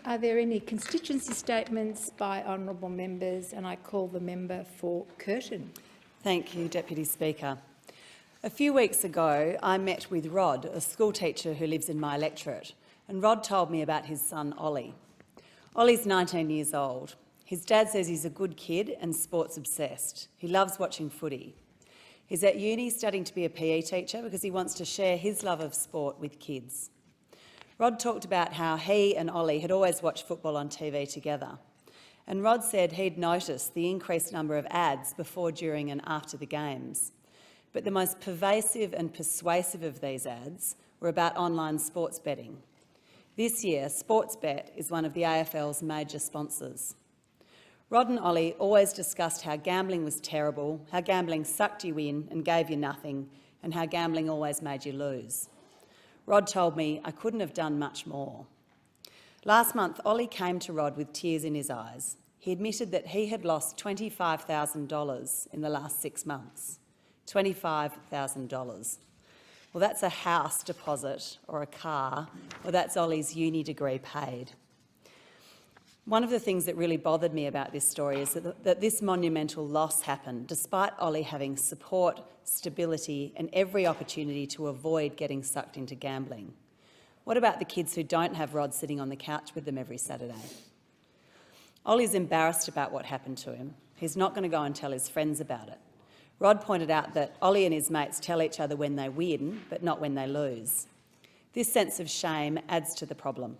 Are there any constituency statements by honourable members? And I call the member for Curtin. Thank you, Deputy Speaker. A few weeks ago, I met with Rod, a school teacher who lives in my electorate, and Rod told me about his son, Ollie. Ollie's 19 years old. His dad says he's a good kid and sports obsessed. He loves watching footy. He's at uni studying to be a PE teacher because he wants to share his love of sport with kids. Rod talked about how he and Ollie had always watched football on TV together. And Rod said he'd noticed the increased number of ads before, during and after the games. But the most pervasive and persuasive of these ads were about online sports betting. This year, Sportsbet is one of the AFL's major sponsors. Rod and Ollie always discussed how gambling was terrible, how gambling sucked you in and gave you nothing, and how gambling always made you lose. Rod told me I couldn't have done much more. Last month, Ollie came to Rod with tears in his eyes. He admitted that he had lost $25,000 in the last 6 months. $25,000. Well, that's a house deposit or a car, or that's Ollie's uni degree paid. One of the things that really bothered me about this story is that this monumental loss happened despite Ollie having support, stability and every opportunity to avoid getting sucked into gambling. What about the kids who don't have Rod sitting on the couch with them every Saturday? Ollie's embarrassed about what happened to him. He's not going to go and tell his friends about it. Rod pointed out that Ollie and his mates tell each other when they win, but not when they lose. This sense of shame adds to the problem.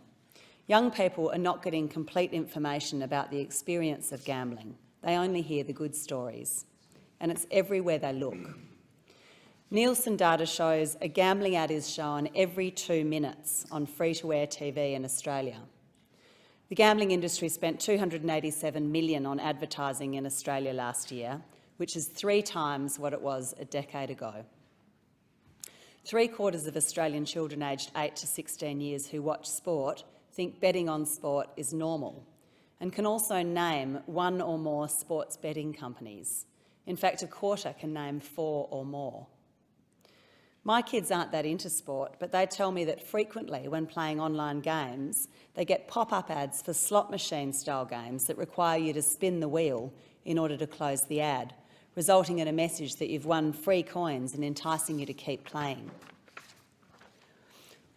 Young people are not getting complete information about the experience of gambling. They only hear the good stories, and it's everywhere they look. Nielsen data shows a gambling ad is shown every 2 minutes on free-to-air TV in Australia. The gambling industry spent $287 million on advertising in Australia last year, which is 3 times what it was a decade ago. 3/4 of Australian children aged 8 to 16 years who watch sport think betting on sport is normal and can also name 1 or more sports betting companies. In fact, 1/4 can name 4 or more. My kids aren't that into sport, but they tell me that frequently when playing online games, they get pop-up ads for slot machine-style games that require you to spin the wheel in order to close the ad, resulting in a message that you've won free coins and enticing you to keep playing.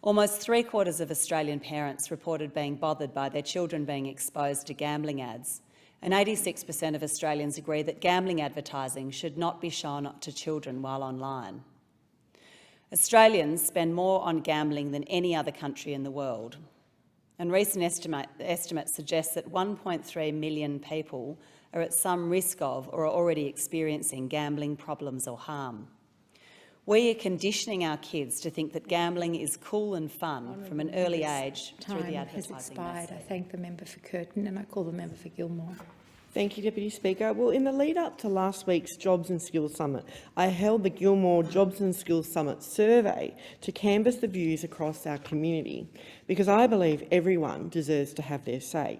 Almost 3/4 of Australian parents reported being bothered by their children being exposed to gambling ads, and 86% of Australians agree that gambling advertising should not be shown to children while online. Australians spend more on gambling than any other country in the world, and recent estimates suggest that 1.3 million people are at some risk of or are already experiencing gambling problems or harm. We are conditioning our kids to think that gambling is cool and fun from an early age through the advertising. Has expired. I thank the member for Curtin and I call the member for Gilmore. Thank you, Deputy Speaker. Well, in the lead-up to last week's Jobs and Skills Summit, I held the Gilmore Jobs and Skills Summit survey to canvass the views across our community, because I believe everyone deserves to have their say.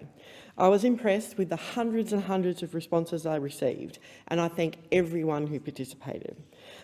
I was impressed with the hundreds and hundreds of responses I received, and I thank everyone who participated.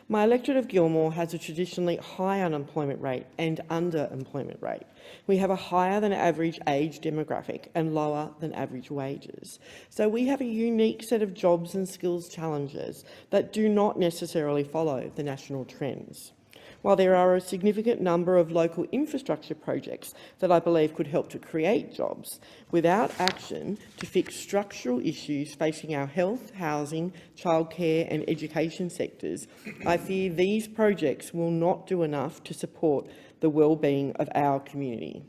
My electorate of Gilmore has a traditionally high unemployment rate and underemployment rate. We have a higher than average age demographic and lower than average wages. So we have a unique set of jobs and skills challenges that do not necessarily follow the national trends. While there are a significant number of local infrastructure projects that I believe could help to create jobs, without action to fix structural issues facing our health, housing, childcare and education sectors, I fear these projects will not do enough to support the well-being of our community.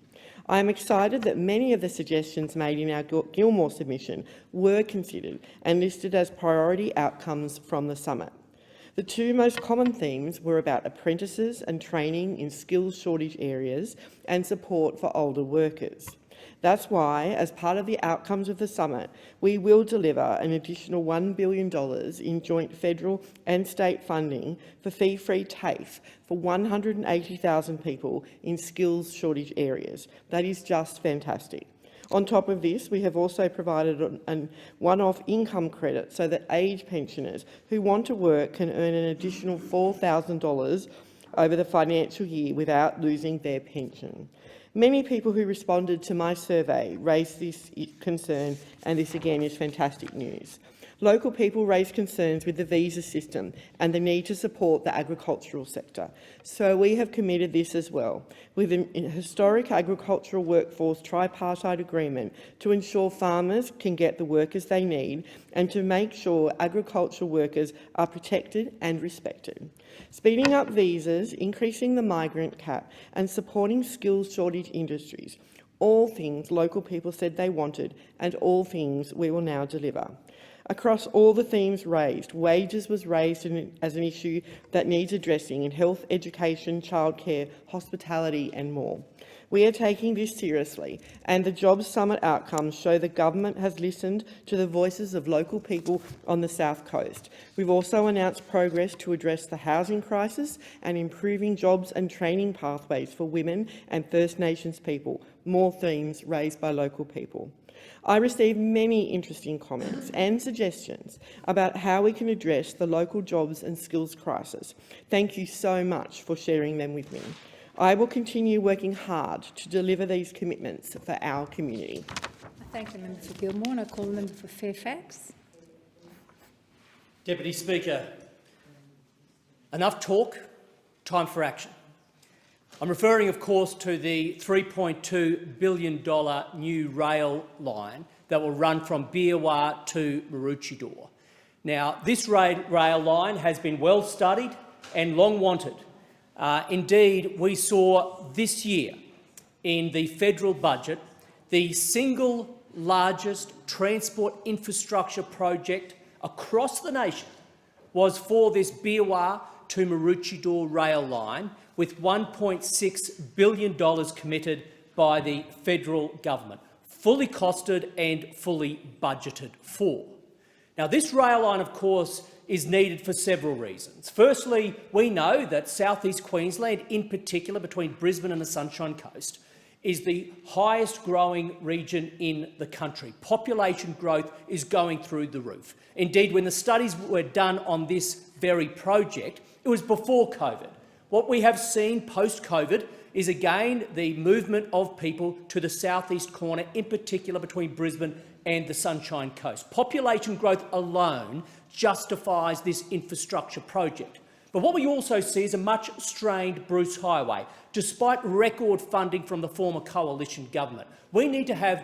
I am excited that many of the suggestions made in our Gilmore submission were considered and listed as priority outcomes from the summit. The 2 most common themes were about apprentices and training in skills shortage areas and support for older workers. That's why, as part of the outcomes of the summit, we will deliver an additional $1 billion in joint federal and state funding for fee-free TAFE for 180,000 people in skills shortage areas. That is just fantastic. On top of this, we have also provided a one-off income credit so that age pensioners who want to work can earn an additional $4,000 over the financial year without losing their pension. Many people who responded to my survey raised this concern, and this again is fantastic news. Local people raised concerns with the visa system and the need to support the agricultural sector. So we have committed this as well, with a historic agricultural workforce tripartite agreement to ensure farmers can get the workers they need and to make sure agricultural workers are protected and respected. Speeding up visas, increasing the migrant cap and supporting skills shortage industries, all things local people said they wanted and all things we will now deliver. Across all the themes raised, wages was raised as an issue that needs addressing in health, education, childcare, hospitality and more. We are taking this seriously, and the Jobs Summit outcomes show the government has listened to the voices of local people on the South Coast. We've also announced progress to address the housing crisis and improving jobs and training pathways for women and First Nations people, more themes raised by local people. I received many interesting comments and suggestions about how we can address the local jobs and skills crisis. Thank you so much for sharing them with me. I will continue working hard to deliver these commitments for our community. I thank the member for Gilmore and I call the member for Fairfax. Deputy Speaker, enough talk, time for action. I'm referring, of course, to the $3.2 billion new rail line that will run from Beerwah to Maroochydore. Now, this rail line has been well studied and long wanted. Indeed, we saw this year in the federal budget the single largest transport infrastructure project across the nation was for this Beerwah to Maroochydore rail line, with $1.6 billion committed by the federal government, fully costed and fully budgeted for. Now, this rail line, of course, is needed for several reasons. Firstly, we know that South East Queensland, in particular between Brisbane and the Sunshine Coast, is the highest growing region in the country. Population growth is going through the roof. Indeed, when the studies were done on this very project, it was before COVID. What we have seen post-COVID is again the movement of people to the southeast corner, in particular between Brisbane and the Sunshine Coast. Population growth alone justifies this infrastructure project. But what we also see is a much strained Bruce Highway, despite record funding from the former coalition government. We need to have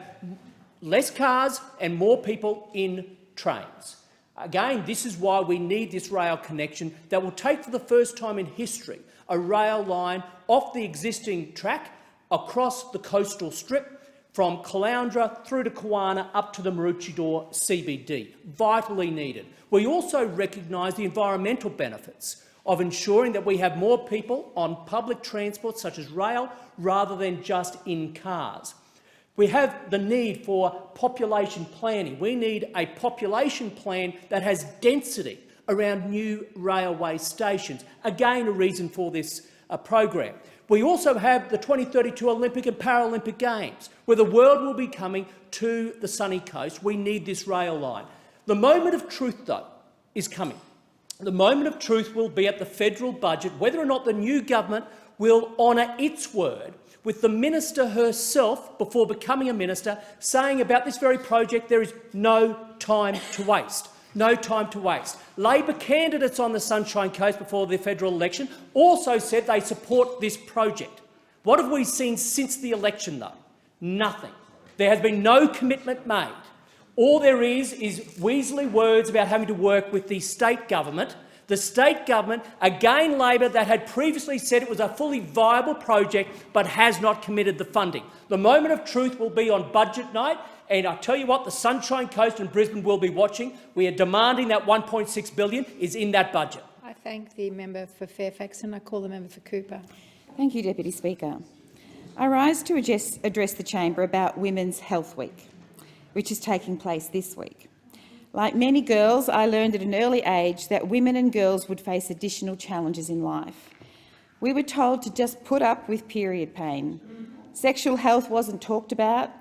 less cars and more people in trains. Again, this is why we need this rail connection that will take, for the first time in history, a rail line off the existing track across the coastal strip from Caloundra through to Kawana up to the Maroochydore CBD. Vitally needed. We also recognise the environmental benefits of ensuring that we have more people on public transport such as rail rather than just in cars. We have the need for population planning. We need a population plan that has density around new railway stations. Again, a reason for this program. We also have the 2032 Olympic and Paralympic Games, where the world will be coming to the sunny coast. We need this rail line. The moment of truth, though, is coming. The moment of truth will be at the federal budget, whether or not the new government will honour its word, with the minister herself, before becoming a minister, saying about this very project there is no time to waste. No time to waste. Labor candidates on the Sunshine Coast before the federal election also said they support this project. What have we seen since the election, though? Nothing. There has been no commitment made. All there is weaselly words about having to work with the state government. The state government, again Labor, that had previously said it was a fully viable project but has not committed the funding. The moment of truth will be on budget night, and I tell you what, the Sunshine Coast and Brisbane will be watching. We are demanding that $1.6 billion is in that budget. I thank the member for Fairfax and I call the member for Cooper. Thank you, Deputy Speaker. I rise to address the chamber about Women's Health Week, which is taking place this week. Like many girls, I learned at an early age that women and girls would face additional challenges in life. We were told to just put up with period pain. Sexual health wasn't talked about.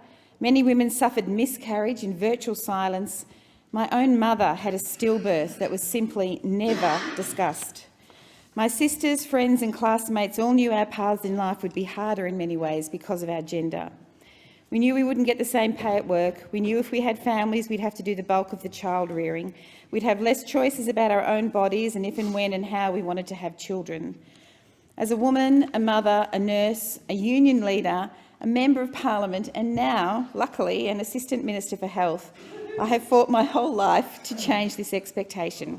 Many women suffered miscarriage in virtual silence. My own mother had a stillbirth that was simply never discussed. My sisters, friends and classmates all knew our paths in life would be harder in many ways because of our gender. We knew we wouldn't get the same pay at work. We knew if we had families, we'd have to do the bulk of the child rearing. We'd have less choices about our own bodies and if and when and how we wanted to have children. As a woman, a mother, a nurse, a union leader, a member of parliament and now, luckily, an Assistant Minister for Health, I have fought my whole life to change this expectation.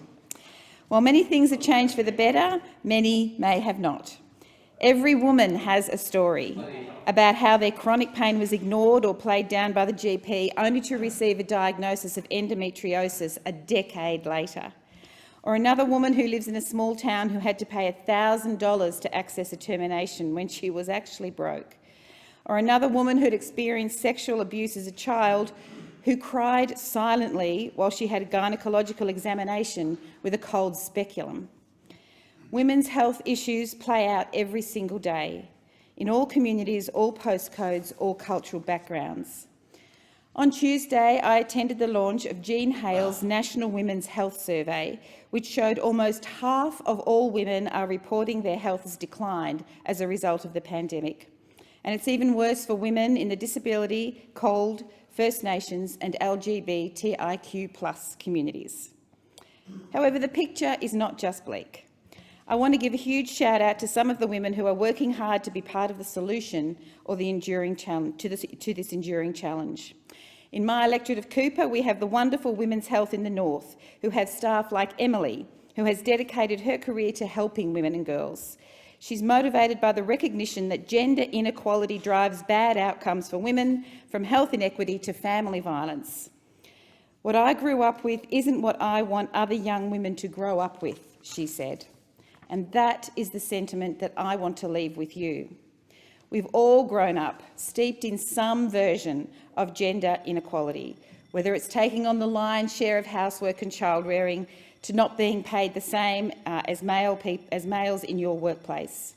While many things have changed for the better, many may have not. Every woman has a story about how their chronic pain was ignored or played down by the GP only to receive a diagnosis of endometriosis a decade later. Or another woman who lives in a small town who had to pay $1,000 to access a termination when she was actually broke. Or another woman who'd experienced sexual abuse as a child who cried silently while she had a gynecological examination with a cold speculum. Women's health issues play out every single day, in all communities, all postcodes, all cultural backgrounds. On Tuesday, I attended the launch of Jean Hale's National Women's Health Survey, which showed almost half of all women are reporting their health has declined as a result of the pandemic. And it's even worse for women in the disability, CALD, First Nations and LGBTIQ+ communities. However, the picture is not just bleak. I want to give a huge shout out to some of the women who are working hard to be part of the solution or the enduring challenge, to this enduring challenge. In my electorate of Cooper, we have the wonderful Women's Health in the North, who have staff like Emily, who has dedicated her career to helping women and girls. She's motivated by the recognition that gender inequality drives bad outcomes for women, from health inequity to family violence. What I grew up with isn't what I want other young women to grow up with, she said. And that is the sentiment that I want to leave with you. We've all grown up steeped in some version of gender inequality, whether it's taking on the lion's share of housework and child rearing, to not being paid the same as males in your workplace.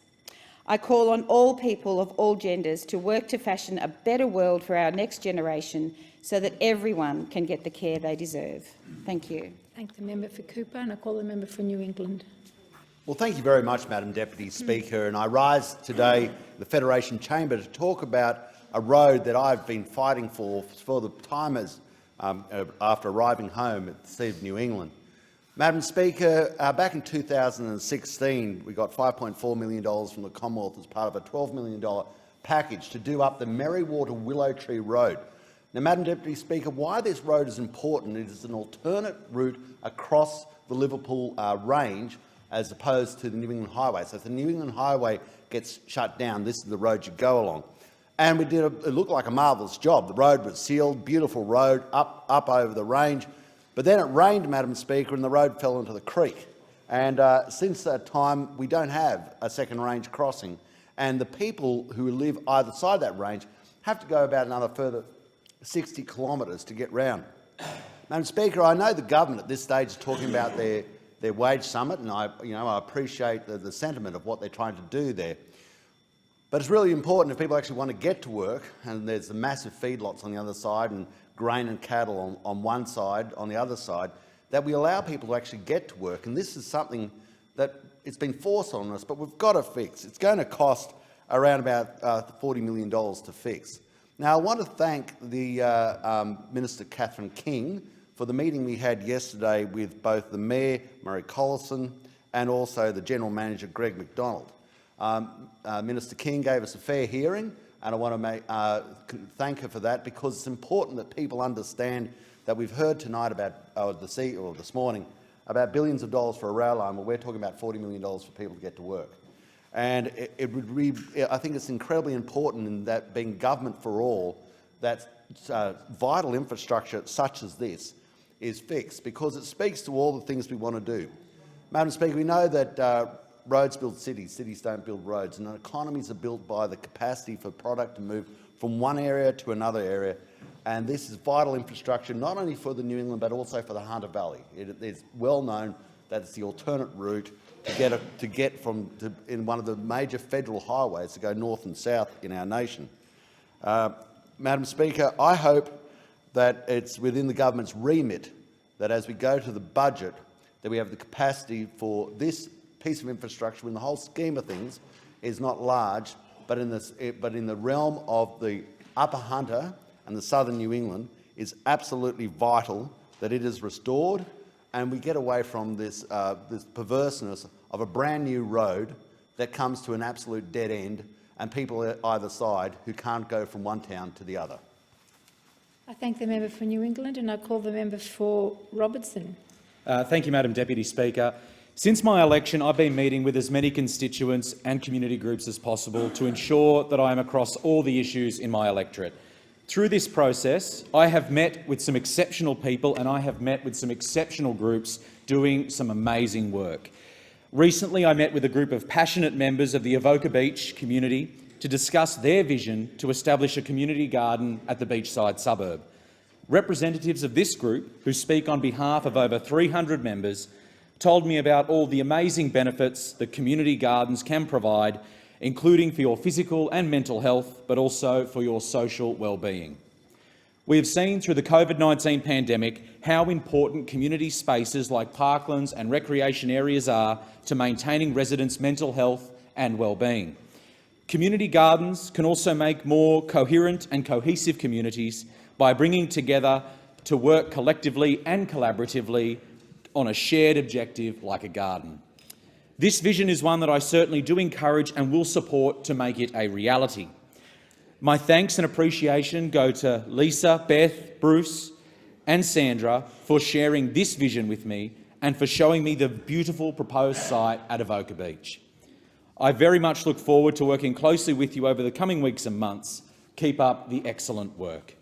I call on all people of all genders to work to fashion a better world for our next generation so that everyone can get the care they deserve. Thank you. Thank the member for Cooper, and I call the member for New England. Well, thank you very much, Madam Deputy Speaker. And I rise today, the Federation Chamber, to talk about a road that I've been fighting for the time after arriving home at the seat of New England. Madam Speaker, back in 2016, we got $5.4 million from the Commonwealth as part of a $12 million package to do up the Merrywater Willow Tree Road. Now, Madam Deputy Speaker, why this road is important, it is an alternate route across the Liverpool range as opposed to the New England Highway. So if the New England Highway gets shut down, this is the road you go along. And we did it looked like a marvellous job. The road was sealed, beautiful road, up over the range. But then it rained, Madam Speaker, and the road fell into the creek. And since that time, we don't have a second range crossing. And the people who live either side of that range have to go about another further 60 kilometres to get round. Madam Speaker, I know the government at this stage is talking about their wage summit, and I appreciate the sentiment of what they're trying to do there. But it's really important if people actually want to get to work, and there's the massive feedlots on the other side and grain and cattle on one side, on the other side, that we allow people to actually get to work. And this is something that it's been forced on us, but we've got to fix. It's going to cost around about $40 million to fix. Now, I want to thank the Minister Catherine King for the meeting we had yesterday with both the Mayor, Murray Collison, and also the General Manager, Greg McDonald. Minister King gave us a fair hearing, and I want to thank her for that, because it's important that people understand that we've heard tonight about, this morning, about billions of dollars for a rail line. Well, we're talking about $40 million for people to get to work. And I think it's incredibly important in that being government for all, that vital infrastructure such as this is fixed, because it speaks to all the things we want to do. Madam Speaker, we know that roads build cities, cities don't build roads, and economies are built by the capacity for product to move from one area to another area. And this is vital infrastructure, not only for the New England, but also for the Hunter Valley. It is well known that it's the alternate route to get in one of the major federal highways to go north and south in our nation. Madam Speaker, I hope that it's within the government's remit that as we go to the budget, that we have the capacity for this piece of infrastructure in the whole scheme of things is not large, but in the realm of the Upper Hunter and the southern New England is absolutely vital that it is restored, and we get away from this perverseness of a brand new road that comes to an absolute dead end, and people at either side who can't go from one town to the other. I thank the member for New England, and I call the member for Robertson. Thank you, Madam Deputy Speaker. Since my election, I've been meeting with as many constituents and community groups as possible to ensure that I am across all the issues in my electorate. Through this process, I have met with some exceptional people and I have met with some exceptional groups doing some amazing work. Recently, I met with a group of passionate members of the Avoca Beach community to discuss their vision to establish a community garden at the beachside suburb. Representatives of this group, who speak on behalf of over 300 members, told me about all the amazing benefits that community gardens can provide, including for your physical and mental health, but also for your social well-being. We have seen through the COVID-19 pandemic how important community spaces like parklands and recreation areas are to maintaining residents' mental health and well-being. Community gardens can also make more coherent and cohesive communities by bringing together to work collectively and collaboratively on a shared objective like a garden. This vision is one that I certainly do encourage and will support to make it a reality. My thanks and appreciation go to Lisa, Beth, Bruce and Sandra for sharing this vision with me and for showing me the beautiful proposed site at Avoca Beach. I very much look forward to working closely with you over the coming weeks and months. Keep up the excellent work.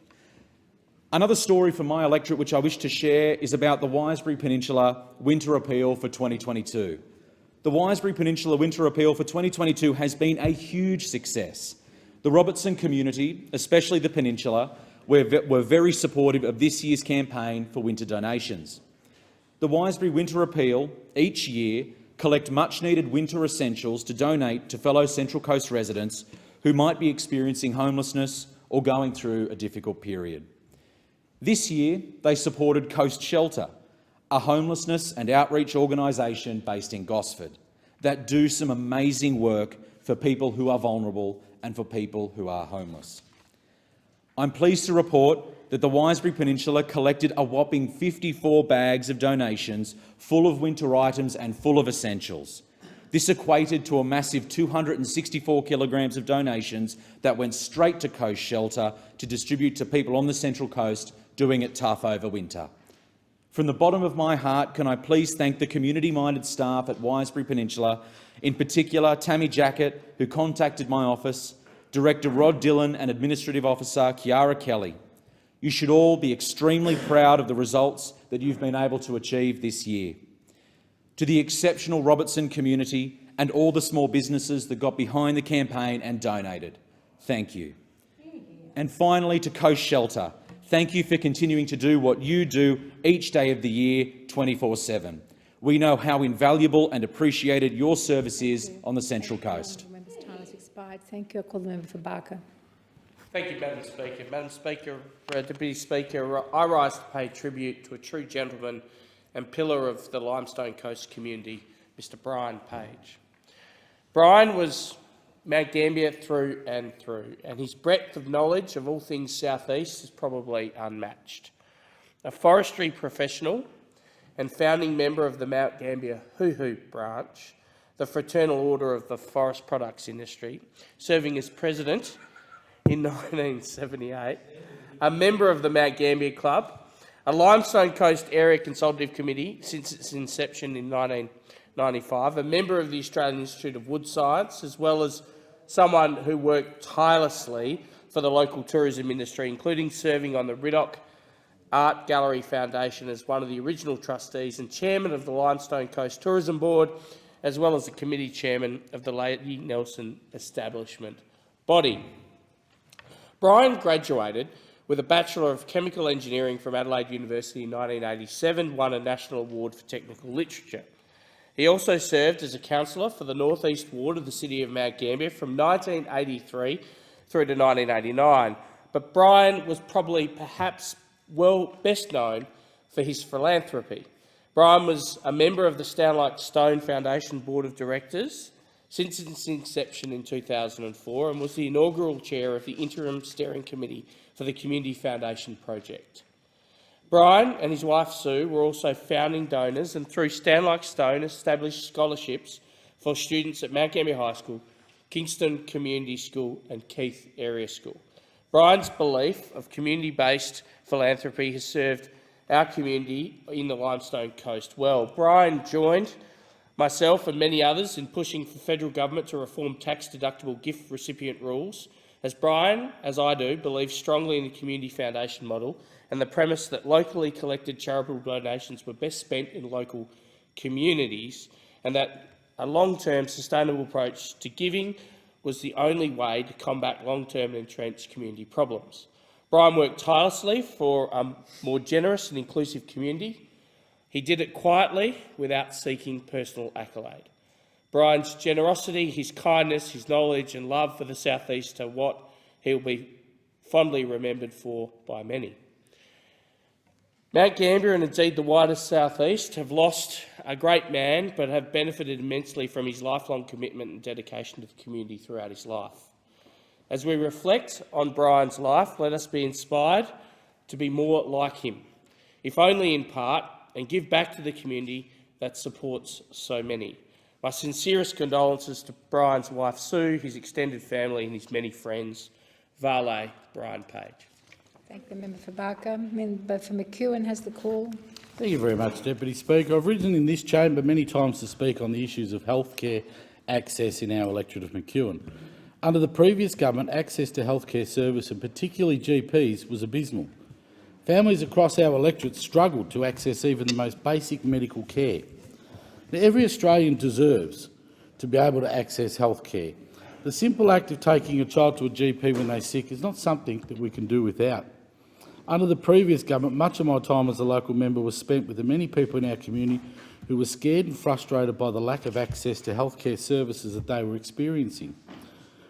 Another story from my electorate which I wish to share is about the Wisebury Peninsula Winter Appeal for 2022. The Wisebury Peninsula Winter Appeal for 2022 has been a huge success. The Robertson community, especially the Peninsula, were very supportive of this year's campaign for winter donations. The Wisebury Winter Appeal each year collect much-needed winter essentials to donate to fellow Central Coast residents who might be experiencing homelessness or going through a difficult period. This year, they supported Coast Shelter, a homelessness and outreach organisation based in Gosford that do some amazing work for people who are vulnerable and for people who are homeless. I'm pleased to report that the Wisebury Peninsula collected a whopping 54 bags of donations full of winter items and full of essentials. This equated to a massive 264 kilograms of donations that went straight to Coast Shelter to distribute to people on the Central Coast doing it tough over winter. From the bottom of my heart, can I please thank the community-minded staff at Wisebury Peninsula, in particular Tammy Jackett, who contacted my office, Director Rod Dillon and Administrative Officer Kiara Kelly. You should all be extremely proud of the results that you've been able to achieve this year. To the exceptional Robertson community and all the small businesses that got behind the campaign and donated, thank you. And finally, to Coast Shelter, thank you for continuing to do what you do each day of the year, 24/7. We know how invaluable and appreciated your service is on the Central Coast. The member's time has expired. Thank you. I call the member for Barker. Thank you, Madam Speaker. Madam Speaker, Deputy Speaker, I rise to pay tribute to a true gentleman and pillar of the Limestone Coast community, Mr. Brian Page. Brian was Mount Gambier through and through, and his breadth of knowledge of all things southeast is probably unmatched. A forestry professional and founding member of the Mount Gambier Hoo-Hoo branch, the Fraternal Order of the Forest Products Industry, serving as president in 1978, a member of the Mount Gambier Club, a Limestone Coast Area Consultative Committee since its inception in 1995, a member of the Australian Institute of Wood Science, as well as someone who worked tirelessly for the local tourism industry, including serving on the Riddoch Art Gallery Foundation as one of the original trustees and chairman of the Limestone Coast Tourism Board, as well as the committee chairman of the Lady Nelson Establishment Body. Brian graduated with a Bachelor of Chemical Engineering from Adelaide University in 1987, won a National Award for Technical Literature. He also served as a councillor for the North East Ward of the City of Mount Gambier from 1983 through to 1989. But Brian was probably perhaps best known for his philanthropy. Brian was a member of the Stanlike Stone Foundation Board of Directors since its inception in 2004 and was the inaugural chair of the Interim Steering Committee for the Community Foundation project. Brian and his wife Sue were also founding donors and through Stanlike Stone established scholarships for students at Mount Gambier High School, Kingston Community School and Keith Area School. Brian's belief of community-based philanthropy has served our community in the Limestone Coast well. Brian joined myself and many others in pushing for federal government to reform tax-deductible gift recipient rules, as Brian, as I do, believes strongly in the community foundation model and the premise that locally collected charitable donations were best spent in local communities and that a long-term sustainable approach to giving was the only way to combat long-term and entrenched community problems. Brian worked tirelessly for a more generous and inclusive community. He did it quietly without seeking personal accolade. Brian's generosity, his kindness, his knowledge and love for the South East are what he will be fondly remembered for by many. Mount Gambier and indeed the wider South East have lost a great man but have benefited immensely from his lifelong commitment and dedication to the community throughout his life. As we reflect on Brian's life, let us be inspired to be more like him, if only in part, and give back to the community that supports so many. My sincerest condolences to Brian's wife Sue, his extended family and his many friends. Vale, Brian Page. Thank the member for Barker. Member for McEwen has the call. Thank you very much, Deputy Speaker. I've risen in this chamber many times to speak on the issues of healthcare access in our electorate of McEwen. Under the previous government, access to healthcare service, and particularly GPs, was abysmal. Families across our electorate struggled to access even the most basic medical care. Now, every Australian deserves to be able to access healthcare. The simple act of taking a child to a GP when they're sick is not something that we can do without. Under the previous government, much of my time as a local member was spent with the many people in our community who were scared and frustrated by the lack of access to healthcare services that they were experiencing.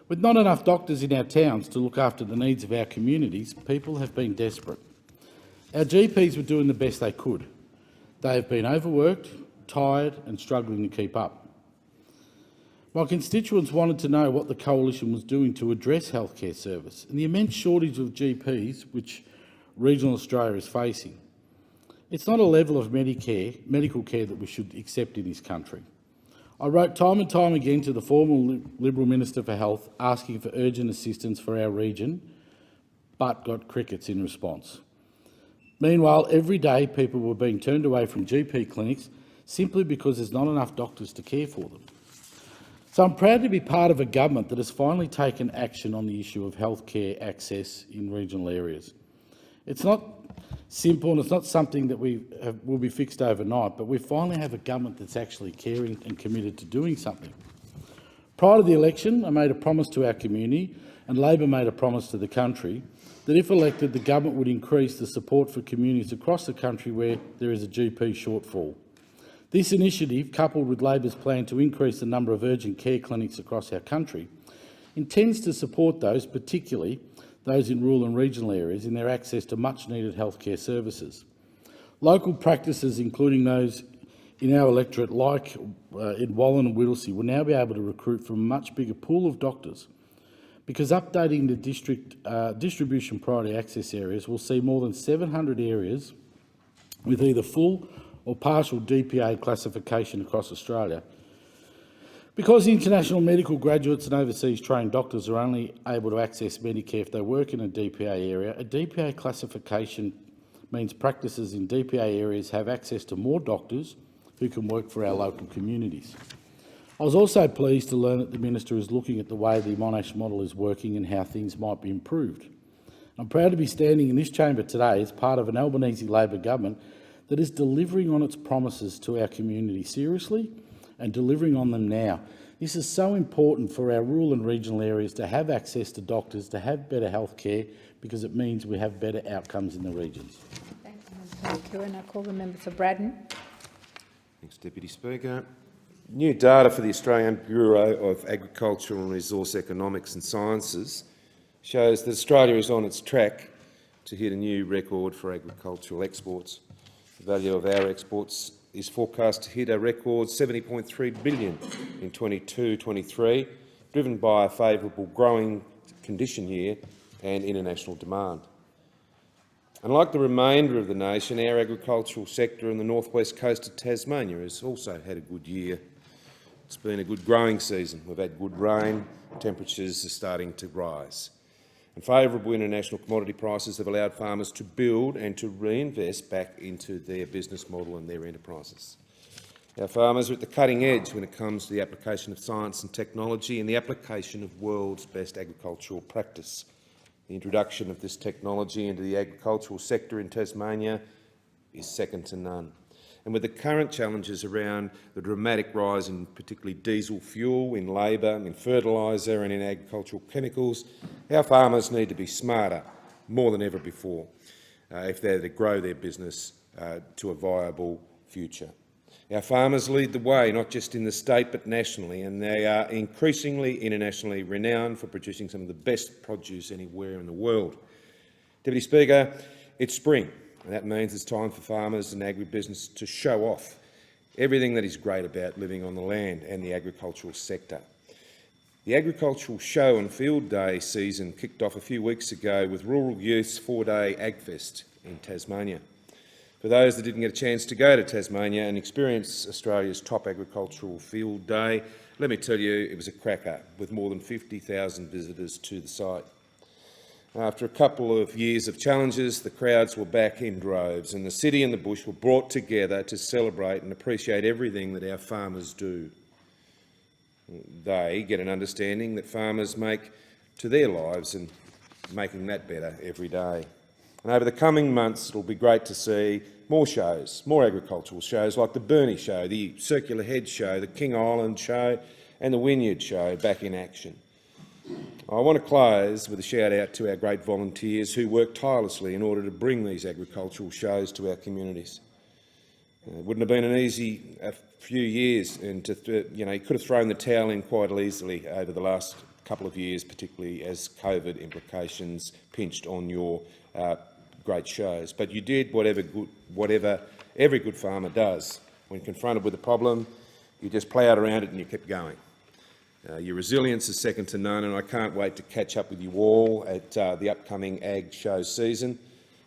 With not enough doctors in our towns to look after the needs of our communities, people have been desperate. Our GPs were doing the best they could. They have been overworked, tired and struggling to keep up. My constituents wanted to know what the Coalition was doing to address healthcare service and the immense shortage of GPs which regional Australia is facing. It's not a level of medical care that we should accept in this country. I wrote time and time again to the former Liberal Minister for Health asking for urgent assistance for our region, but got crickets in response. Meanwhile, every day people were being turned away from GP clinics simply because there's not enough doctors to care for them. So I'm proud to be part of a government that has finally taken action on the issue of healthcare access in regional areas. It's not simple and it's not something that will be fixed overnight, but we finally have a government that's actually caring and committed to doing something. Prior to the election, I made a promise to our community, and Labor made a promise to the country, that if elected, the government would increase the support for communities across the country where there is a GP shortfall. This initiative, coupled with Labor's plan to increase the number of urgent care clinics across our country, intends to support those, particularly those in rural and regional areas, in their access to much-needed healthcare services. Local practices, including those in our electorate, like in Wallan and Whittlesea, will now be able to recruit from a much bigger pool of doctors, because updating the distribution priority access areas will see more than 700 areas with either full or partial DPA classification across Australia. Because international medical graduates and overseas trained doctors are only able to access Medicare if they work in a DPA area, a DPA classification means practices in DPA areas have access to more doctors who can work for our local communities. I was also pleased to learn that the Minister is looking at the way the Monash model is working and how things might be improved. I'm proud to be standing in this chamber today as part of an Albanese Labor government that is delivering on its promises to our community seriously and delivering on them now. This is so important for our rural and regional areas to have access to doctors, to have better health care, because it means we have better outcomes in the regions. Thank you, Member for McEwen. I call the member for Braddon. Thanks, Deputy Speaker. New data for the Australian Bureau of Agricultural and Resource Economics and Sciences shows that Australia is on its track to hit a new record for agricultural exports. The value of our exports is forecast to hit a record $70.3 billion in 22-23, driven by a favourable growing condition year and international demand. Unlike the remainder of the nation, our agricultural sector in the northwest coast of Tasmania has also had a good year. It's been a good growing season. We've had good rain, temperatures are starting to rise. And favourable international commodity prices have allowed farmers to build and to reinvest back into their business model and their enterprises. Our farmers are at the cutting edge when it comes to the application of science and technology and the application of world's best agricultural practice. The introduction of this technology into the agricultural sector in Tasmania is second to none. And with the current challenges around the dramatic rise in particularly diesel fuel, in labour, in fertiliser and in agricultural chemicals, our farmers need to be smarter more than ever before if they're to grow their business to a viable future. Our farmers lead the way, not just in the state but nationally, and they are increasingly internationally renowned for producing some of the best produce anywhere in the world. Deputy Speaker, it's spring. And that means it's time for farmers and agribusiness to show off everything that is great about living on the land and the agricultural sector. The Agricultural Show and Field Day season kicked off a few weeks ago with Rural Youth's 4-day AgFest in Tasmania. For those that didn't get a chance to go to Tasmania and experience Australia's top agricultural field day, let me tell you, it was a cracker, with more than 50,000 visitors to the site. After a couple of years of challenges, the crowds were back in droves, and the city and the bush were brought together to celebrate and appreciate everything that our farmers do. They get an understanding that farmers make to their lives and making that better every day. And over the coming months, it'll be great to see more shows, more agricultural shows like the Burnie Show, the Circular Head Show, the King Island Show and the Wynyard Show back in action. I want to close with a shout out to our great volunteers who work tirelessly in order to bring these agricultural shows to our communities. It wouldn't have been an easy few years, and you could have thrown the towel in quite easily over the last couple of years, particularly as COVID implications pinched on your great shows. But you did whatever every good farmer does. When confronted with a problem, you just ploughed around it and you kept going. Your resilience is second to none, and I can't wait to catch up with you all at the upcoming Ag Show season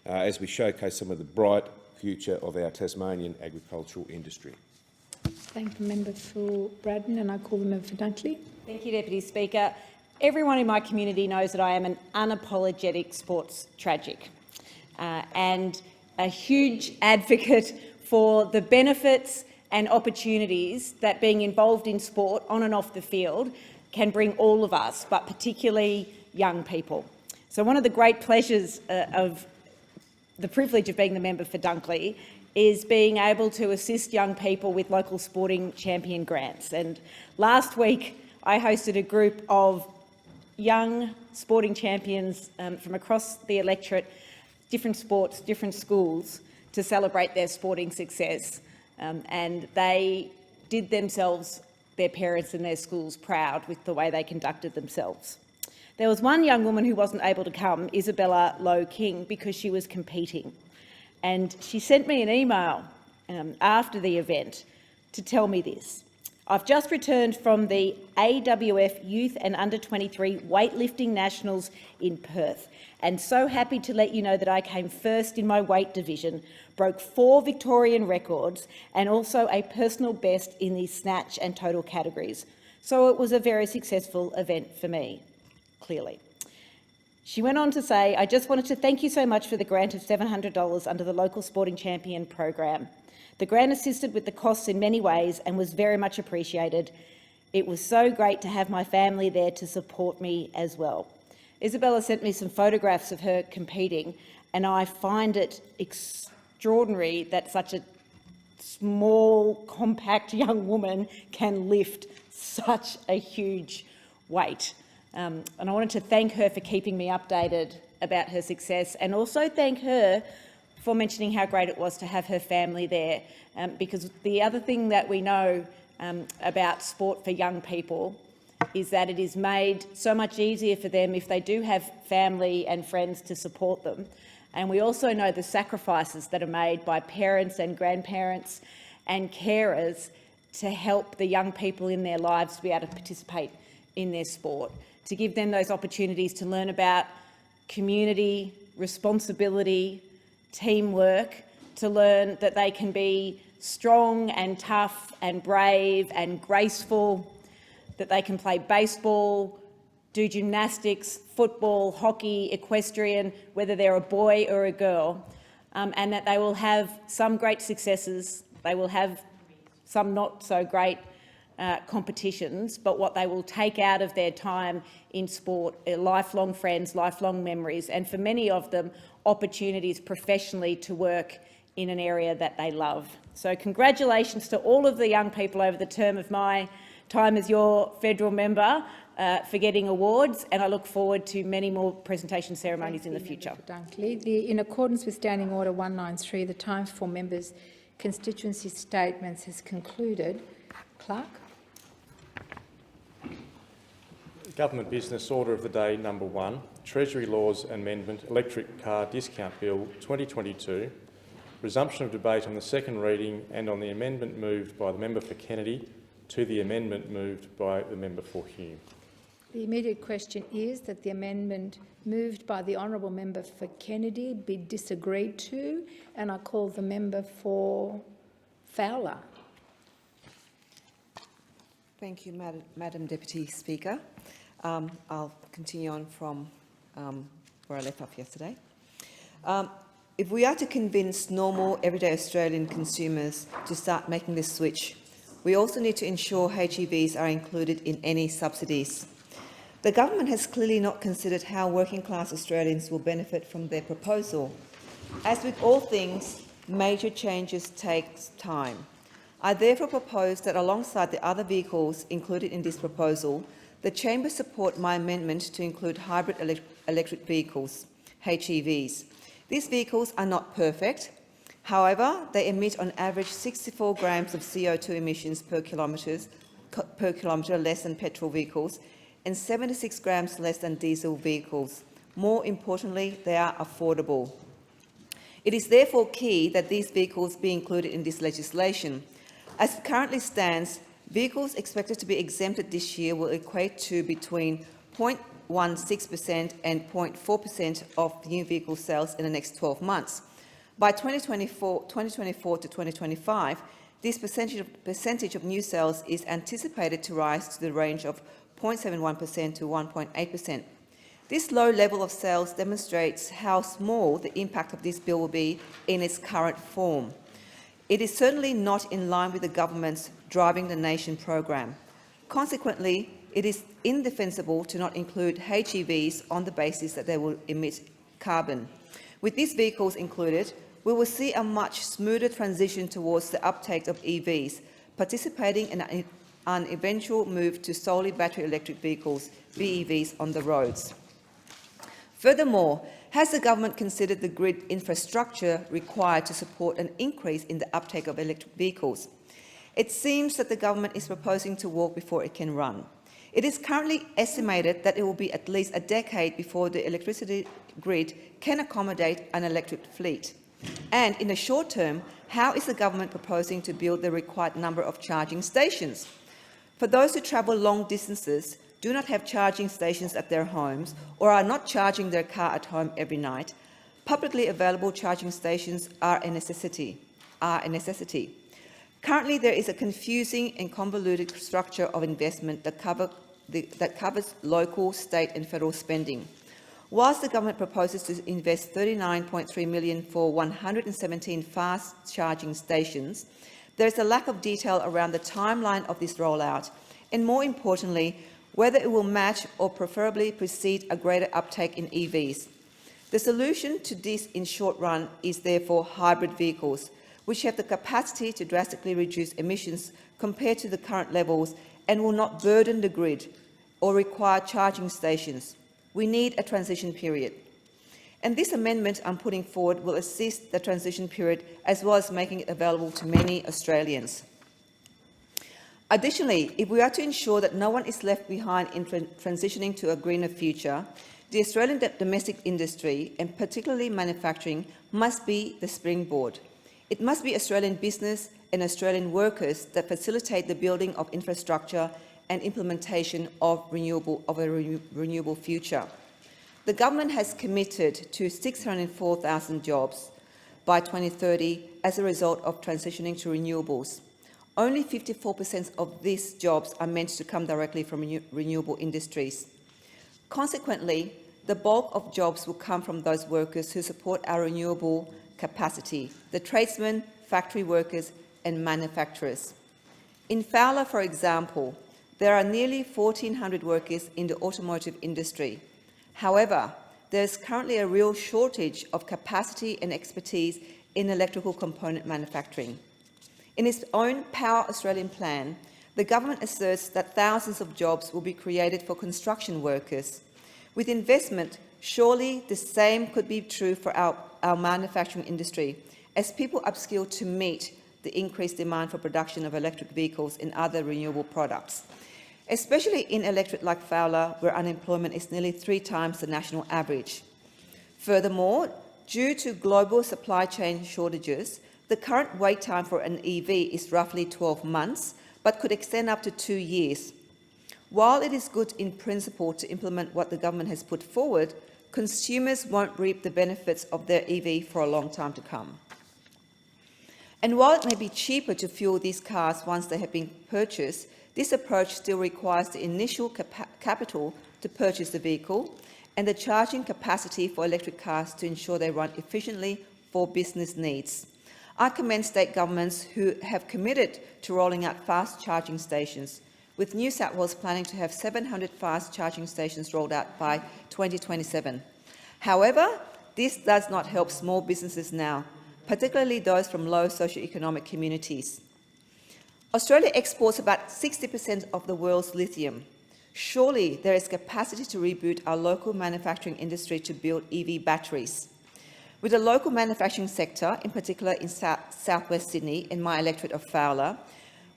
as we showcase some of the bright future of our Tasmanian agricultural industry. Thank the member for Braddon, and I call the member for Dunkley. Thank you, Deputy Speaker. Everyone in my community knows that I am an unapologetic sports tragic and a huge advocate for the benefits and opportunities that being involved in sport on and off the field can bring all of us, but particularly young people. So one of the great pleasures of the privilege of being the member for Dunkley is being able to assist young people with local sporting champion grants. And last week I hosted a group of young sporting champions from across the electorate, different sports, different schools, to celebrate their sporting success. And they did themselves, their parents and their schools proud with the way they conducted themselves. There was one young woman who wasn't able to come, Isabella Lowe King, because she was competing. And she sent me an email after the event to tell me this. I've just returned from the AWF Youth and Under-23 Weightlifting Nationals in Perth, and so happy to let you know that I came first in my weight division, broke 4 Victorian records and also a personal best in the snatch and total categories. So it was a very successful event for me, clearly. She went on to say, I just wanted to thank you so much for the grant of $700 under the Local Sporting Champion program. The grant assisted with the costs in many ways and was very much appreciated. It was so great to have my family there to support me as well. Isabella sent me some photographs of her competing, and I find it extraordinary that such a small, compact young woman can lift such a huge weight. And I wanted to thank her for keeping me updated about her success, and also thank her for mentioning how great it was to have her family there, because the other thing that we know about sport for young people is that it is made so much easier for them if they do have family and friends to support them. And we also know the sacrifices that are made by parents and grandparents and carers to help the young people in their lives to be able to participate in their sport, to give them those opportunities to learn about community, responsibility, teamwork, to learn that they can be strong and tough and brave and graceful, that they can play baseball, do gymnastics, football, hockey, equestrian, whether they're a boy or a girl, and that they will have some great successes, they will have some not so great competitions, but what they will take out of their time in sport are lifelong friends, lifelong memories, and for many of them, opportunities professionally to work in an area that they love. So congratulations to all of the young people over the term of my time as your federal member for getting awards, and I look forward to many more presentation ceremonies in the future. Dunkley. In accordance with Standing Order 193, the time for members' constituency statements has concluded. Clerk. Government Business Order of the Day number 1, Treasury Laws Amendment Electric Car Discount Bill 2022, resumption of debate on the second reading and on the amendment moved by the member for Kennedy to the amendment moved by the member for Hume. The immediate question is that the amendment moved by the honourable member for Kennedy be disagreed to, and I call the member for Fowler. Thank you, Madam Deputy Speaker. I'll continue on from where I left off yesterday. If we are to convince normal, everyday Australian consumers to start making this switch, we also need to ensure HEVs are included in any subsidies. The government has clearly not considered how working-class Australians will benefit from their proposal. As with all things, major changes take time. I therefore propose that alongside the other vehicles included in this proposal, the Chamber support my amendment to include hybrid electric vehicles, HEVs. These vehicles are not perfect. However, they emit on average 64 grams of CO2 emissions per kilometre less than petrol vehicles and 76 grams less than diesel vehicles. More importantly, they are affordable. It is therefore key that these vehicles be included in this legislation. As it currently stands, vehicles expected to be exempted this year will equate to between 0.16% and 0.4% of new vehicle sales in the next 12 months. By 2024 to 2025, this percentage of new sales is anticipated to rise to the range of 0.71% to 1.8%. This low level of sales demonstrates how small the impact of this bill will be in its current form. It is certainly not in line with the government's Driving the Nation program. Consequently, it is indefensible to not include HEVs on the basis that they will emit carbon. With these vehicles included, we will see a much smoother transition towards the uptake of EVs, participating in an eventual move to solely battery electric vehicles, BEVs, on the roads. Furthermore, has the government considered the grid infrastructure required to support an increase in the uptake of electric vehicles? It seems that the government is proposing to walk before it can run. It is currently estimated that it will be at least a decade before the electricity grid can accommodate an electric fleet. And in the short term, how is the government proposing to build the required number of charging stations? For those who travel long distances, do not have charging stations at their homes, or are not charging their car at home every night, publicly available charging stations are a necessity. Currently, there is a confusing and convoluted structure of investment that covers local, state and federal spending. Whilst the government proposes to invest $39.3 million for 117 fast charging stations, there is a lack of detail around the timeline of this rollout, and more importantly, whether it will match or preferably precede a greater uptake in EVs. The solution to this in short run is therefore hybrid vehicles, which have the capacity to drastically reduce emissions compared to the current levels and will not burden the grid or require charging stations. We need a transition period. And this amendment I'm putting forward will assist the transition period as well as making it available to many Australians. Additionally, if we are to ensure that no one is left behind in transitioning to a greener future, the Australian domestic industry, and particularly manufacturing, must be the springboard. It must be Australian business and Australian workers that facilitate the building of infrastructure and implementation of a renewable future. The government has committed to 604,000 jobs by 2030 as a result of transitioning to renewables. Only 54% of these jobs are meant to come directly from renewable industries. Consequently, the bulk of jobs will come from those workers who support our renewable capacity, the tradesmen, factory workers and manufacturers. In Fowler, for example, there are nearly 1,400 workers in the automotive industry. However, there is currently a real shortage of capacity and expertise in electrical component manufacturing. In its own Power Australian plan, the government asserts that thousands of jobs will be created for construction workers. With investment, surely the same could be true for our manufacturing industry, as people upskill to meet the increased demand for production of electric vehicles and other renewable products, especially in electorate like Fowler, where unemployment is nearly 3 times the national average. Furthermore, due to global supply chain shortages, the current wait time for an EV is roughly 12 months, but could extend up to 2 years. While it is good in principle to implement what the government has put forward, consumers won't reap the benefits of their EV for a long time to come. And while it may be cheaper to fuel these cars once they have been purchased, this approach still requires the initial capital to purchase the vehicle and the charging capacity for electric cars to ensure they run efficiently for business needs. I commend state governments who have committed to rolling out fast charging stations, with New South Wales planning to have 700 fast charging stations rolled out by 2027. However, this does not help small businesses now, particularly those from low socioeconomic communities. Australia exports about 60% of the world's lithium. Surely there is capacity to reboot our local manufacturing industry to build EV batteries. With the local manufacturing sector, in particular in southwest Sydney, in my electorate of Fowler,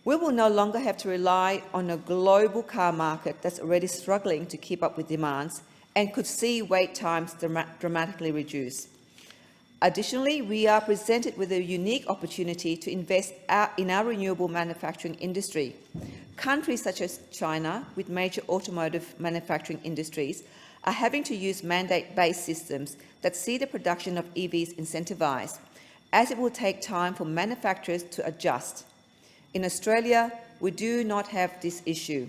we will no longer have to rely on a global car market that's already struggling to keep up with demands and could see wait times dramatically reduce. Additionally, we are presented with a unique opportunity to invest in our renewable manufacturing industry. Countries such as China, with major automotive manufacturing industries, are having to use mandate-based systems that see the production of EVs incentivised, as it will take time for manufacturers to adjust. In Australia, we do not have this issue.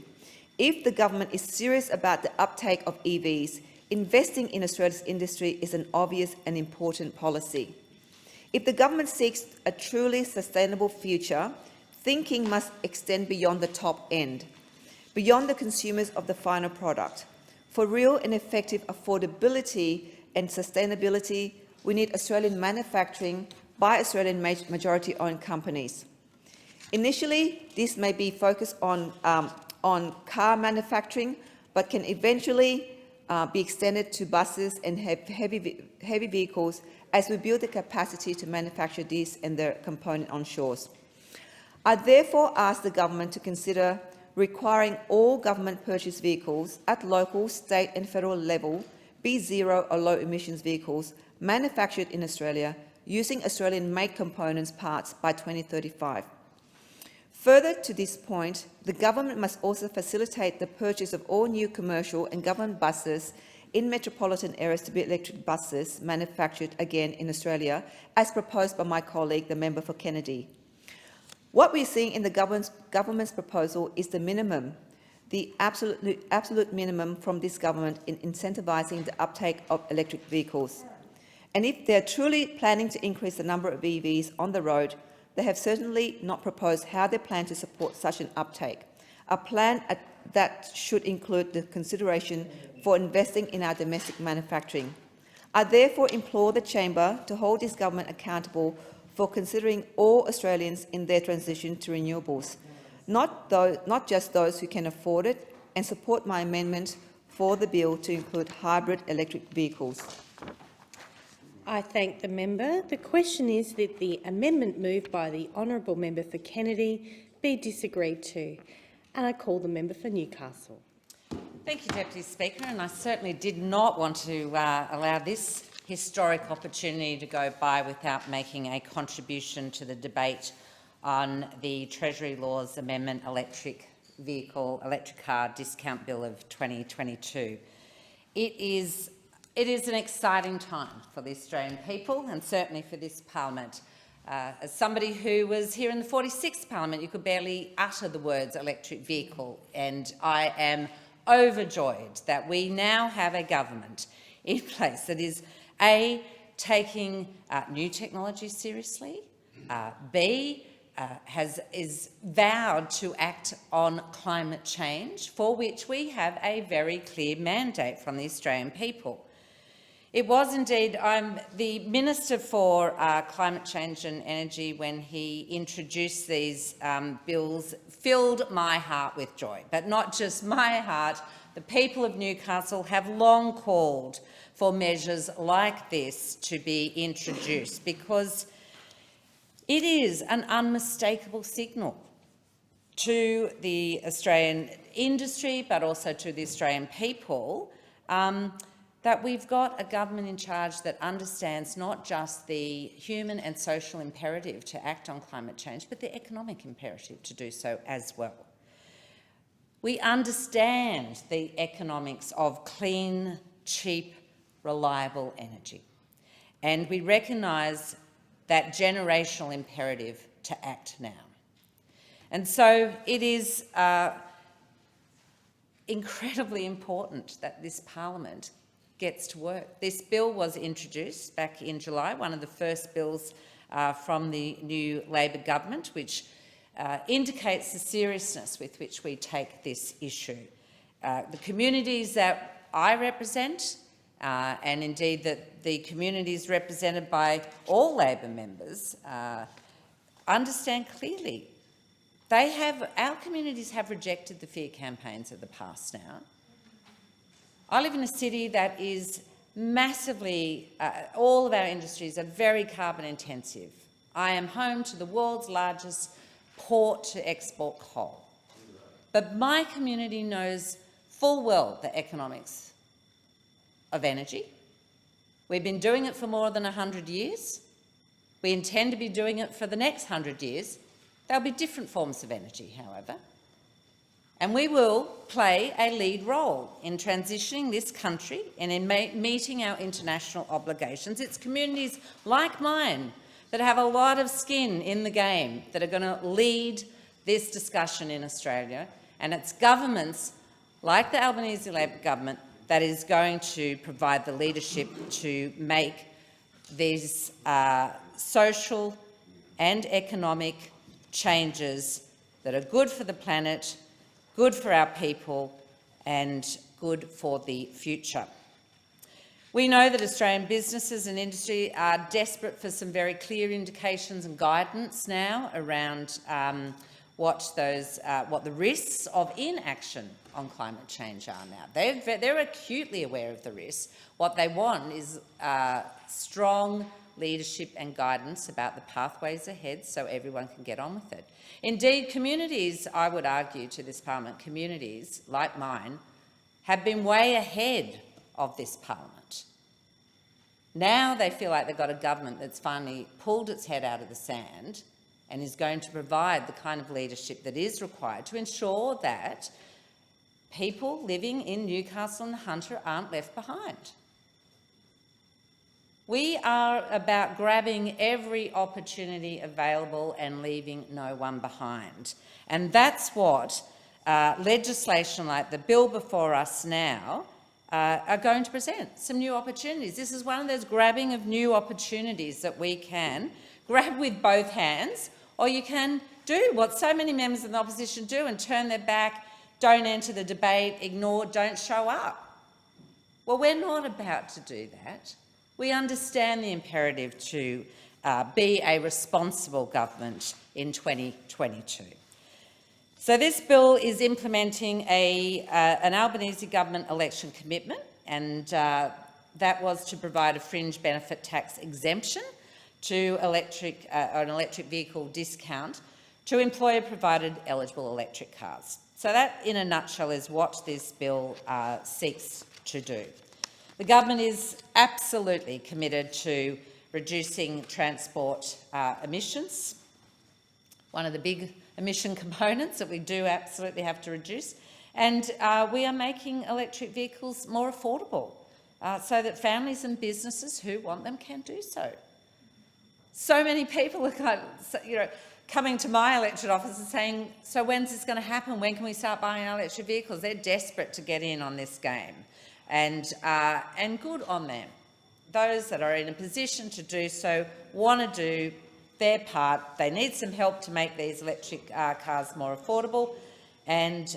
If the government is serious about the uptake of EVs, investing in Australia's industry is an obvious and important policy. If the government seeks a truly sustainable future, thinking must extend beyond the top end, beyond the consumers of the final product. For real and effective affordability and sustainability, we need Australian manufacturing by Australian majority-owned companies. Initially, this may be focused on car manufacturing, but can eventually be extended to buses and heavy vehicles as we build the capacity to manufacture these and their component on shores. I therefore ask the government to consider requiring all government-purchased vehicles at local, state and federal level be zero or low emissions vehicles manufactured in Australia using Australian-made components parts by 2035. Further to this point, the government must also facilitate the purchase of all new commercial and government buses in metropolitan areas to be electric buses manufactured again in Australia, as proposed by my colleague, the member for Kennedy. What we're seeing in the government's proposal is the minimum, the absolute minimum from this government in incentivising the uptake of electric vehicles. And if they're truly planning to increase the number of EVs on the road, they have certainly not proposed how they plan to support such an uptake, a plan that should include the consideration for investing in our domestic manufacturing. I therefore implore the Chamber to hold this government accountable for considering all Australians in their transition to renewables, not just those who can afford it, and support my amendment for the bill to include hybrid electric vehicles. I thank the member. The question is that the amendment moved by the honourable member for Kennedy be disagreed to. And I call the member for Newcastle. Thank you, Deputy Speaker, and I certainly did not want to allow this historic opportunity to go by without making a contribution to the debate on the Treasury Laws Amendment Electric Car Discount Bill of 2022. It is an exciting time for the Australian people and certainly for this parliament. As somebody who was here in the 46th parliament, you could barely utter the words electric vehicle, and I am overjoyed that we now have a government in place that is A, taking new technology seriously, B, is vowed to act on climate change, for which we have a very clear mandate from the Australian people. It was indeed, I'm the Minister for Climate Change and Energy when he introduced these bills, filled my heart with joy. But not just my heart, the people of Newcastle have long called for measures like this to be introduced, because it is an unmistakable signal to the Australian industry, but also to the Australian people, that we've got a government in charge that understands not just the human and social imperative to act on climate change, but the economic imperative to do so as well. We understand the economics of clean, cheap, reliable energy, and we recognise that generational imperative to act now. And so it is incredibly important that this parliament gets to work. This bill was introduced back in July, one of the first bills from the new Labor government, which indicates the seriousness with which we take this issue. The communities that I represent, and indeed that the communities represented by all Labor members, understand clearly. Our communities have rejected the fear campaigns of the past now. I live in a city that is massively, all of our industries are very carbon intensive. I am home to the world's largest port to export coal. But my community knows full well the economics of energy. We've been doing it for more than 100 years. We intend to be doing it for the next 100 years. There'll be different forms of energy, however. And we will play a lead role in transitioning this country and in meeting our international obligations. It's communities like mine that have a lot of skin in the game that are going to lead this discussion in Australia, and it's governments like the Albanese Labor government that is going to provide the leadership to make these social and economic changes that are good for the planet, good for our people and good for the future. We know that Australian businesses and industry are desperate for some very clear indications and guidance now around what the risks of inaction on climate change are now. They're acutely aware of the risks. What they want is strong leadership and guidance about the pathways ahead so everyone can get on with it. Indeed, communities, I would argue to this parliament, communities like mine have been way ahead of this parliament. Now they feel like they've got a government that's finally pulled its head out of the sand and is going to provide the kind of leadership that is required to ensure that people living in Newcastle and the Hunter aren't left behind. We are about grabbing every opportunity available and leaving no one behind. And that's what legislation like the bill before us now are going to present, some new opportunities. This is one of those grabbing of new opportunities that we can grab with both hands, or you can do what so many members of the opposition do and turn their back, don't enter the debate, ignore, don't show up. Well, we're not about to do that. We understand the imperative to be a responsible government in 2022. So this bill is implementing an Albanese government election commitment, and that was to provide a fringe benefit tax exemption to an electric vehicle discount to employer-provided eligible electric cars. So that, in a nutshell, is what this bill seeks to do. The government is absolutely committed to reducing transport emissions. one of the big emission components that we do absolutely have to reduce. And we are making electric vehicles more affordable so that families and businesses who want them can do so. So many people are coming to my electorate office and saying, so when's this going to happen? When can we start buying our electric vehicles? They're desperate to get in on this game, and good on them. Those that are in a position to do so want to do their part. They need some help to make these electric cars more affordable, and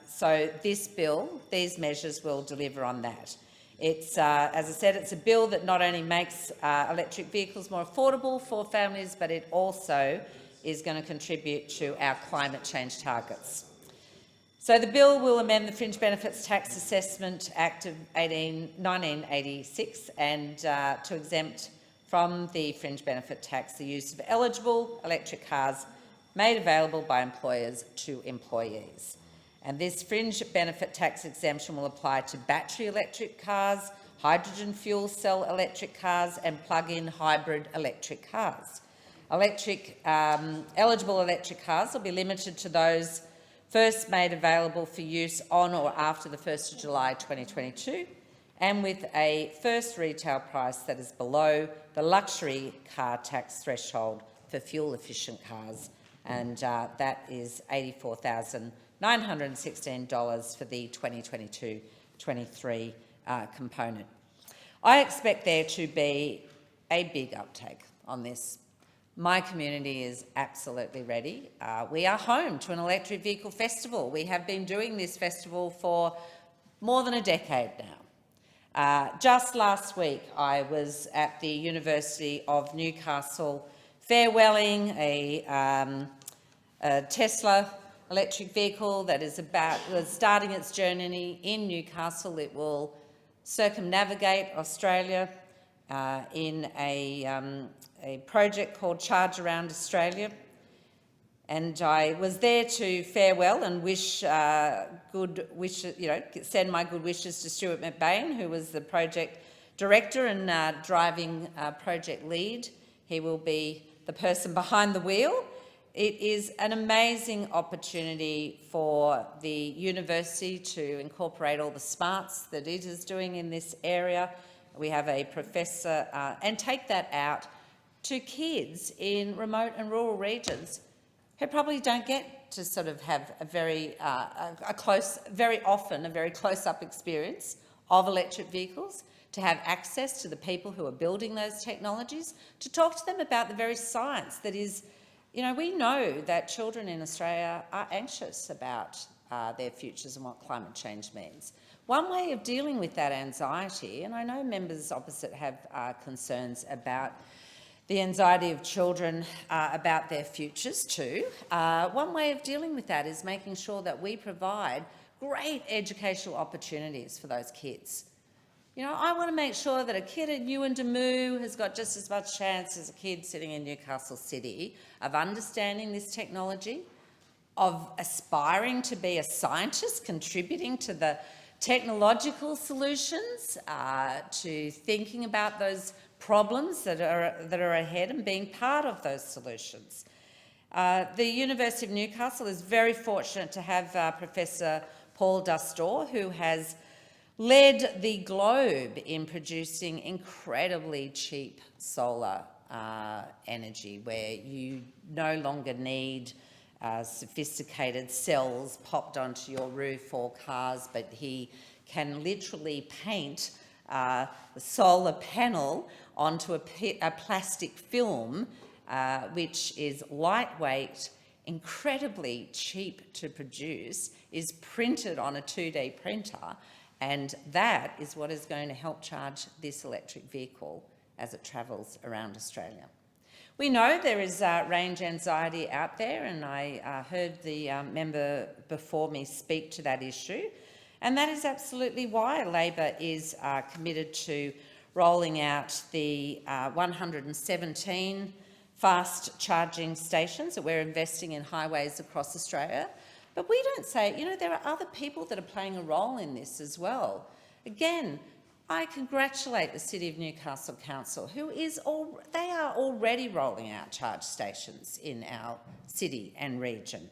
so this bill, these measures will deliver on that. It's, as I said, it's a bill that not only makes electric vehicles more affordable for families, but it also is going to contribute to our climate change targets. So the bill will amend the Fringe Benefits Tax Assessment Act of 1986 and to exempt from the fringe benefit tax the use of eligible electric cars made available by employers to employees. And this fringe benefit tax exemption will apply to battery electric cars, hydrogen fuel cell electric cars and plug-in hybrid electric cars. Eligible electric cars will be limited to those first made available for use on or after the 1st of July 2022, and with a first retail price that is below the luxury car tax threshold for fuel-efficient cars, and that is $84,916 for the 2022-23 component. I expect there to be a big uptake on this. My community is absolutely ready. We are home to an electric vehicle festival. We have been doing this festival for more than a decade now. Just last week, I was at the University of Newcastle farewelling a Tesla electric vehicle that is starting its journey in Newcastle. It will circumnavigate Australia in a project called Charge Around Australia. And I was there to farewell and wish good wishes, send my good wishes to Stuart McBain, who was the project director and driving project lead. He will be the person behind the wheel. It is an amazing opportunity for the university to incorporate all the smarts that it is doing in this area. We have a professor and take that out to kids in remote and rural regions who probably don't get to sort of have a very close-up experience of electric vehicles, to have access to the people who are building those technologies, to talk to them about the very science that is, we know that children in Australia are anxious about their futures and what climate change means. One way of dealing with that anxiety, and I know members opposite have concerns about the anxiety of children about their futures too. One way of dealing with that is making sure that we provide great educational opportunities for those kids. I want to make sure that a kid at Yuendamu has got just as much chance as a kid sitting in Newcastle City of understanding this technology, of aspiring to be a scientist, contributing to the technological solutions, to thinking about those problems that are ahead and being part of those solutions. The University of Newcastle is very fortunate to have Professor Paul Dastor, who has led the globe in producing incredibly cheap solar energy, where you no longer need sophisticated cells popped onto your roof or cars, but he can literally paint the solar panel onto a plastic film, which is lightweight, incredibly cheap to produce, is printed on a 2D printer, and that is what is going to help charge this electric vehicle as it travels around Australia. We know there is range anxiety out there, and I heard the member before me speak to that issue, and that is absolutely why Labor is committed to rolling out the 117 fast charging stations that we're investing in highways across Australia. But we don't say, there are other people that are playing a role in this as well. Again, I congratulate the City of Newcastle Council, they are already rolling out charge stations in our city and region.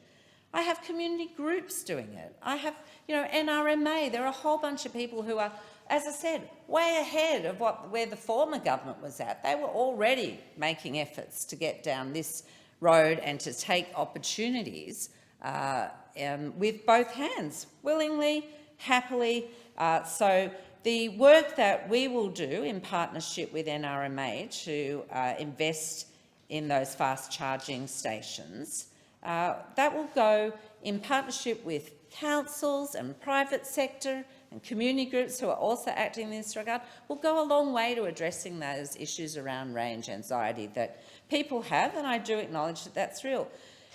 I have community groups doing it. I have, NRMA. There are a whole bunch of people who are, as I said, way ahead of where the former government was at. They were already making efforts to get down this road and to take opportunities with both hands, willingly, happily. So the work that we will do in partnership with NRMA to invest in those fast charging stations, that will go in partnership with councils and private sector and community groups who are also acting in this regard, will go a long way to addressing those issues around range anxiety that people have, and I do acknowledge that that's real.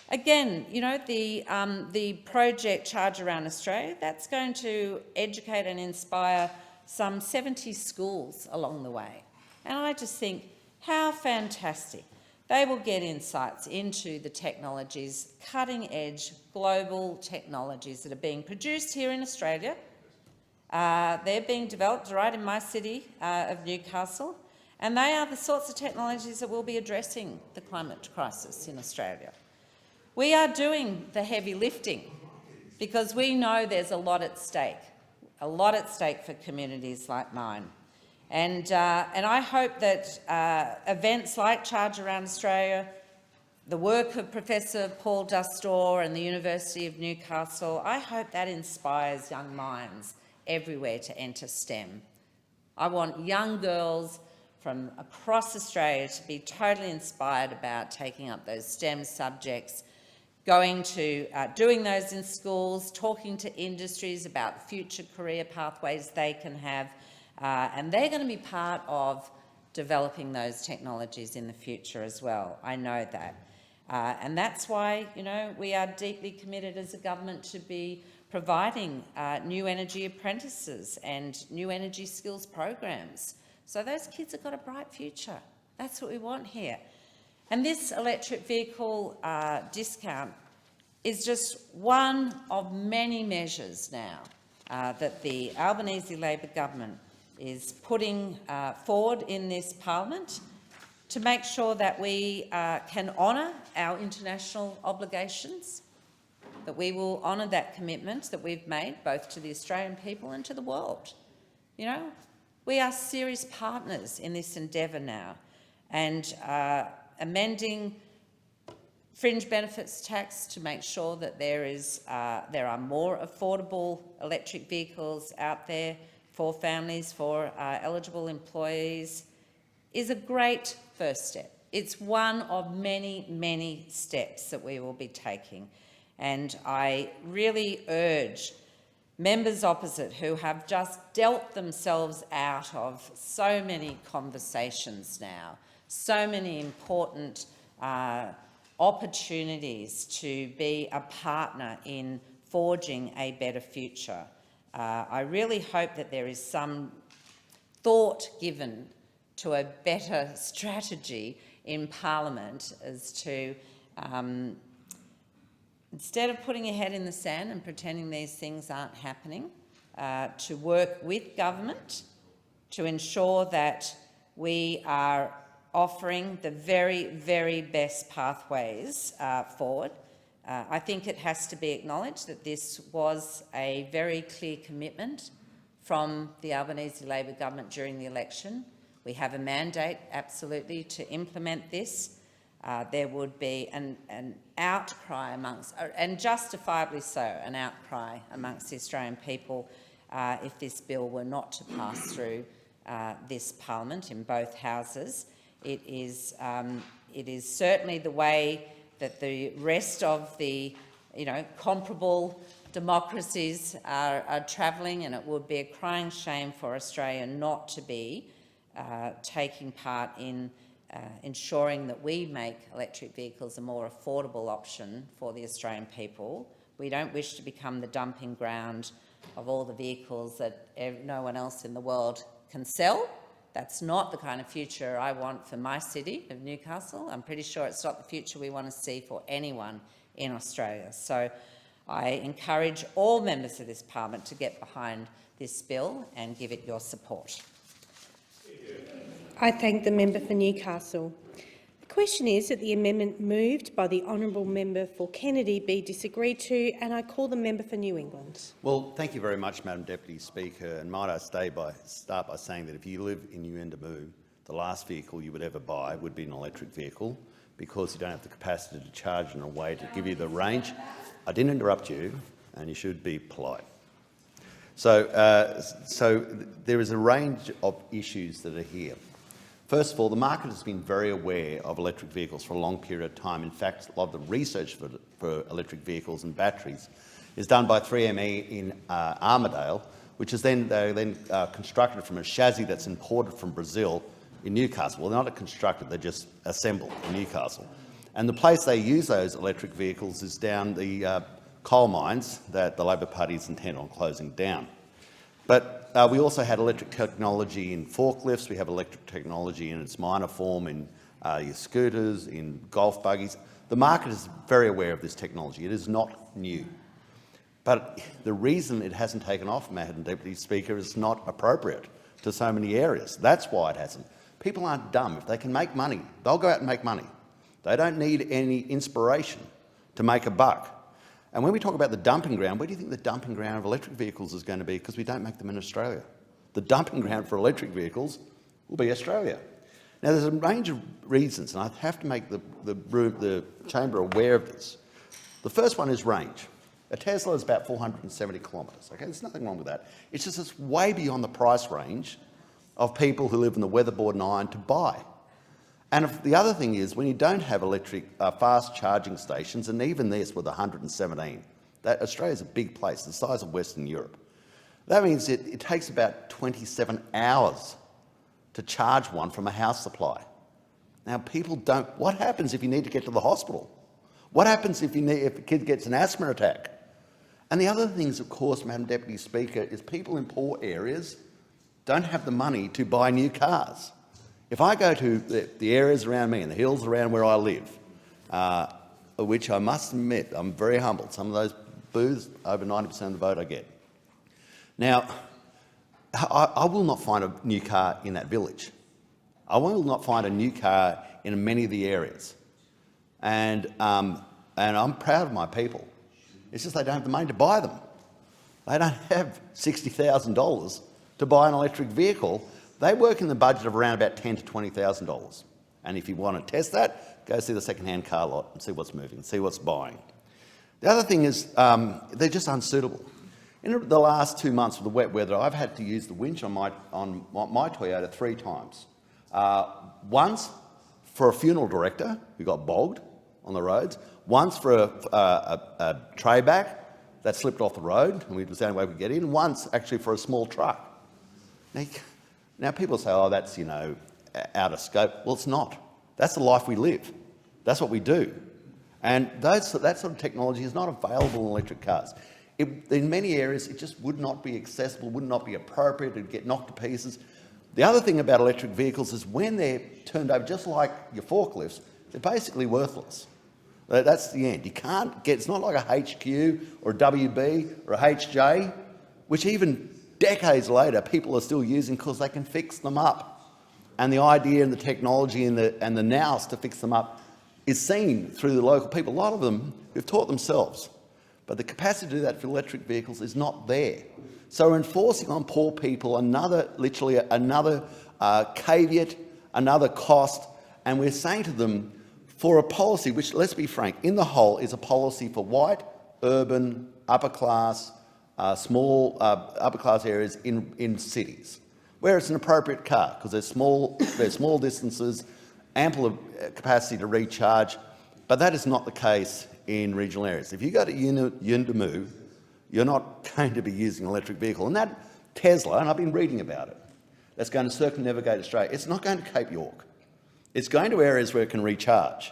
Again, the project Charge Around Australia, that's going to educate and inspire some 70 schools along the way. And I just think, how fantastic. They will get insights into the technologies, cutting-edge global technologies that are being produced here in Australia. They're being developed right in my city of Newcastle, and they are the sorts of technologies that will be addressing the climate crisis in Australia. We are doing the heavy lifting because we know there's a lot at stake for communities like mine. And I hope that events like Charge Around Australia, the work of Professor Paul Dastor and the University of Newcastle, I hope that inspires young minds everywhere to enter STEM. I want young girls from across Australia to be totally inspired about taking up those STEM subjects, going to doing those in schools, talking to industries about future career pathways they can have, and they're going to be part of developing those technologies in the future as well. I know that. And that's why, we are deeply committed as a government to be providing new energy apprentices and new energy skills programs. So those kids have got a bright future. That's what we want here. And this electric vehicle discount is just one of many measures now that the Albanese Labor government is putting forward in this parliament to make sure that we can honour our international obligations, that we will honour that commitment that we've made both to the Australian people and to the world. We are serious partners in this endeavour now, and amending fringe benefits tax to make sure that there are more affordable electric vehicles out there for families, for eligible employees, is a great first step. It's one of many, many steps that we will be taking. And I really urge members opposite who have just dealt themselves out of so many conversations now, so many important opportunities to be a partner in forging a better future. I really hope that there is some thought given to a better strategy in Parliament as to, instead of putting your head in the sand and pretending these things aren't happening, to work with government to ensure that we are offering the very, very best pathways forward. I think it has to be acknowledged that this was a very clear commitment from the Albanese Labor government during the election. We have a mandate, absolutely, to implement this. There would be an outcry amongst, and justifiably so, an outcry amongst the Australian people if this bill were not to pass through this parliament in both houses. It is certainly the way that the rest of the comparable democracies are travelling, and it would be a crying shame for Australia not to be taking part in ensuring that we make electric vehicles a more affordable option for the Australian people. We don't wish to become the dumping ground of all the vehicles that no one else in the world can sell. That's not the kind of future I want for my city of Newcastle. I'm pretty sure it's not the future we want to see for anyone in Australia. So I encourage all members of this parliament to get behind this bill and give it your support. I thank the member for Newcastle. The question is that the amendment moved by the honourable member for Kennedy be disagreed to, and I call the member for New England. Well, thank you very much, Madam Deputy Speaker. And might I start by saying that if you live in Yuendamu, the last vehicle you would ever buy would be an electric vehicle, because you don't have the capacity to charge in a way to give you the range. I didn't interrupt you, and you should be polite. So there is a range of issues that are here. First of all, the market has been very aware of electric vehicles for a long period of time. In fact, a lot of the research for electric vehicles and batteries is done by 3ME in Armidale, which is then constructed from a chassis that's imported from Brazil in Newcastle. Well, they're not constructed, they're just assembled in Newcastle. And the place they use those electric vehicles is down the coal mines that the Labor Party is intent on closing down. But we also had electric technology in forklifts. We have electric technology in its minor form in your scooters, in golf buggies. The market is very aware of this technology. It is not new. But the reason it hasn't taken off, Madam Deputy Speaker, is not appropriate to so many areas. That's why it hasn't. People aren't dumb. If they can make money, they'll go out and make money. They don't need any inspiration to make a buck. And when we talk about the dumping ground, where do you think the dumping ground of electric vehicles is going to be? Because we don't make them in Australia. The dumping ground for electric vehicles will be Australia. Now, there's a range of reasons, and I have to make the chamber aware of this. The first one is range. A Tesla is about 470 kilometres. Okay, there's nothing wrong with that. It's just it's way beyond the price range of people who live in the weatherboard iron to buy. And the other thing is, when you don't have electric fast charging stations, and even this with 117, that Australia's a big place, the size of Western Europe. That means it takes about 27 hours to charge one from a house supply. Now, people don't. What happens if you need to get to the hospital? What happens if a kid gets an asthma attack? And the other things, of course, Madam Deputy Speaker, is people in poor areas don't have the money to buy new cars. If I go to the areas around me and the hills around where I live, which I must admit, I'm very humbled, some of those booths, over 90% of the vote I get. Now, I will not find a new car in that village. I will not find a new car in many of the areas. And I'm proud of my people. It's just they don't have the money to buy them. They don't have $60,000 to buy an electric vehicle. They work in the budget of around about $10,000 to $20,000. And if you want to test that, go see the second-hand car lot and see what's moving, see what's buying. The other thing is they're just unsuitable. In the last 2 months of the wet weather, I've had to use the winch on my Toyota 3 times. Once for a funeral director who got bogged on the roads, once for a tray back that slipped off the road and it was the only way we could get in, once actually for a small truck. Now people say, oh, that's, out of scope. Well, it's not. That's the life we live. That's what we do. And that sort of technology is not available in electric cars. In many areas, it just would not be accessible, would not be appropriate, it'd get knocked to pieces. The other thing about electric vehicles is when they're turned over, just like your forklifts, they're basically worthless. That's the end. You can't get, it's not like a HQ or a WB or a HJ, which even decades later people are still using because they can fix them up. And the idea and the technology and the nous to fix them up is seen through the local people. A lot of them who've taught themselves. But the capacity to do that for electric vehicles is not there. So we're enforcing on poor people literally another caveat, another cost, and we're saying to them, for a policy which, let's be frank, in the whole is a policy for white, urban, upper class, small upper class areas in cities, where it's an appropriate car because there's small distances, ample capacity to recharge, but that is not the case in regional areas. If you go to Yuendamu, you're not going to be using an electric vehicle. And that Tesla, and I've been reading about it, that's going to circumnavigate Australia, it's not going to Cape York. It's going to areas where it can recharge.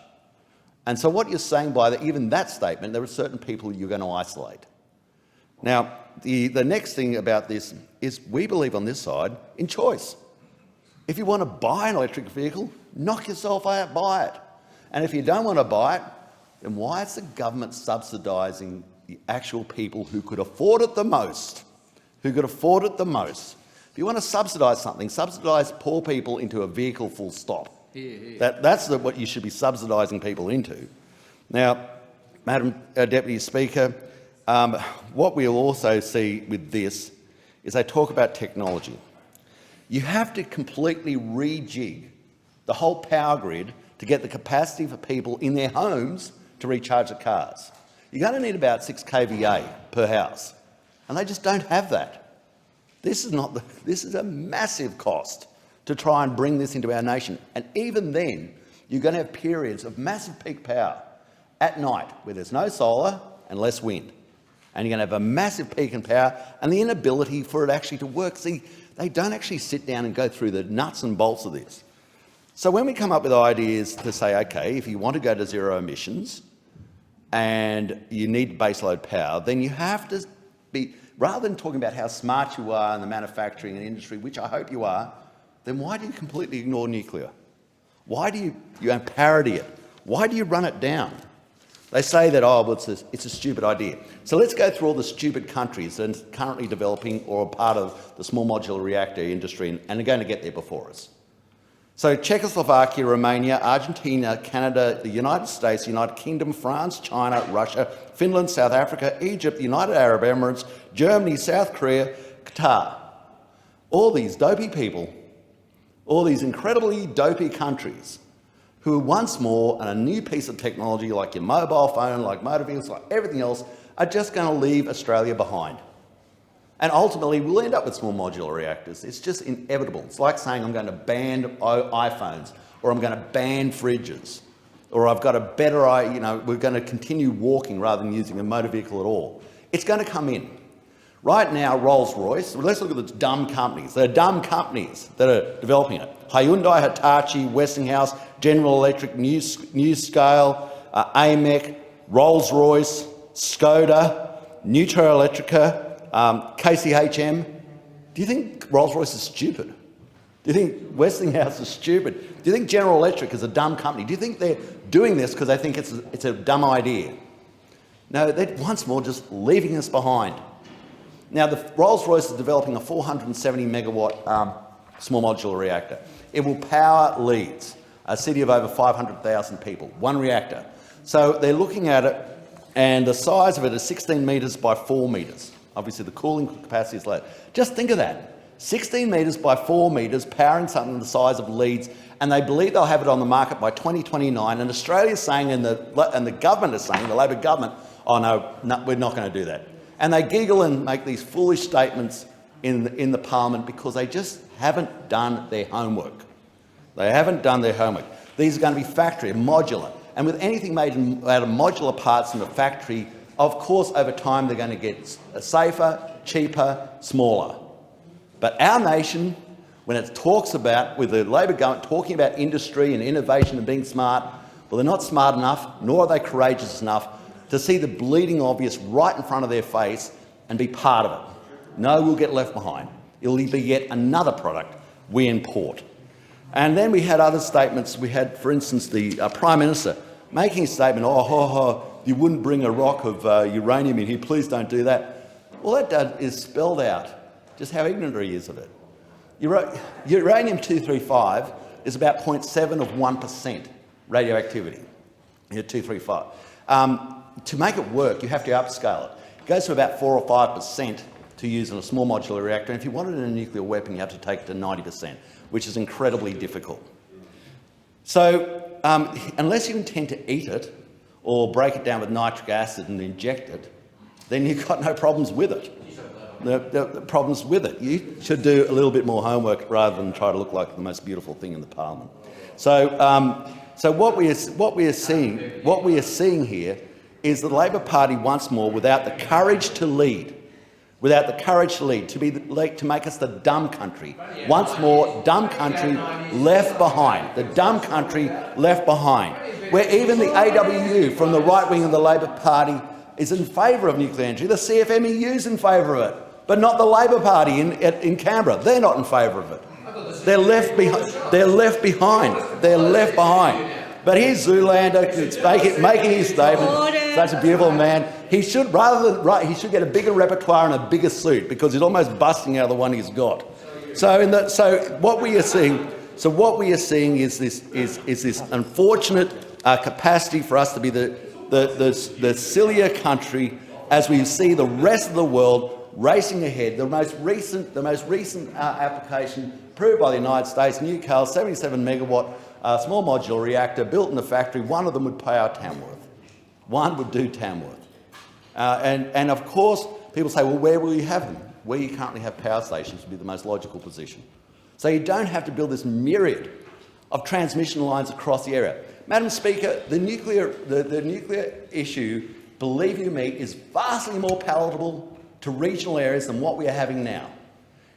And so what you're saying by even that statement, there are certain people you're going to isolate. Now, the next thing about this is we believe on this side in choice. If you want to buy an electric vehicle, knock yourself out, buy it. And if you don't want to buy it, then why is the government subsidising the actual people who could afford it the most? Who could afford it the most? If you want to subsidise something, subsidise poor people into a vehicle full stop. That's what you should be subsidising people into. Now, Madam Deputy Speaker, what we'll also see with this is they talk about technology. You have to completely rejig the whole power grid to get the capacity for people in their homes to recharge the cars. You're going to need about 6 kVA per house, and they just don't have that. This is a massive cost to try and bring this into our nation. And even then, you're going to have periods of massive peak power at night where there's no solar and less wind. And you're going to have a massive peak in power and the inability for it actually to work. See, they don't actually sit down and go through the nuts and bolts of this. So when we come up with ideas to say, OK, if you want to go to zero emissions and you need baseload power, then you have to be, rather than talking about how smart you are in the manufacturing and industry, which I hope you are, then why do you completely ignore nuclear? Why do you parody it? Why do you run it down? They say that, oh, well, it's a stupid idea. So let's go through all the stupid countries that are currently developing or are part of the small modular reactor industry and are going to get there before us. So Czechoslovakia, Romania, Argentina, Canada, the United States, United Kingdom, France, China, Russia, Finland, South Africa, Egypt, the United Arab Emirates, Germany, South Korea, Qatar. All these dopey people, all these incredibly dopey countries who once more, and a new piece of technology like your mobile phone, like motor vehicles, like everything else, are just going to leave Australia behind. And ultimately, we'll end up with small modular reactors. It's just inevitable. It's like saying I'm going to ban iPhones, or I'm going to ban fridges, or I've got a better, we're going to continue walking rather than using a motor vehicle at all. It's going to come in. Right now, Rolls-Royce, let's look at the dumb companies. There are dumb companies that are developing it. Hyundai, Hitachi, Westinghouse, General Electric, NewScale, AMEC, Rolls-Royce, Skoda, Nuclearelectrica, KCHM. Do you think Rolls-Royce is stupid? Do you think Westinghouse is stupid? Do you think General Electric is a dumb company? Do you think they're doing this because they think it's a dumb idea? No, they're once more just leaving us behind. Now, the Rolls-Royce is developing a 470 megawatt small modular reactor. It will power Leeds, a city of over 500,000 people, one reactor. So they're looking at it, and the size of it is 16 metres by 4 metres. Obviously, the cooling capacity is low. Just think of that. 16 metres by 4 metres, powering something the size of Leeds, and they believe they'll have it on the market by 2029, and Australia's saying, and the government is saying, the Labor government, oh no, we're not going to do that. And they giggle and make these foolish statements in the parliament because they just haven't done their homework. They haven't done their homework. These are going to be factory, modular. And with anything made out of modular parts in the factory, of course, over time, they're going to get safer, cheaper, smaller. But our nation, when it talks about, with the Labor government talking about industry and innovation and being smart, well, they're not smart enough, nor are they courageous enough to see the bleeding obvious right in front of their face and be part of it. No, we'll get left behind. It'll be yet another product we import. And then we had other statements. We had, for instance, the Prime Minister making a statement, you wouldn't bring a rock of uranium in here, please don't do that. All that is spelled out just how ignorant he is of it. Uranium-235 is about 0.7 of 1% radioactivity, 235. To make it work, you have to upscale it. It goes to about 4 or 5% to use in a small modular reactor. And if you want it in a nuclear weapon, you have to take it to 90%, which is incredibly difficult. So unless you intend to eat it or break it down with nitric acid and inject it, then you've got no problems with it. The problems with it. You should do a little bit more homework rather than try to look like the most beautiful thing in the parliament. So what we are seeing here is the Labor Party once more, without the courage to lead, to make us the dumb country. Once more, dumb country left behind. The dumb country left behind. Where even the AWU from the right wing of the Labor Party is in favour of nuclear energy. The CFMEU is in favour of it, but not the Labor Party in Canberra. They're not in favour of it. They're left behind. They're left behind. They're left behind. But here's Zoolander making his statement. Such a beautiful man. He should, he should get a bigger repertoire and a bigger suit because he's almost busting out of the one he's got. So what we are seeing is this unfortunate capacity for us to be the sillier country as we see the rest of the world racing ahead. The most recent application approved by the United States, Newcastle, 77 megawatt small modular reactor built in the factory. One of them would power Tamworth. One would do Tamworth. And of course, people say, well, where will you have them? Where you currently have power stations would be the most logical position. So you don't have to build this myriad of transmission lines across the area. Madam Speaker, the nuclear issue, believe you me, is vastly more palatable to regional areas than what we are having now.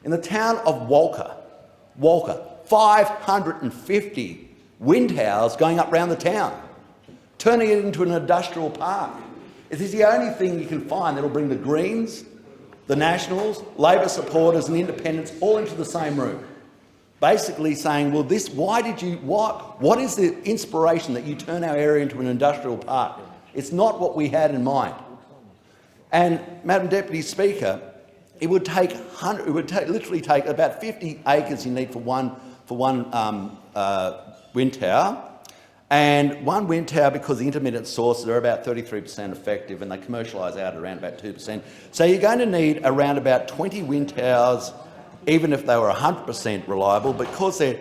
In the town of Walker, 550 wind towers going up around the town, turning it into an industrial park. It is the only thing you can find that will bring the Greens, the Nationals, Labor supporters and independents all into the same room. Basically saying, well, what is the inspiration that you turn our area into an industrial park? It's not what we had in mind. And, Madam Deputy Speaker, it would literally take about 50 acres you need for one wind tower. And one wind tower, because the intermittent sources are about 33% effective and they commercialise out at around about 2%. So you're going to need around about 20 wind towers, even if they were 100% reliable, because they're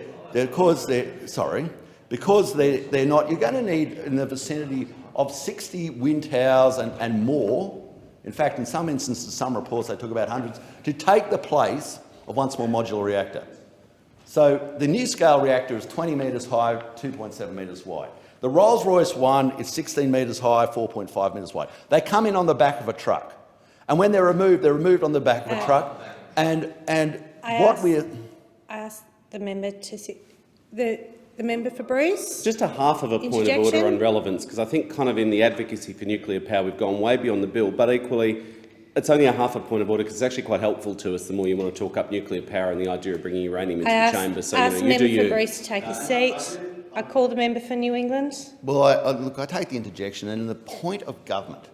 not, you're going to need in the vicinity of 60 wind towers and more. In fact, in some instances, some reports, they talk about hundreds, to take the place of one small modular reactor. So the NuScale reactor is 20 metres high, 2.7 metres wide. The Rolls-Royce one is 16 metres high, 4.5 metres wide. They come in on the back of a truck. And when they're removed on the back of a truck. I asked the member to the member for Bruce. Just a half of a point of order on relevance, because I think kind of in the advocacy for nuclear power we've gone way beyond the bill, but equally it's only a half a point of order because it's actually quite helpful to us the more you want to talk up nuclear power and the idea of bringing uranium into the chamber. So, I asked the member for Bruce to take his seat. I call the member for New England. Well, I take the interjection, and the point of government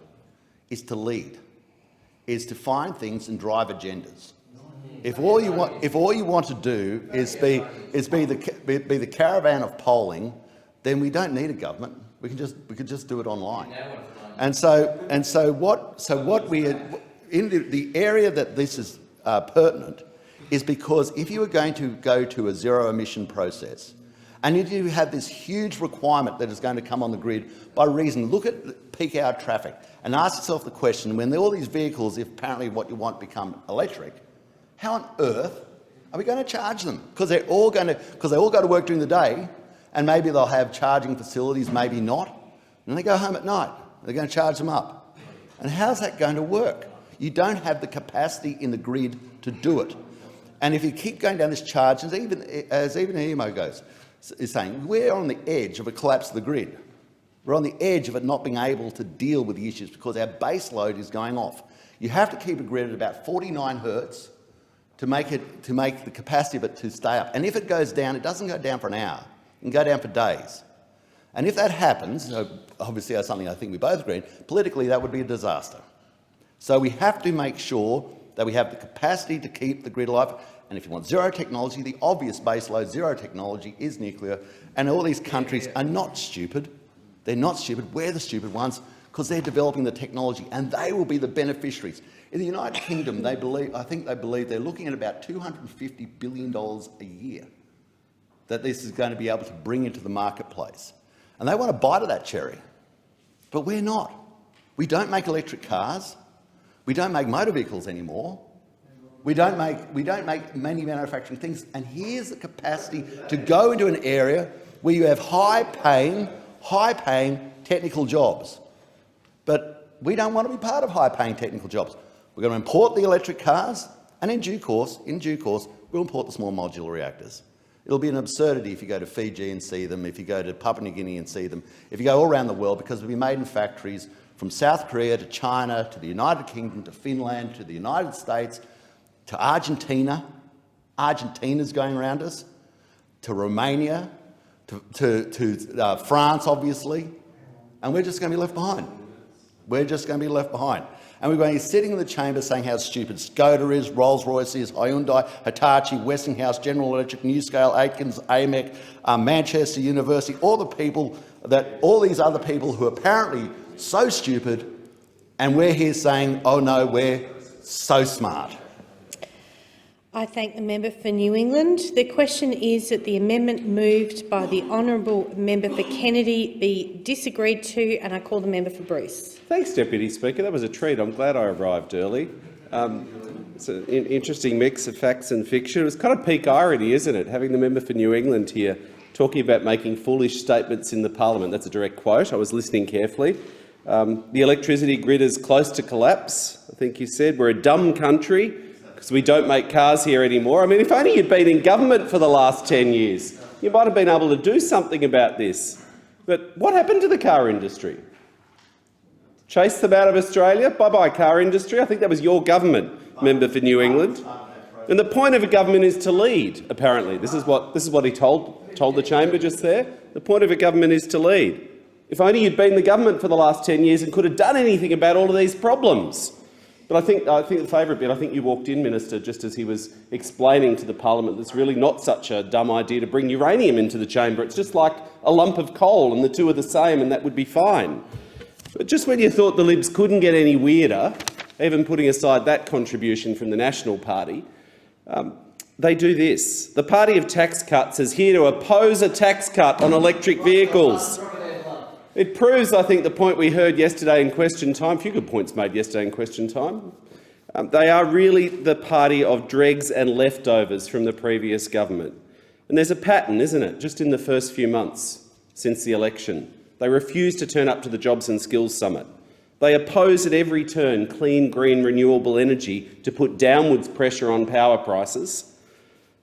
is to lead, is to find things and drive agendas. If all you want to do is be the caravan of polling, then we don't need a government. We could just do it online. And so what we in the area that this is pertinent is because if you are going to go to a zero emission process, and if you have this huge requirement that is going to come on the grid by reason, look at peak hour traffic and ask yourself the question: when all these vehicles, if apparently what you want, become electric, how on earth are we going to charge them? Because they all go to work during the day, and maybe they'll have charging facilities, maybe not, and they go home at night. They're going to charge them up. And how's that going to work? You don't have the capacity in the grid to do it. And if you keep going down this charge, as even EMO is saying, we're on the edge of a collapse of the grid. We're on the edge of it not being able to deal with the issues because our base load is going off. You have to keep a grid at about 49 hertz to make the capacity of it to stay up. And if it goes down, it doesn't go down for an hour. It can go down for days. And if that happens, obviously that's something I think we both agree, politically that would be a disaster. So we have to make sure that we have the capacity to keep the grid alive. And if you want zero technology, the obvious baseload zero technology is nuclear. And all these countries are not stupid. They're not stupid. We're the stupid ones because they're developing the technology and they will be the beneficiaries. In the United Kingdom, I think they believe they're looking at about $250 billion a year that this is going to be able to bring into the marketplace. And they want to bite of that cherry. But we're not. We don't make electric cars. We don't make motor vehicles anymore. We don't make many manufacturing things. And here's the capacity to go into an area where you have high-paying technical jobs. But we don't want to be part of high-paying technical jobs. We're going to import the electric cars, and in due course, we'll import the small modular reactors. It'll be an absurdity if you go to Fiji and see them, if you go to Papua New Guinea and see them, if you go all around the world, because they'll be made in factories from South Korea to China to the United Kingdom to Finland to the United States to Argentina. Argentina's going around us, to Romania, to France, obviously, and we're just going to be left behind. We're just going to be left behind. And we're going to be sitting in the chamber saying how stupid Skoda is, Rolls-Royce is, Hyundai, Hitachi, Westinghouse, General Electric, NewScale, Atkins, AMEC, Manchester University, all these other people who are apparently so stupid, and we're here saying, oh no, we're so smart. I thank the member for New England. The question is that the amendment moved by the honourable member for Kennedy be disagreed to, and I call the member for Bruce. Thanks, Deputy Speaker. That was a treat. I'm glad I arrived early. It's an interesting mix of facts and fiction. It's kind of peak irony, isn't it, having the member for New England here talking about making foolish statements in the parliament. That's a direct quote. I was listening carefully. The electricity grid is close to collapse, I think you said. We're a dumb country because we don't make cars here anymore. I mean, if only you'd been in government for the last 10 years, you might have been able to do something about this. But what happened to the car industry? Chase them out of Australia? Bye-bye, car industry. I think that was your government, member for New England. And the point of a government is to lead, apparently. This is what he told the chamber just there. The point of a government is to lead. If only you'd been in the government for the last 10 years and could have done anything about all of these problems. But I think the favourite bit, I think you walked in, Minister, just as he was explaining to the parliament that it's really not such a dumb idea to bring uranium into the chamber. It's just like a lump of coal and the two are the same and that would be fine. But just when you thought the Libs couldn't get any weirder, even putting aside that contribution from the National Party, they do this. The party of tax cuts is here to oppose a tax cut on electric vehicles. It proves, I think, the point we heard yesterday in question time. A few good points made yesterday in question time. They are really the party of dregs and leftovers from the previous government. And there's a pattern, isn't it, just in the first few months since the election. They refuse to turn up to the Jobs and Skills Summit. They oppose at every turn clean, green, renewable energy to put downwards pressure on power prices.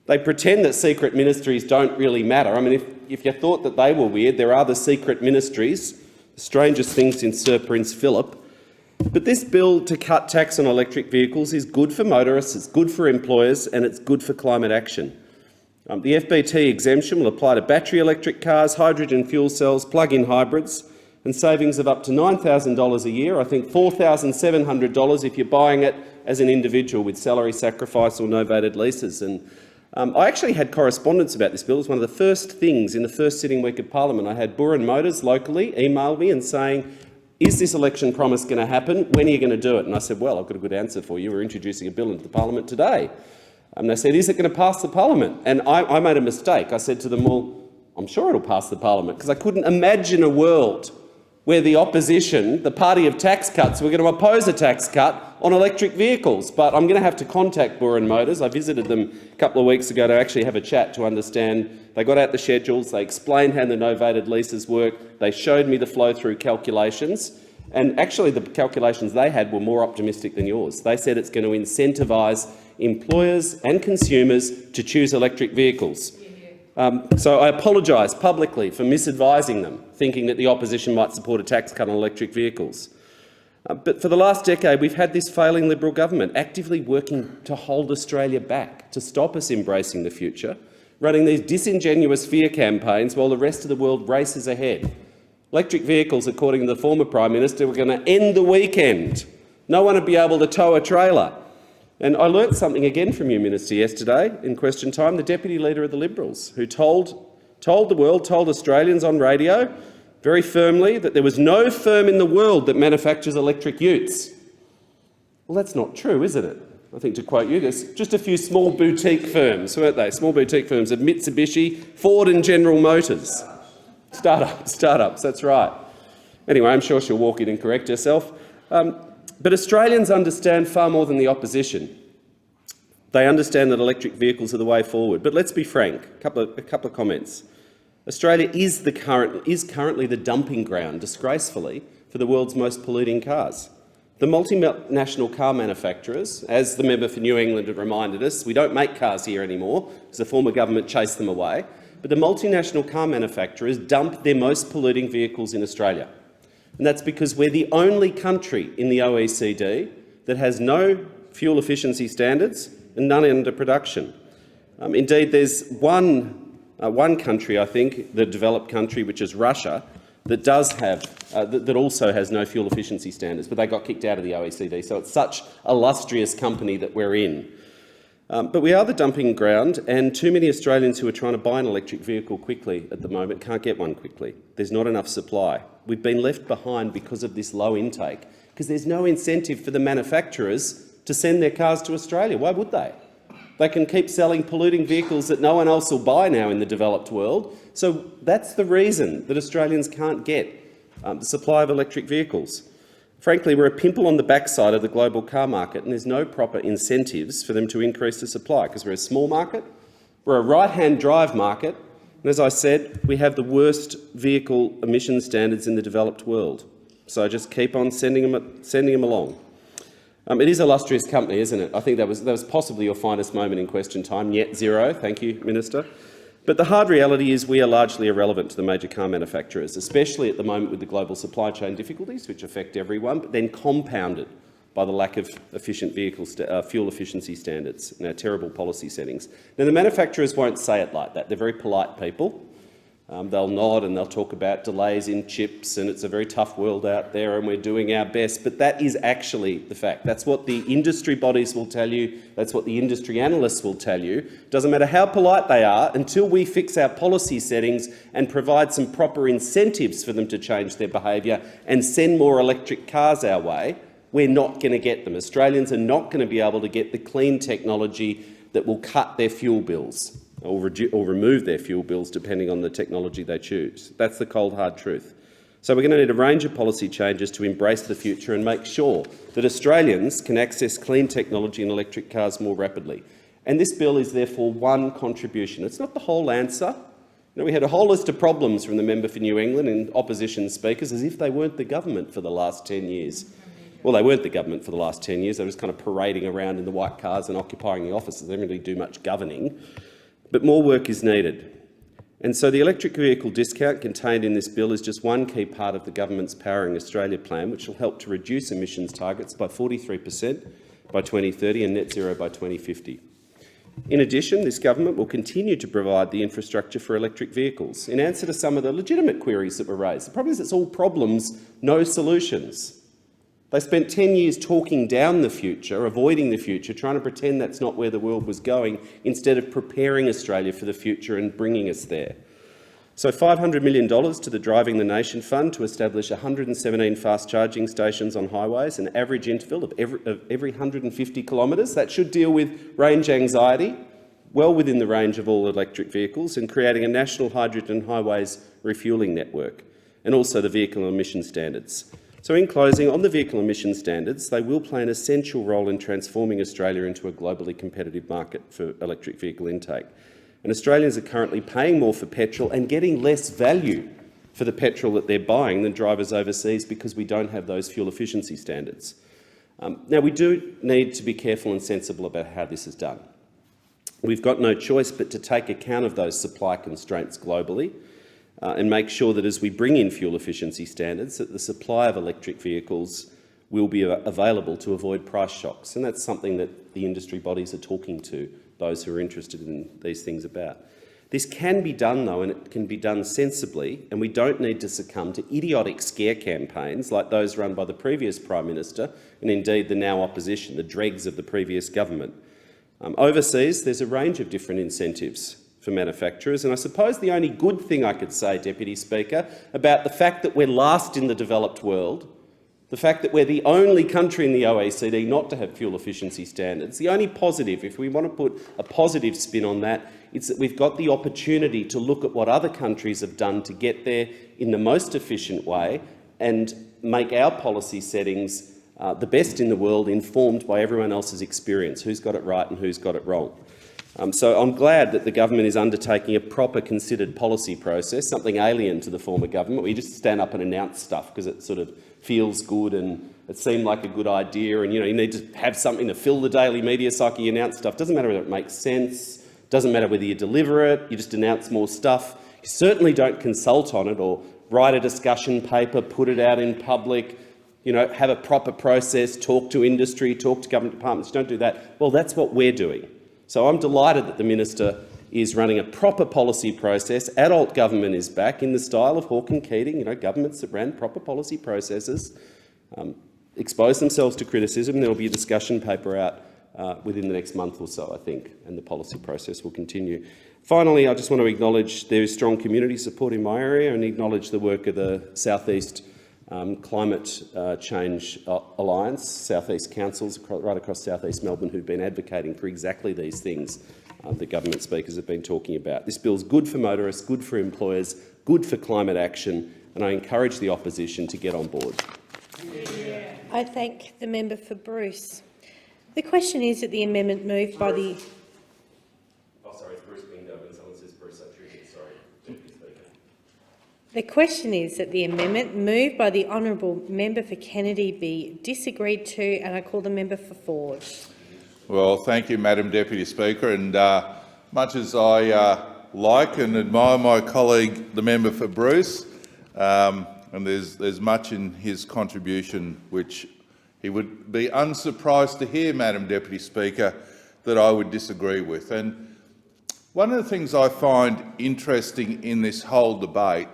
They pretend that secret ministries don't really matter. I mean, if you thought that they were weird, there are the secret ministries, the strangest thing since Sir Prince Philip. But this bill to cut tax on electric vehicles is good for motorists, it's good for employers and it's good for climate action. The FBT exemption will apply to battery electric cars, hydrogen fuel cells, plug-in hybrids, and savings of up to $9,000 a year. I think $4,700 if you're buying it as an individual with salary sacrifice or novated leases. And I actually had correspondence about this bill. It was one of the first things in the first sitting week of Parliament. I had Burren Motors locally email me and saying, is this election promise going to happen? When are you going to do it? And I said, well, I've got a good answer for you. We're introducing a bill into the Parliament today. And they said, is it going to pass the Parliament? And I made a mistake. I said to them, well, I'm sure it'll pass the Parliament, because I couldn't imagine a world where the opposition, the party of tax cuts, were going to oppose a tax cut on electric vehicles. But I'm going to have to contact Burren Motors. I visited them a couple of weeks ago to actually have a chat to understand. They got out the schedules, they explained how the novated leases work, they showed me the flow-through calculations, and actually the calculations they had were more optimistic than yours. They said it's going to incentivise employers and consumers to choose electric vehicles. So I apologise publicly for misadvising them, thinking that the opposition might support a tax cut on electric vehicles. But for the last decade, we've had this failing Liberal government actively working to hold Australia back, to stop us embracing the future, running these disingenuous fear campaigns while the rest of the world races ahead. Electric vehicles, according to the former Prime Minister, were going to end the weekend. No one would be able to tow a trailer. And I learnt something again from you, Minister, yesterday in question time, the Deputy Leader of the Liberals, who told the world, told Australians on radio very firmly that there was no firm in the world that manufactures electric utes. Well, that's not true, isn't it? I think, to quote you, there's just a few small boutique firms, weren't they? Small boutique firms of Mitsubishi, Ford and General Motors. Startups, that's right. Anyway, I'm sure she'll walk in and correct herself. But Australians understand far more than the opposition. They understand that electric vehicles are the way forward. But let's be frank, a couple of comments. Australia is currently the dumping ground, disgracefully, for the world's most polluting cars. The multinational car manufacturers, as the member for New England had reminded us, we don't make cars here anymore because the former government chased them away, but the multinational car manufacturers dump their most polluting vehicles in Australia. And that's because we're the only country in the OECD that has no fuel efficiency standards and none under production. Indeed, there's one country, I think, the developed country, which is Russia, that does have that also has no fuel efficiency standards, but they got kicked out of the OECD. So it's such an illustrious company that we're in. But we are the dumping ground, and too many Australians who are trying to buy an electric vehicle quickly at the moment can't get one quickly. There's not enough supply. We've been left behind because of this low intake, because there's no incentive for the manufacturers to send their cars to Australia. Why would they? They can keep selling polluting vehicles that no one else will buy now in the developed world. So that's the reason that Australians can't get the supply of electric vehicles. Frankly, we're a pimple on the backside of the global car market, and there's no proper incentives for them to increase the supply, because we're a small market, we're a right-hand drive market, and as I said, we have the worst vehicle emission standards in the developed world. So just keep on sending them along. It is an illustrious company, isn't it? I think that was possibly your finest moment in question time. Net zero, thank you, Minister. But the hard reality is we are largely irrelevant to the major car manufacturers, especially at the moment with the global supply chain difficulties, which affect everyone, but then compounded by the lack of efficient fuel efficiency standards and our terrible policy settings. Now, the manufacturers won't say it like that. They're very polite people. They'll nod and they'll talk about delays in chips, and it's a very tough world out there and we're doing our best, but that is actually the fact. That's what the industry bodies will tell you, that's what the industry analysts will tell you. Doesn't matter how polite they are, until we fix our policy settings and provide some proper incentives for them to change their behaviour and send more electric cars our way, we're not going to get them. Australians are not going to be able to get the clean technology that will cut their fuel bills or remove their fuel bills, depending on the technology they choose. That's the cold, hard truth. So we're going to need a range of policy changes to embrace the future and make sure that Australians can access clean technology and electric cars more rapidly. And this bill is therefore one contribution. It's not the whole answer. You know, we had a whole list of problems from the member for New England and opposition speakers, as if they weren't the government for the last 10 years. Well, they weren't the government for the last 10 years. They were just kind of parading around in the white cars and occupying the offices. They didn't really do much governing. But more work is needed. And so the electric vehicle discount contained in this bill is just one key part of the government's Powering Australia plan, which will help to reduce emissions targets by 43% by 2030 and net zero by 2050. In addition, this government will continue to provide the infrastructure for electric vehicles in answer to some of the legitimate queries that were raised. The problem is it's all problems, no solutions. They spent 10 years talking down the future, avoiding the future, trying to pretend that's not where the world was going, instead of preparing Australia for the future and bringing us there. So $500 million to the Driving the Nation Fund to establish 117 fast charging stations on highways, an average interval of every 150 kilometres. That should deal with range anxiety, well within the range of all electric vehicles, and creating a national hydrogen highways refuelling network, and also the vehicle emission standards. So in closing, on the vehicle emission standards, they will play an essential role in transforming Australia into a globally competitive market for electric vehicle intake. And Australians are currently paying more for petrol and getting less value for the petrol that they're buying than drivers overseas, because we don't have those fuel efficiency standards. Now, we do need to be careful and sensible about how this is done. We've got no choice but to take account of those supply constraints globally, and make sure that as we bring in fuel efficiency standards, that the supply of electric vehicles will be available to avoid price shocks. And that's something that the industry bodies are talking to those who are interested in these things about. This can be done, though, and it can be done sensibly, and we don't need to succumb to idiotic scare campaigns like those run by the previous Prime Minister and indeed the now opposition, the dregs of the previous government. Overseas, there's a range of different incentives for manufacturers, and I suppose the only good thing I could say, Deputy Speaker, about the fact that we're last in the developed world, the fact that we're the only country in the OECD not to have fuel efficiency standards, the only positive, if we want to put a positive spin on that, it's that we've got the opportunity to look at what other countries have done to get there in the most efficient way and make our policy settings the best in the world, informed by everyone else's experience, who's got it right and who's got it wrong. So I'm glad that the government is undertaking a proper considered policy process, something alien to the former government. We just stand up and announce stuff because it sort of feels good and it seemed like a good idea, and you need to have something to fill the daily media cycle. You announce stuff. Doesn't matter whether it makes sense, doesn't matter whether you deliver it, you just announce more stuff. You certainly don't consult on it or write a discussion paper, put it out in public, have a proper process, talk to industry, talk to government departments. You don't do that. Well, that's what we're doing. So I'm delighted that the Minister is running a proper policy process. Adult government is back in the style of Hawke and Keating, governments that ran proper policy processes, expose themselves to criticism. There will be a discussion paper out within the next month or so, I think, and the policy process will continue. Finally, I just want to acknowledge there is strong community support in my area and acknowledge the work of the South East Climate Change Alliance, South East councils right across South East Melbourne who've been advocating for exactly these things that government speakers have been talking about. This bill is good for motorists, good for employers, good for climate action, and I encourage the opposition to get on board. I thank the member for Bruce. The question is that the amendment moved by the... The question is that the amendment moved by the honourable member for Kennedy be disagreed to, and I call the member for Ford. Well, thank you, Madam Deputy Speaker. And much as I like and admire my colleague, the member for Bruce, and there's much in his contribution which he would be unsurprised to hear, Madam Deputy Speaker, that I would disagree with. And one of the things I find interesting in this whole debate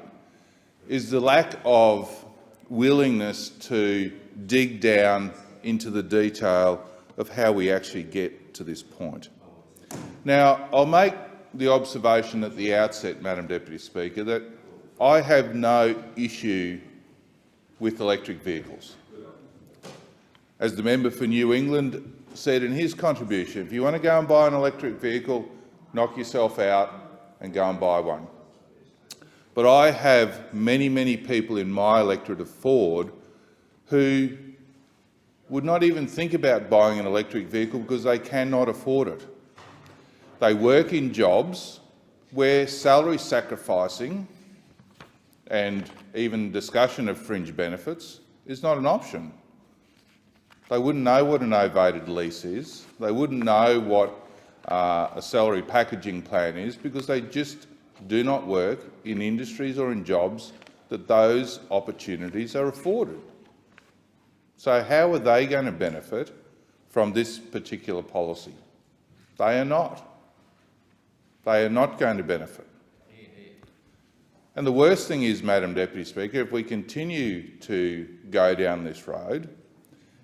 is the lack of willingness to dig down into the detail of how we actually get to this point. Now, I'll make the observation at the outset, Madam Deputy Speaker, that I have no issue with electric vehicles. As the member for New England said in his contribution, if you want to go and buy an electric vehicle, knock yourself out and go and buy one. But I have many, many people in my electorate of Ford who would not even think about buying an electric vehicle because they cannot afford it. They work in jobs where salary sacrificing and even discussion of fringe benefits is not an option. They wouldn't know what a novated lease is. They wouldn't know what a salary packaging plan is because they just do not work in industries or in jobs that those opportunities are afforded. So how are they going to benefit from this particular policy? They are not. They are not going to benefit. And the worst thing is, Madam Deputy Speaker, if we continue to go down this road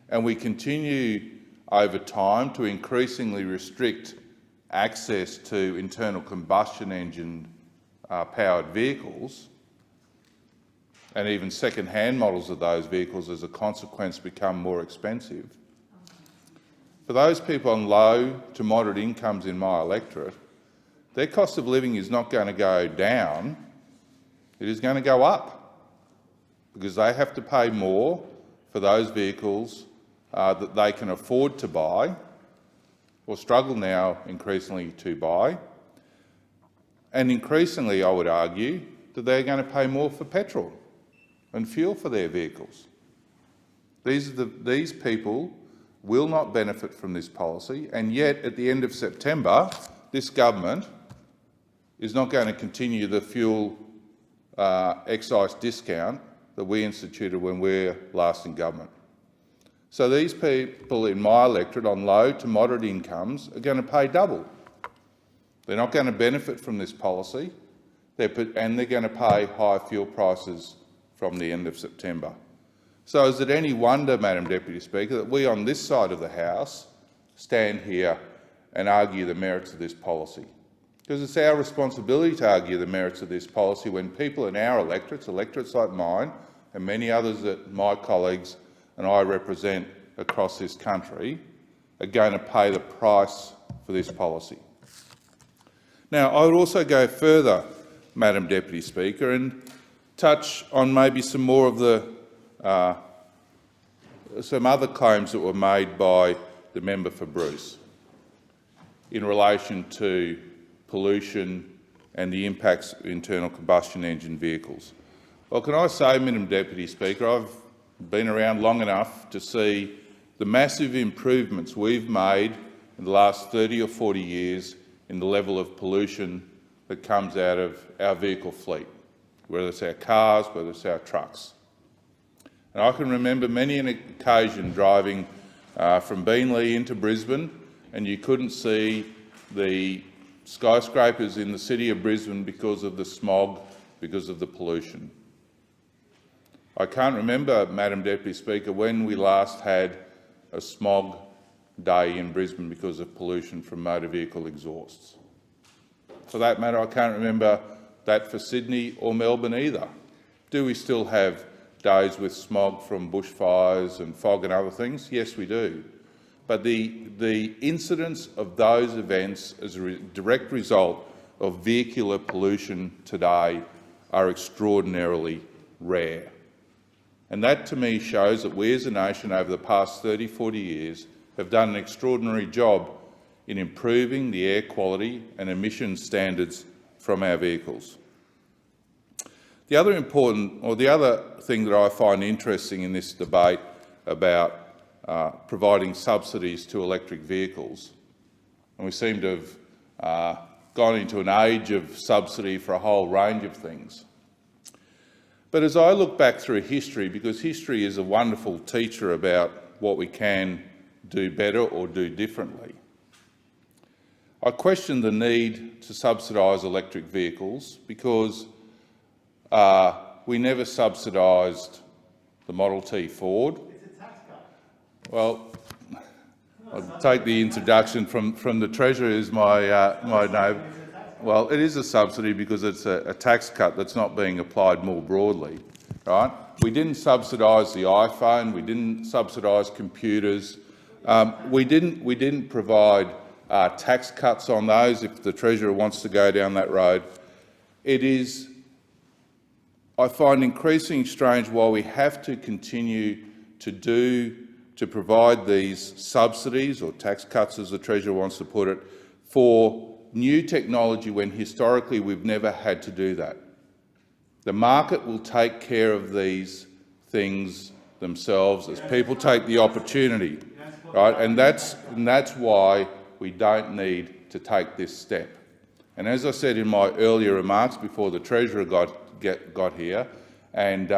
and we continue over time to increasingly restrict access to internal combustion engine powered vehicles, and even second-hand models of those vehicles as a consequence become more expensive. For those people on low to moderate incomes in my electorate, their cost of living is not going to go down, it is going to go up, because they have to pay more for those vehicles that they can afford to buy, or struggle now increasingly to buy. And increasingly, I would argue, that they're going to pay more for petrol and fuel for their vehicles. These people will not benefit from this policy, and yet at the end of September, this government is not going to continue the fuel excise discount that we instituted when we were last in government. So these people in my electorate on low to moderate incomes are going to pay double. They're not going to benefit from this policy, and they're going to pay high fuel prices from the end of September. So is it any wonder, Madam Deputy Speaker, that we on this side of the House stand here and argue the merits of this policy? Because it's our responsibility to argue the merits of this policy when people in our electorates like mine and many others that my colleagues and I represent across this country, are going to pay the price for this policy. Now, I would also go further, Madam Deputy Speaker, and touch on maybe some more of the some other claims that were made by the member for Bruce in relation to pollution and the impacts of internal combustion engine vehicles. Well, can I say, Madam Deputy Speaker, I've been around long enough to see the massive improvements we've made in the last 30 or 40 years in the level of pollution that comes out of our vehicle fleet, whether it's our cars, whether it's our trucks. And I can remember many an occasion driving from Beenleigh into Brisbane, and you couldn't see the skyscrapers in the city of Brisbane because of the smog, because of the pollution. I can't remember, Madam Deputy Speaker, when we last had a smog day in Brisbane because of pollution from motor vehicle exhausts. For that matter, I can't remember that for Sydney or Melbourne either. Do we still have days with smog from bushfires and fog and other things? Yes, we do. But the incidence of those events as a direct result of vehicular pollution today are extraordinarily rare. And that to me shows that we as a nation over the past 30, 40 years have done an extraordinary job in improving the air quality and emission standards from our vehicles. The other thing that I find interesting in this debate about providing subsidies to electric vehicles, and we seem to have gone into an age of subsidy for a whole range of things. But as I look back through history, because history is a wonderful teacher about what we can do better or do differently, I question the need to subsidise electric vehicles because we never subsidised the Model T Ford. Well, I'll take the introduction from the Treasurer as my neighbour. Well, it is a subsidy because it's a tax cut that's not being applied more broadly, right? We didn't subsidise the iPhone. We didn't subsidise computers. We didn't provide tax cuts on those if the Treasurer wants to go down that road. It is, I find, increasingly strange why we have to continue to provide these subsidies or tax cuts, as the Treasurer wants to put it, for new technology when historically we've never had to do that. The market will take care of these things themselves as people take the opportunity, right? And that's why we don't need to take this step. And as I said in my earlier remarks before the Treasurer got here, and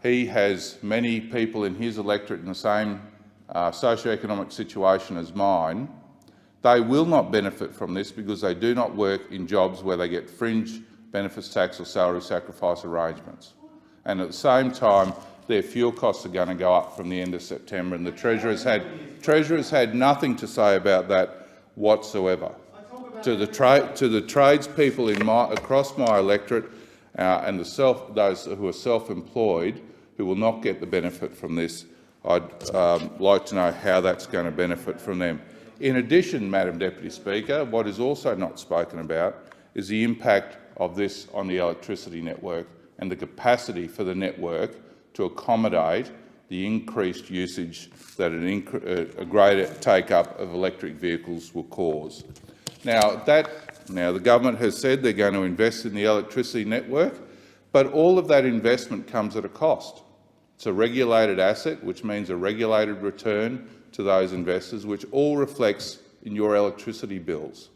he has many people in his electorate in the same socio-economic situation as mine, they will not benefit from this because they do not work in jobs where they get fringe benefits tax or salary sacrifice arrangements. And at the same time, their fuel costs are going to go up from the end of September, and the Treasurer has had nothing to say about that whatsoever. To the tradespeople across my electorate and those who are self-employed who will not get the benefit from this, I'd like to know how that's going to benefit from them. In addition, Madam Deputy Speaker, what is also not spoken about is the impact of this on the electricity network and the capacity for the network to accommodate the increased usage that a greater take-up of electric vehicles will cause. Now, the government has said they're going to invest in the electricity network, but all of that investment comes at a cost. It's a regulated asset, which means a regulated return to those investors, which all reflects in your electricity bills.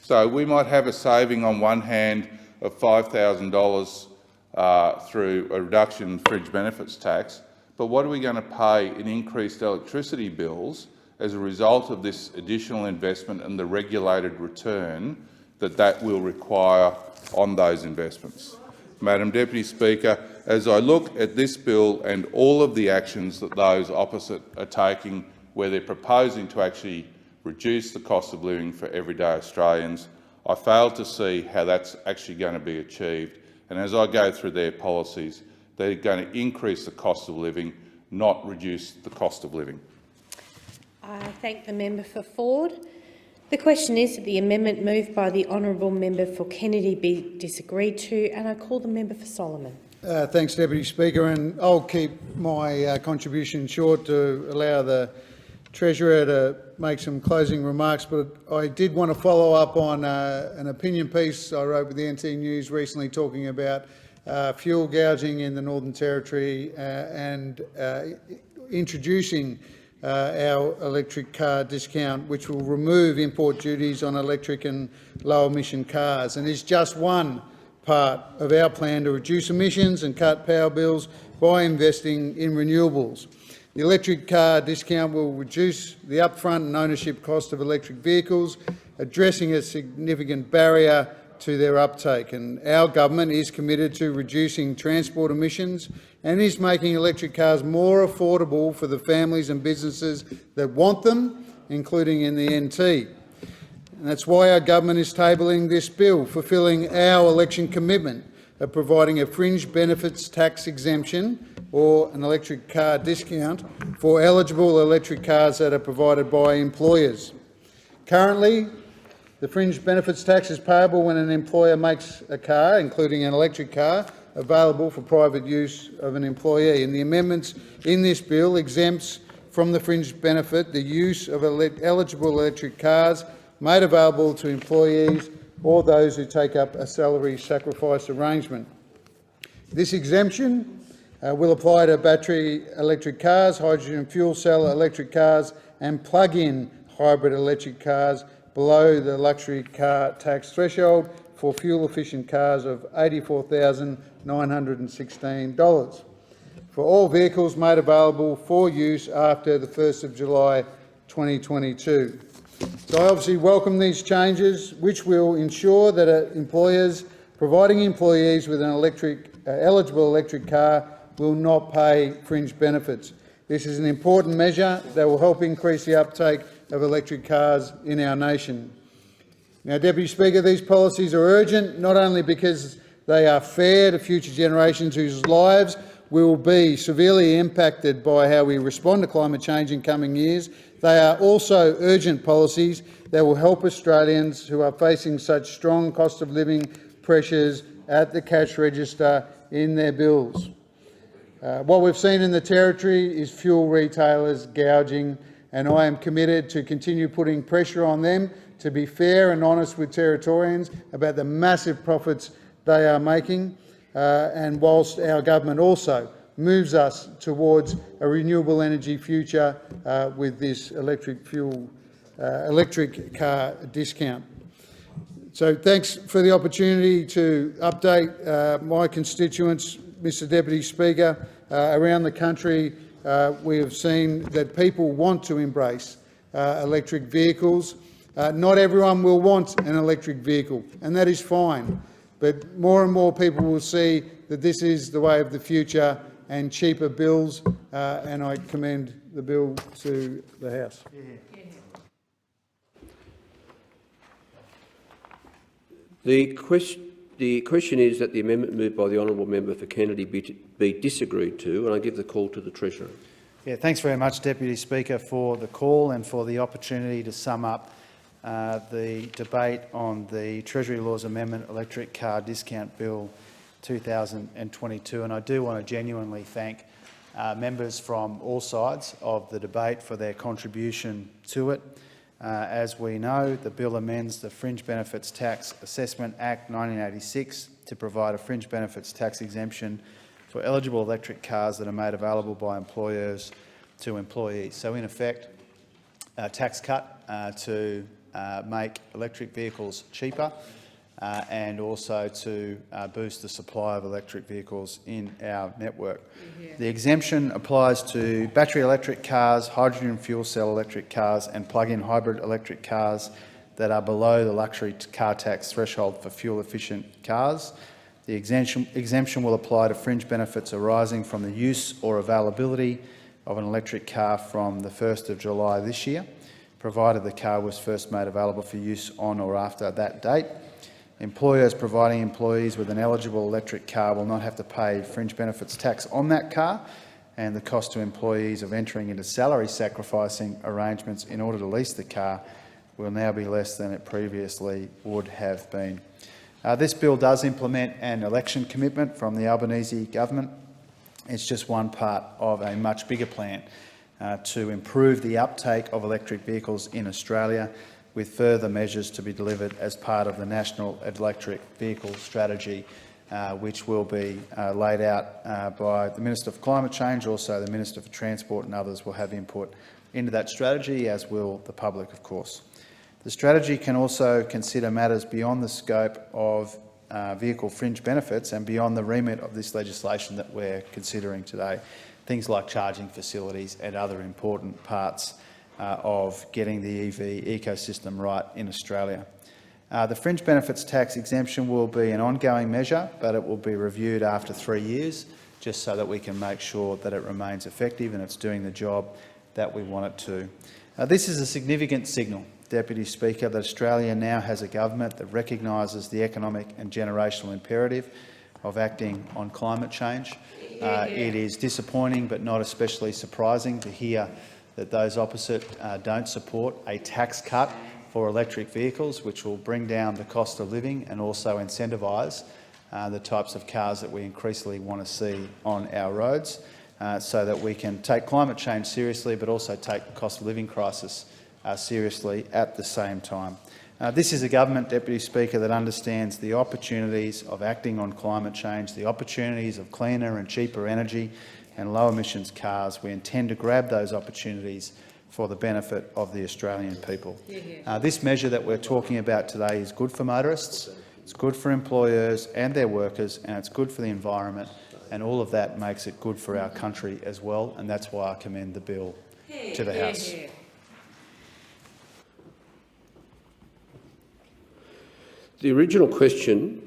So we might have a saving on one hand of $5,000 through a reduction in fringe benefits tax, but what are we going to pay in increased electricity bills as a result of this additional investment and the regulated return that will require on those investments? Madam Deputy Speaker, as I look at this bill and all of the actions that those opposite are taking, where they're proposing to actually reduce the cost of living for everyday Australians, I fail to see how that's actually going to be achieved. And as I go through their policies, they're going to increase the cost of living, not reduce the cost of living. I thank the member for Ford. The question is that the amendment moved by the honourable member for Kennedy be disagreed to, and I call the member for Solomon. Thanks, Deputy Speaker, and I'll keep my contribution short to allow the Treasurer to make some closing remarks, but I did want to follow up on an opinion piece I wrote with the NT News recently talking about fuel gouging in the Northern Territory and introducing our electric car discount, which will remove import duties on electric and low-emission cars, and is just one part of our plan to reduce emissions and cut power bills by investing in renewables. The electric car discount will reduce the upfront and ownership cost of electric vehicles addressing a significant barrier to their uptake. And our government is committed to reducing transport emissions and is making electric cars more affordable for the families and businesses that want them, including in the NT. And that's why our government is tabling this bill, fulfilling our election commitment of providing a fringe benefits tax exemption or an electric car discount for eligible electric cars that are provided by employers. Currently, the fringe benefits tax is payable when an employer makes a car, including an electric car, available for private use of an employee. And the amendments in this bill exempts from the fringe benefit the use of eligible electric cars made available to employees or those who take up a salary sacrifice arrangement. This exemption will apply to battery electric cars, hydrogen fuel cell electric cars and plug-in hybrid electric cars below the luxury car tax threshold for fuel-efficient cars of $84,916 for all vehicles made available for use after the 1st of July 2022. So I obviously welcome these changes, which will ensure that employers providing employees with an eligible electric car will not pay fringe benefits. This is an important measure that will help increase the uptake of electric cars in our nation. Now, Deputy Speaker, these policies are urgent, not only because they are fair to future generations whose lives will be severely impacted by how we respond to climate change in coming years, they are also urgent policies that will help Australians who are facing such strong cost of living pressures at the cash register in their bills. What we've seen in the Territory is fuel retailers gouging, and I am committed to continue putting pressure on them to be fair and honest with Territorians about the massive profits they are making, and whilst our government also moves us towards a renewable energy future with this electric car discount. So thanks for the opportunity to update my constituents, Mr Deputy Speaker. Around the country, we have seen that people want to embrace electric vehicles. Not everyone will want an electric vehicle, and that is fine. But more and more people will see that this is the way of the future and cheaper bills, and I commend the bill to the House. The question is that the amendment moved by the honourable member for Kennedy be disagreed to, and I give the call to the Treasurer. Yeah, thanks very much, Deputy Speaker, for the call and for the opportunity to sum up the debate on the Treasury Laws Amendment Electric Car Discount Bill 2022. And I do want to genuinely thank members from all sides of the debate for their contribution to it. As we know, the bill amends the Fringe Benefits Tax Assessment Act 1986 to provide a fringe benefits tax exemption for eligible electric cars that are made available by employers to employees. So in effect, a tax cut to make electric vehicles cheaper and also to boost the supply of electric vehicles in our network. The exemption applies to battery electric cars, hydrogen fuel cell electric cars and plug-in hybrid electric cars that are below the luxury car tax threshold for fuel-efficient cars. The exemption will apply to fringe benefits arising from the use or availability of an electric car from the 1st of July this year, provided the car was first made available for use on or after that date. Employers providing employees with an eligible electric car will not have to pay fringe benefits tax on that car, and the cost to employees of entering into salary sacrificing arrangements in order to lease the car will now be less than it previously would have been. This bill does implement an election commitment from the Albanese government. It's just one part of a much bigger plan to improve the uptake of electric vehicles in Australia, with further measures to be delivered as part of the National Electric Vehicle Strategy, which will be laid out by the Minister for Climate Change. Also, the Minister for Transport and others will have input into that strategy, as will the public, of course. The strategy can also consider matters beyond the scope of vehicle fringe benefits and beyond the remit of this legislation that we're considering today, things like charging facilities and other important parts of getting the EV ecosystem right in Australia. The fringe benefits tax exemption will be an ongoing measure, but it will be reviewed after 3 years, just so that we can make sure that it remains effective and it's doing the job that we want it to. This is a significant signal, Deputy Speaker, that Australia now has a government that recognises the economic and generational imperative of acting on climate change. It is disappointing but not especially surprising to hear that those opposite don't support a tax cut for electric vehicles, which will bring down the cost of living and also incentivise the types of cars that we increasingly want to see on our roads, so that we can take climate change seriously but also take the cost of living crisis seriously at the same time. This is a government, Deputy Speaker, that understands the opportunities of acting on climate change, the opportunities of cleaner and cheaper energy and low emissions cars. We intend to grab those opportunities for the benefit of the Australian people. This measure that we're talking about today is good for motorists, it's good for employers and their workers, and it's good for the environment, and all of that makes it good for our country as well, and that's why I commend the bill to the House. The original question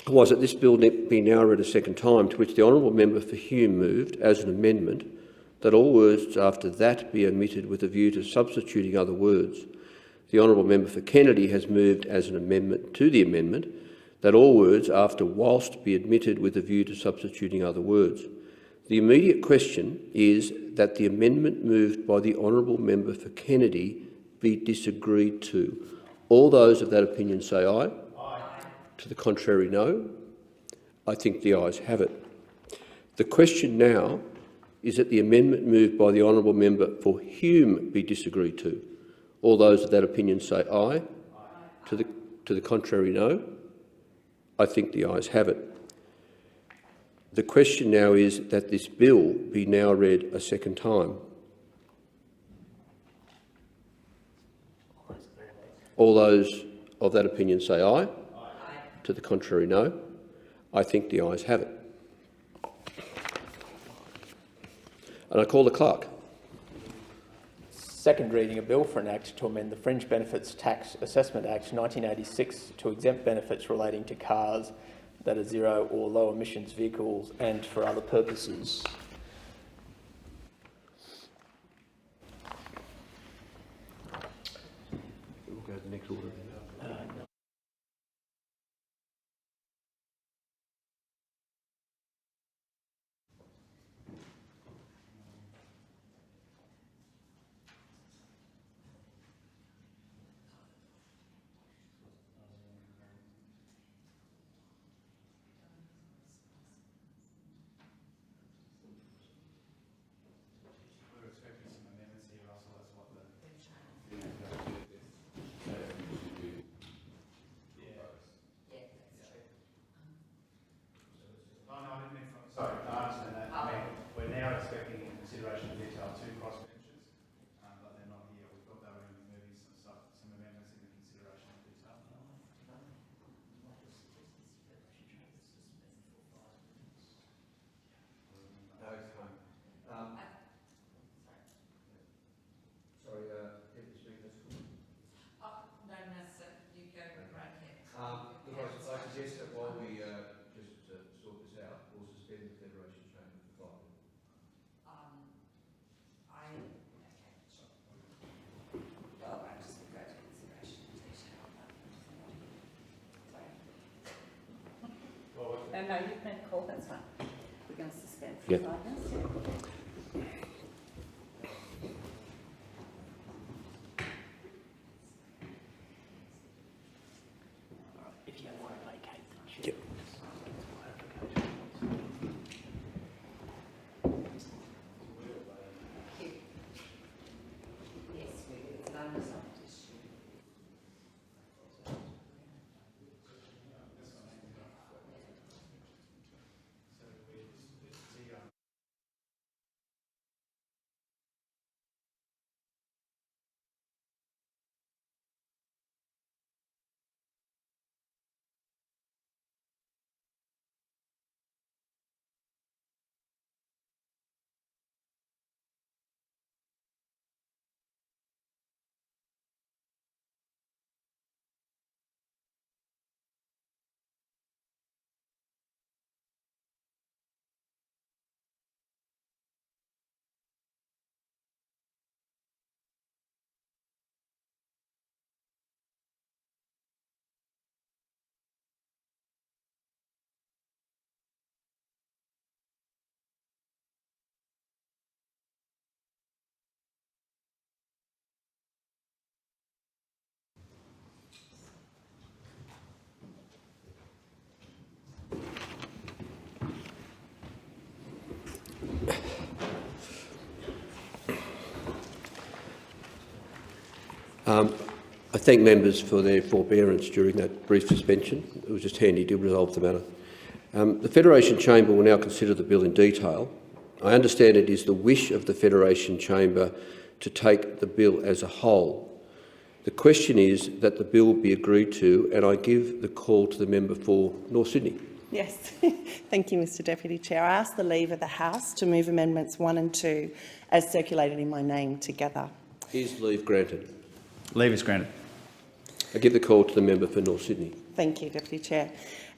was that this bill be now read a second time, to which the honourable member for Hume moved, as an amendment, that all words after that be omitted with a view to substituting other words. The honourable member for Kennedy has moved as an amendment to the amendment that all words after whilst be omitted with a view to substituting other words. The immediate question is that the amendment moved by the honourable member for Kennedy be disagreed to. All those of that opinion say aye. Aye. To the contrary, no. I think the ayes have it. The question now is that the amendment moved by the honourable member for Hume be disagreed to. All those of that opinion say aye. Aye. To the contrary, no. I think the ayes have it. The question now is that this bill be now read a second time. All those of that opinion say aye. Aye. To the contrary, no. I think the ayes have it. And I call the clerk. Second reading a bill for an Act to amend the Fringe Benefits Tax Assessment Act 1986 to exempt benefits relating to cars that are zero or low emissions vehicles and for other purposes. We'll go to the next order. Sorry, I understand that. I mean, we're now expecting in consideration of detail 2 crossbenches, but they're not here. We thought they were going to be moving some stuff, some amendments in the consideration of detail. Sorry, Deputy Speaker, that's cool. No, sir, you go right ahead. Look, I suggest that while we just sort this out, we'll suspend the Federation Chamber for 5 minutes. Well, I just go to consideration of detail. No, you can call, that's fine. We're going to suspend for 5 minutes. I thank members for their forbearance during that brief suspension. It was just handy to resolve the matter. The Federation Chamber will now consider the bill in detail. I understand it is the wish of the Federation Chamber to take the bill as a whole. The question is that the bill be agreed to, and I give the call to the member for North Sydney. Yes, thank you, Mr Deputy Chair. I ask the leave of the House to move Amendments 1 and 2 as circulated in my name together. Is leave granted? Leave is granted. I give the call to the member for North Sydney. Thank you, Deputy Chair.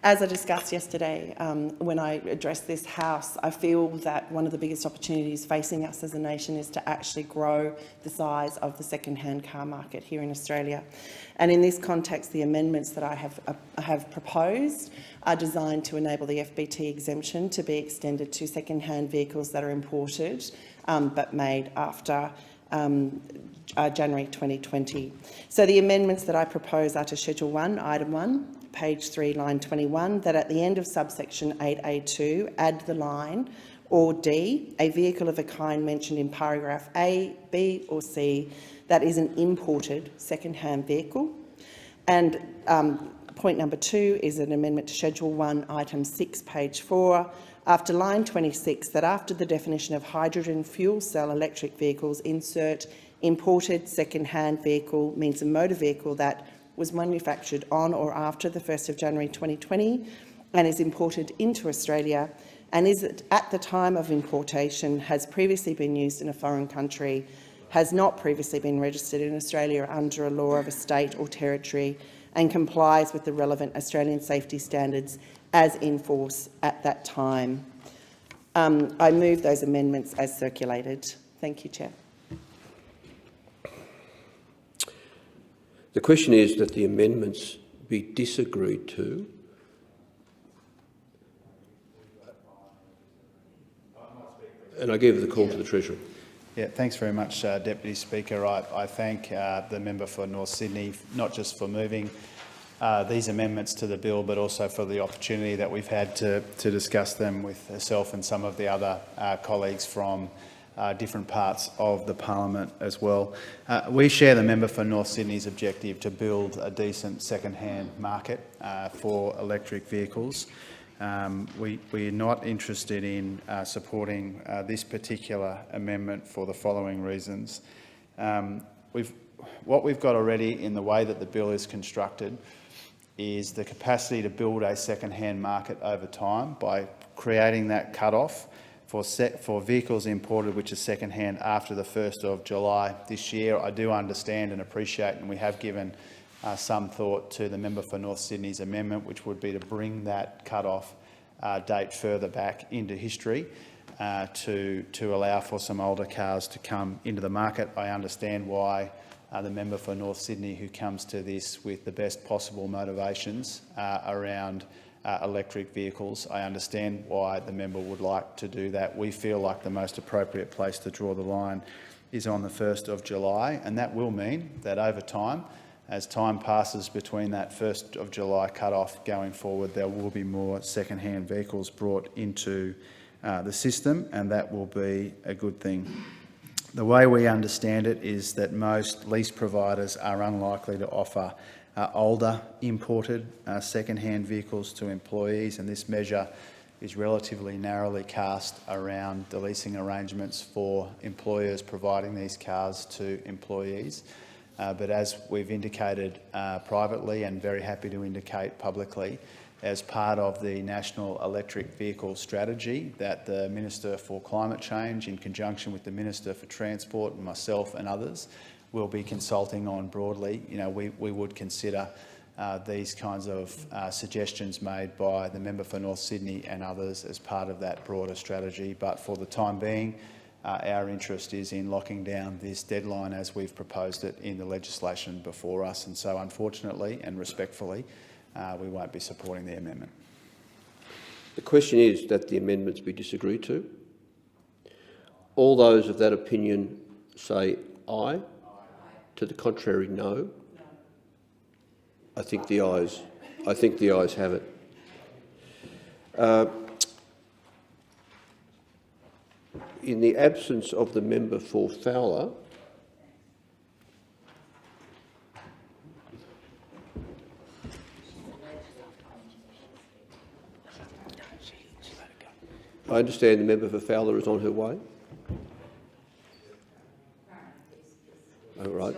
As I discussed yesterday when I addressed this House, I feel that one of the biggest opportunities facing us as a nation is to actually grow the size of the second-hand car market here in Australia. And in this context, the amendments that I have proposed are designed to enable the FBT exemption to be extended to second-hand vehicles that are imported but made after January 2020. So the amendments that I propose are to Schedule 1, Item 1, page 3, line 21, that at the end of subsection 8A2, add the line or D, a vehicle of a kind mentioned in paragraph A, B or C that is an imported second-hand vehicle. And point number 2 is an amendment to Schedule 1, Item 6, page 4, after line 26, that after the definition of hydrogen fuel cell electric vehicles, insert imported second-hand vehicle means a motor vehicle that was manufactured on or after the 1st of January 2020 and is imported into Australia and is at the time of importation has previously been used in a foreign country, has not previously been registered in Australia under a law of a state or territory and complies with the relevant Australian safety standards as in force at that time. I move those amendments as circulated. Thank you, Chair. The question is that the amendments be disagreed to. And I give the call to the Treasurer. Yeah, thanks very much, Deputy Speaker. I thank the member for North Sydney, not just for moving these amendments to the bill, but also for the opportunity that we've had to discuss them with herself and some of the other colleagues from different parts of the parliament as well. We share the member for North Sydney's objective to build a decent second-hand market for electric vehicles. We're not interested in supporting this particular amendment for the following reasons. What we've got already in the way that the bill is constructed is the capacity to build a second-hand market over time by creating that cut-off for vehicles imported which are second-hand after the 1st of July this year. I do understand and appreciate, and we have given some thought to the member for North Sydney's amendment, which would be to bring that cut-off date further back into history to allow for some older cars to come into the market. I understand why the member for North Sydney, who comes to this with the best possible motivations around electric vehicles. I understand why the member would like to do that. We feel like the most appropriate place to draw the line is on the 1st of July, and that will mean that over time, as time passes between that 1st of July cut-off going forward, there will be more second-hand vehicles brought into the system, and that will be a good thing. The way we understand it is that most lease providers are unlikely to offer older imported second-hand vehicles to employees, and this measure is relatively narrowly cast around the leasing arrangements for employers providing these cars to employees. But as we've indicated privately and very happy to indicate publicly, as part of the National Electric Vehicle Strategy that the Minister for Climate Change, in conjunction with the Minister for Transport and myself and others, will be consulting on broadly, we would consider these kinds of suggestions made by the member for North Sydney and others as part of that broader strategy. But for the time being, our interest is in locking down this deadline as we've proposed it in the legislation before us. And so, unfortunately and respectfully, we won't be supporting the amendment. The question is that the amendments be disagreed to. All those of that opinion say aye. To the contrary, no. I think the ayes have it. In the absence of the member for Fowler, I understand the member for Fowler is on her way. All right.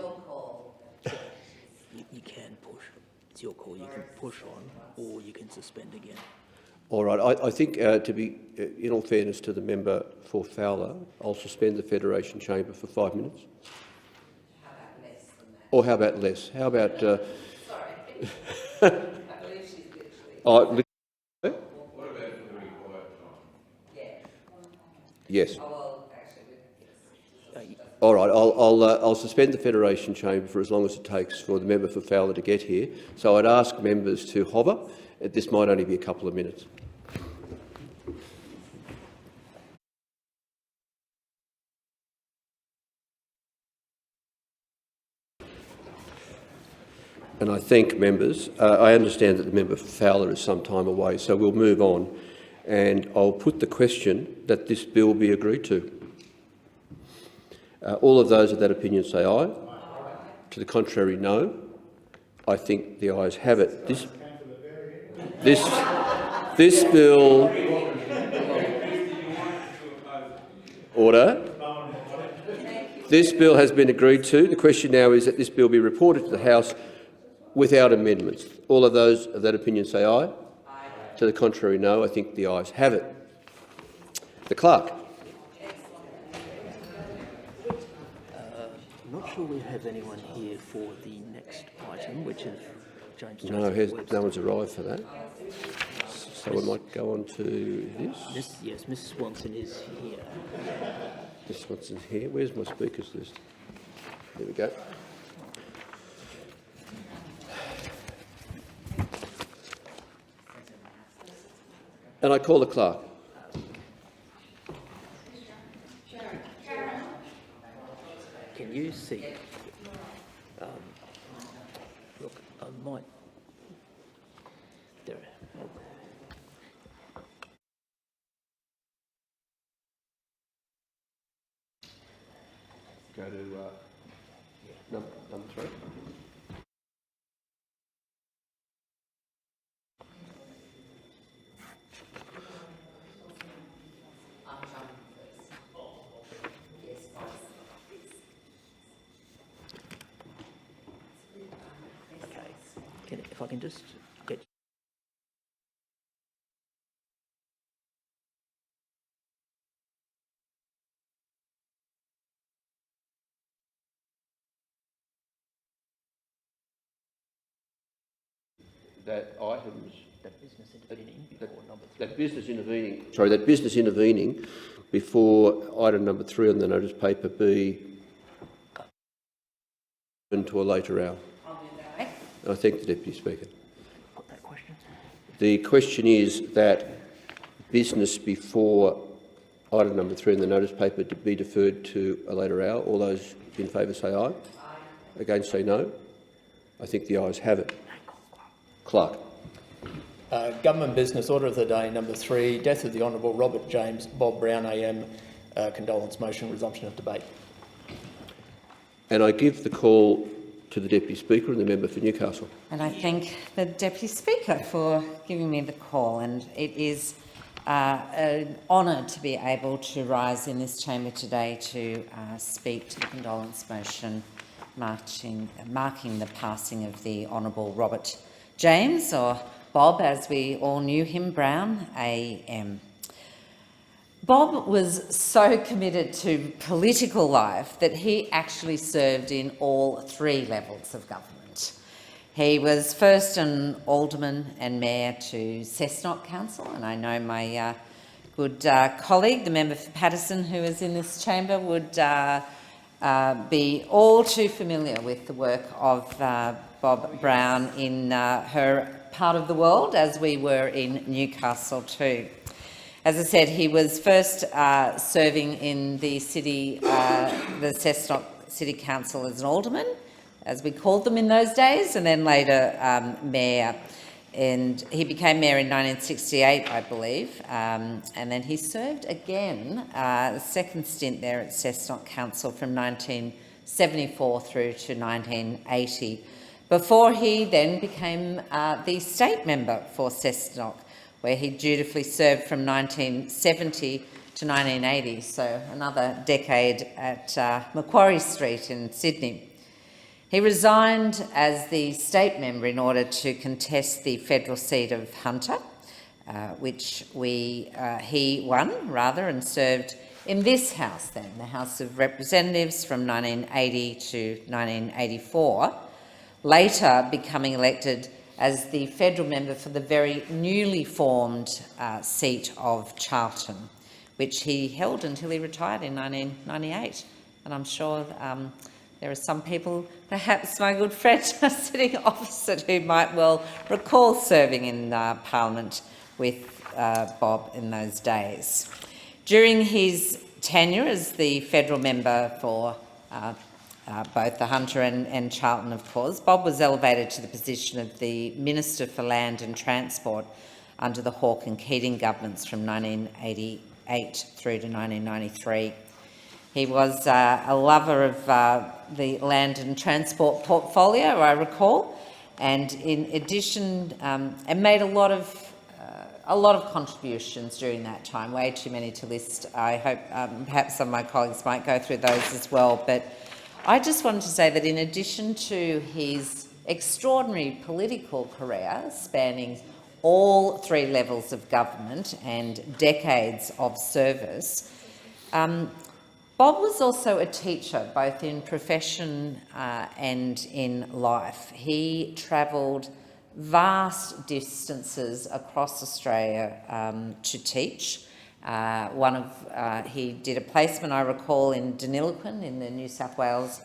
You can push. It's your call. You can push on or you can suspend again. All right. I think, to be, in all fairness to the member for Fowler, I'll suspend the Federation Chamber for 5 minutes. How about less than that? Or how about less? How about... Sorry. I believe she's literally... What about for the required time? Yeah. Yes. Oh, well, actually, All right, I'll suspend the Federation Chamber for as long as it takes for the member for Fowler to get here. So I'd ask members to hover. This might only be a couple of minutes. And I thank members. I understand that the member for Fowler is some time away, so we'll move on. And I'll put the question that this bill be agreed to. All of those of that opinion say aye. To the contrary, no. I think the ayes have it. This bill... Order. This bill has been agreed to. The question now is that this bill be reported to the House without amendments. All of those of that opinion say aye. Aye. To the contrary, no. I think the ayes have it. The Clerk. I'm not sure we have anyone here for the next item, which is James No, Joseph no one's arrived for that. So we might go on to this. Yes, Mrs Swanson is here. Mrs Swanson's here. Where's my speakers list? There we go. And I call the Clerk. Can you see? Look, I might. There. Go to number 3. If I can just get. That items. That business intervening before number 3. That business intervening. Sorry, that business intervening before item number 3 on the notice paper be to a later hour. I thank the Deputy Speaker. Put that question. The question is that business before item number 3 in the notice paper to be deferred to a later hour. All those in favour say aye. Aye. Against say no. I think the ayes have it. Clerk. Government business order of the day number 3, death of the Honourable Robert James Bob Brown AM, condolence motion, resumption of debate. And I give the call to the Deputy Speaker and the member for Newcastle. And I thank the Deputy Speaker for giving me the call, and it is an honour to be able to rise in this chamber today to speak to the condolence motion marking the passing of the Honourable Robert James, or Bob as we all knew him, Brown AM. Bob was so committed to political life that he actually served in all 3 levels of government. He was first an alderman and mayor to Cessnock Council, and I know my good colleague, the member for Paterson, who is in this chamber, would be all too familiar with the work of Bob Brown in her part of the world, as we were in Newcastle too. As I said, he was first serving in the city, the Cessnock City Council as an alderman, as we called them in those days, and then later mayor. And he became mayor in 1968, I believe, and then he served again, the second stint there at Cessnock Council from 1974 through to 1980, before he then became the state member for Cessnock, where he dutifully served from 1970 to 1980, so another decade at Macquarie Street in Sydney. He resigned as the state member in order to contest the federal seat of Hunter, which he won, and served in this House then, the House of Representatives from 1980 to 1984, later becoming elected as the federal member for the very newly formed seat of Charlton, which he held until he retired in 1998. And I'm sure there are some people, perhaps my good friend sitting opposite, who might well recall serving in Parliament with Bob in those days. During his tenure as the federal member for both the Hunter and Charlton, of course, Bob was elevated to the position of the Minister for Land and Transport under the Hawke and Keating governments from 1988 through to 1993. He was a lover of the land and transport portfolio, I recall, and in addition, and made a lot of contributions during that time, way too many to list. I hope perhaps some of my colleagues might go through those as well. But I just wanted to say that in addition to his extraordinary political career, spanning all three levels of government and decades of service, Bob was also a teacher, both in profession and in life. He travelled vast distances across Australia to teach. He did a placement, I recall, in Deniliquin in the New South Wales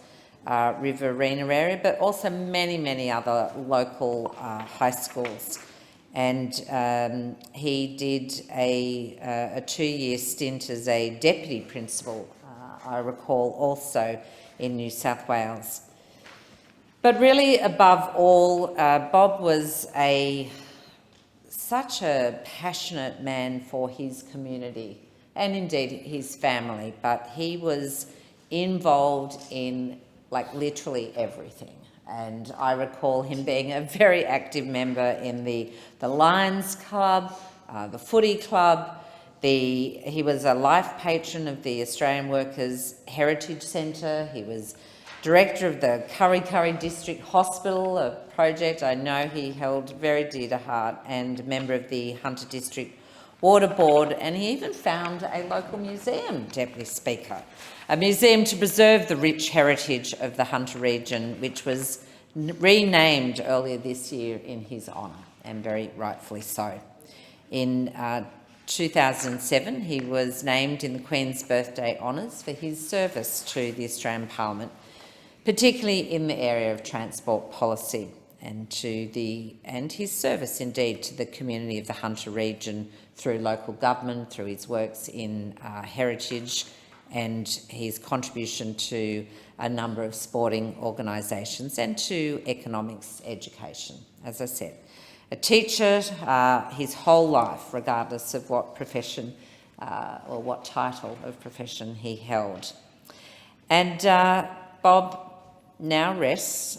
Riverina area, but also many, many other local high schools. And he did a 2-year stint as a deputy principal, I recall, also in New South Wales. But really, above all, Bob was such a passionate man for his community and indeed his family, but he was involved in literally everything. And I recall him being a very active member in the Lions Club, the Footy Club. He was a life patron of the Australian Workers Heritage Centre. He was director of the Kurri Kurri District Hospital, a project I know he held very dear to heart, and member of the Hunter District Water Board, and he even found a local museum, Deputy Speaker, a museum to preserve the rich heritage of the Hunter region, which was renamed earlier this year in his honour, and very rightfully so. In 2007, he was named in the Queen's Birthday Honours for his service to the Australian Parliament, particularly in the area of transport policy, and his service indeed to the community of the Hunter region through local government, through his works in heritage, and his contribution to a number of sporting organisations and to economics education, as I said. A teacher his whole life, regardless of what profession or what title of profession he held. And Bob now rests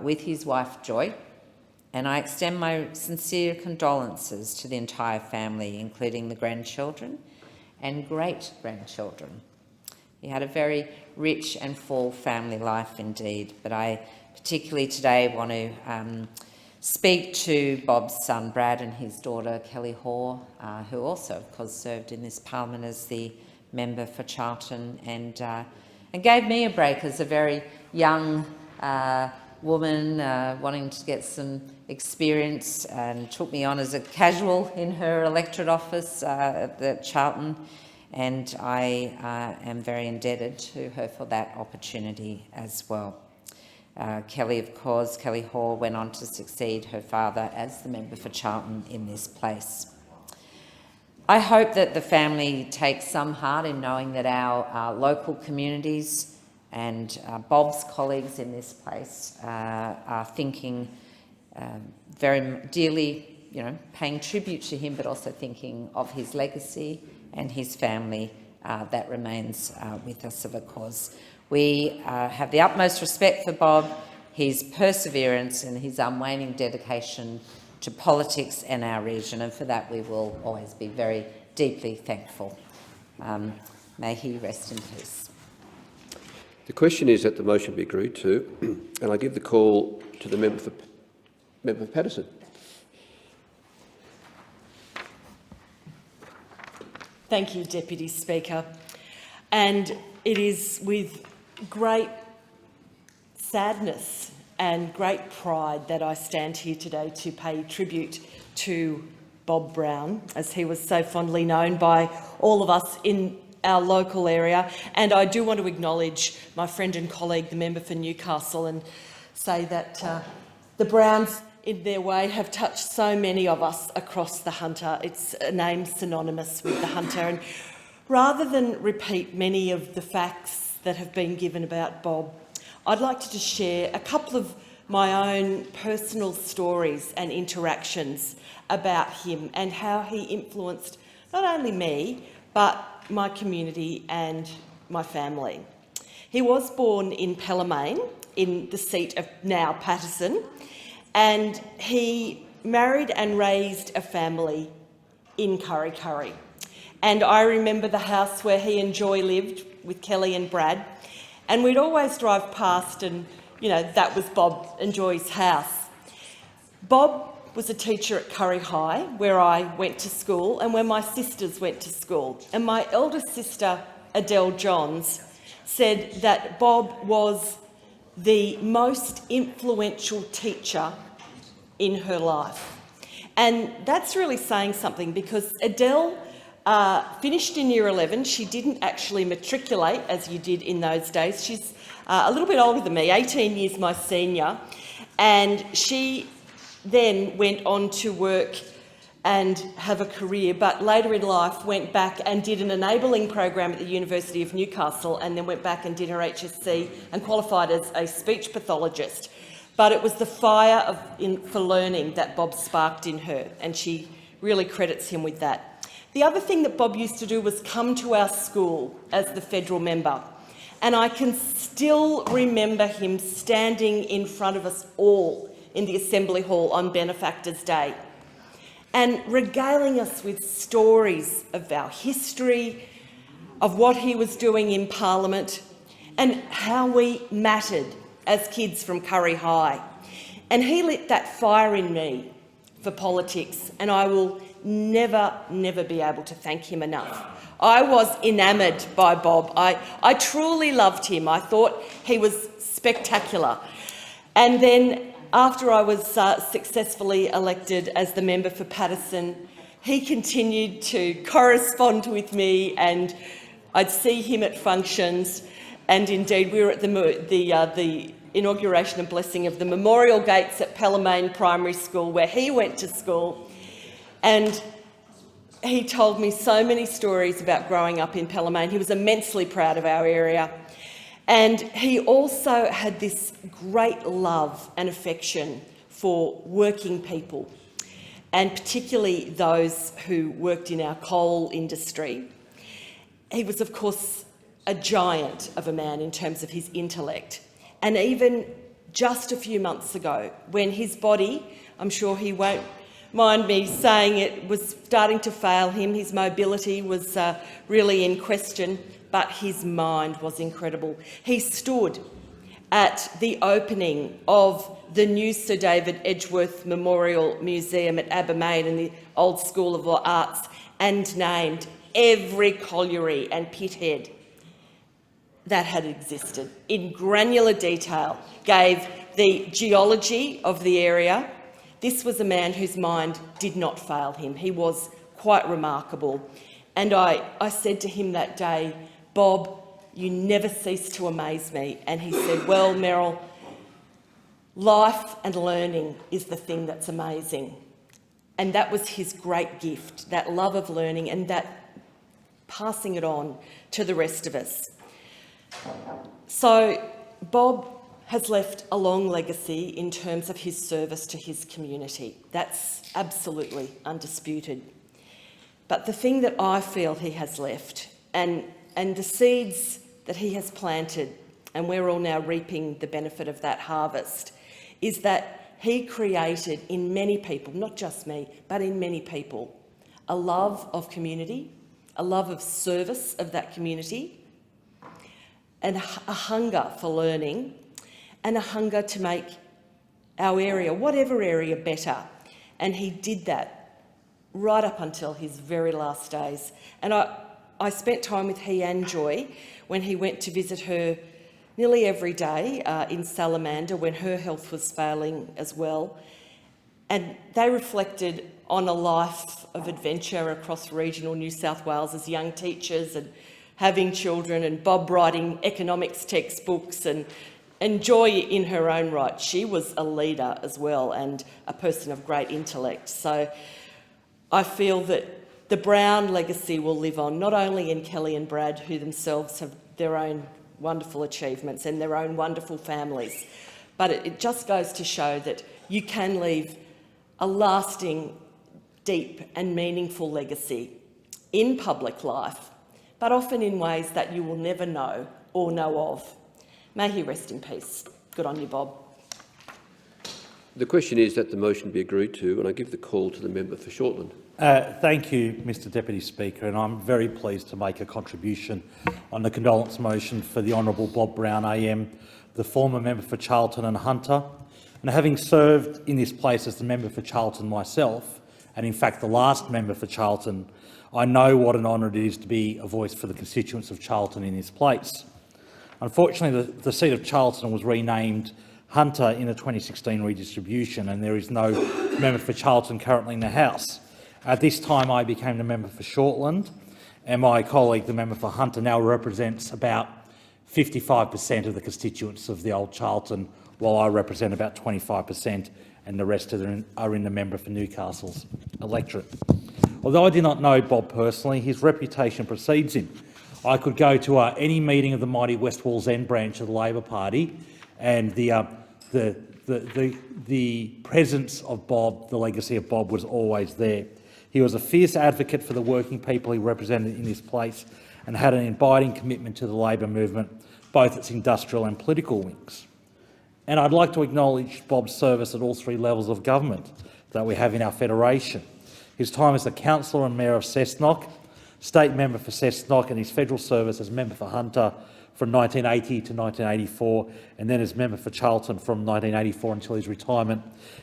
with his wife Joy, and I extend my sincere condolences to the entire family, including the grandchildren and great-grandchildren. He had a very rich and full family life indeed, but I particularly today want to speak to Bob's son Brad and his daughter Kelly Hoare, who also of course served in this parliament as the member for Charlton, and gave me a break as a very young woman wanting to get some experience, and took me on as a casual in her electorate office at Charlton, and I am very indebted to her for that opportunity as well. Kelly, of course, Kelly Hoare went on to succeed her father as the member for Charlton in this place. I hope that the family takes some heart in knowing that our local communities and Bob's colleagues in this place are thinking very dearly, paying tribute to him, but also thinking of his legacy and his family that remains with us, of course. We have the utmost respect for Bob, his perseverance and his unwaning dedication to politics and our region, and for that we will always be very deeply thankful. May he rest in peace. The question is that the motion be agreed to, and I give the call to the member for Paterson. Thank you, Deputy Speaker. And it is with great sadness and great pride that I stand here today to pay tribute to Bob Brown, as he was so fondly known by all of us in our local area. And I do want to acknowledge my friend and colleague, the member for Newcastle, and say that the Browns, in their way, have touched so many of us across the Hunter. It's a name synonymous with the Hunter. And rather than repeat many of the facts that have been given about Bob, I'd like to just share a couple of my own personal stories and interactions about him and how he influenced not only me, but my community and my family. He was born in Pelham, in the seat of now Paterson, and he married and raised a family in Kurri Kurri. And I remember the house where he and Joy lived with Kelly and Brad, and we'd always drive past and, you know, that was Bob and Joy's house. Bob was a teacher at Kurri High, where I went to school and where my sisters went to school. And my elder sister, Adele Johns, said that Bob was the most influential teacher in her life. And that's really saying something, because Adele finished in Year 11. She didn't actually matriculate, as you did in those days. She's a little bit older than me, 18 years my senior, and she then went on to work and have a career, but later in life went back and did an enabling program at the University of Newcastle, and then went back and did her HSC and qualified as a speech pathologist. But it was the fire for learning that Bob sparked in her, and she really credits him with that. The other thing that Bob used to do was come to our school as the federal member, and I can still remember him standing in front of us all in the Assembly Hall on Benefactors Day and regaling us with stories of our history, of what he was doing in Parliament and how we mattered as kids from Kurri High. And he lit that fire in me for politics, and I will never be able to thank him enough. I was enamoured by Bob. I truly loved him. I thought he was spectacular. And then after I was successfully elected as the member for Paterson, he continued to correspond with me, and I'd see him at functions. And indeed, we were at the inauguration and blessing of the memorial gates at Pelham Primary School, where he went to school. And he told me so many stories about growing up in Pelham. He was immensely proud of our area. And he also had this great love and affection for working people, and particularly those who worked in our coal industry. He was, of course, a giant of a man in terms of his intellect. And even just a few months ago, when his body, I'm sure he won't mind me saying it, was starting to fail him, his mobility was really in question, but his mind was incredible. He stood at the opening of the new Sir David Edgeworth Memorial Museum at Abermain in the Old School of Arts and named every colliery and pithead that had existed in granular detail, gave the geology of the area. This was a man whose mind did not fail him. He was quite remarkable. And I said to him that day, "Bob, you never cease to amaze me." And he said, "Well, Meryl, life and learning is the thing that's amazing." And that was his great gift, that love of learning and that passing it on to the rest of us. So Bob has left a long legacy in terms of his service to his community. That's absolutely undisputed. But the thing that I feel he has left, and the seeds that he has planted, and we're all now reaping the benefit of that harvest, is that he created in many people, not just me, but in many people, a love of community, a love of service of that community, and a hunger for learning, and a hunger to make our area, whatever area, better. And he did that right up until his very last days. And I spent time with he and Joy when he went to visit her nearly every day in Salamander when her health was failing as well. And they reflected on a life of adventure across regional New South Wales as young teachers and having children, and Bob writing economics textbooks, and Joy in her own right. She was a leader as well and a person of great intellect. So I feel that the Brown legacy will live on, not only in Kelly and Brad, who themselves have their own wonderful achievements and their own wonderful families, but it just goes to show that you can leave a lasting, deep and meaningful legacy in public life, but often in ways that you will never know or know of. May he rest in peace. Good on you, Bob. The question is that the motion be agreed to, and I give the call to the member for Shortland. Thank you, Mr Deputy Speaker, and I'm very pleased to make a contribution on the condolence motion for the Honourable Bob Brown AM, the former member for Charlton and Hunter. And having served in this place as the member for Charlton myself, and in fact the last member for Charlton, I know what an honour it is to be a voice for the constituents of Charlton in this place. Unfortunately, the seat of Charlton was renamed Hunter in the 2016 redistribution, and there is no member for Charlton currently in the House. At this time, I became the member for Shortland, and my colleague, the member for Hunter, now represents about 55% of the constituents of the old Charlton, while I represent about 25%, and the rest are in the member for Newcastle's electorate. Although I did not know Bob personally, his reputation precedes him. I could go to any meeting of the mighty West Wallsend branch of the Labor Party, and the presence of Bob, the legacy of Bob, was always there. He was a fierce advocate for the working people he represented in this place, and had an abiding commitment to the Labor movement, both its industrial and political wings. And I'd like to acknowledge Bob's service at all three levels of government that we have in our federation. His time as the councillor and mayor of Cessnock, state member for Cessnock, and his federal service as member for Hunter from 1980 to 1984, and then as member for Charlton from 1984 until his retirement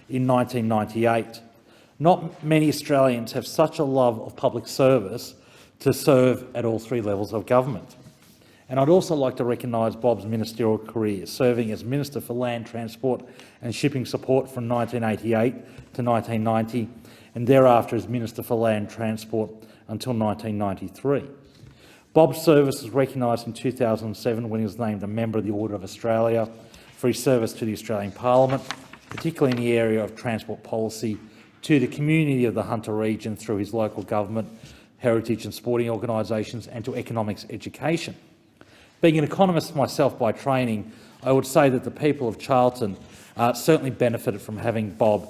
in 1998. Not many Australians have such a love of public service to serve at all three levels of government. And I'd also like to recognise Bob's ministerial career, serving as Minister for Land, Transport and Shipping Support from 1988 to 1990, and thereafter as Minister for Land Transport until 1993. Bob's service was recognised in 2007 when he was named a Member of the Order of Australia for his service to the Australian Parliament, particularly in the area of transport policy, to the community of the Hunter region through his local government, heritage and sporting organisations, and to economics education. Being an economist myself by training, I would say that the people of Charlton certainly benefited from having Bob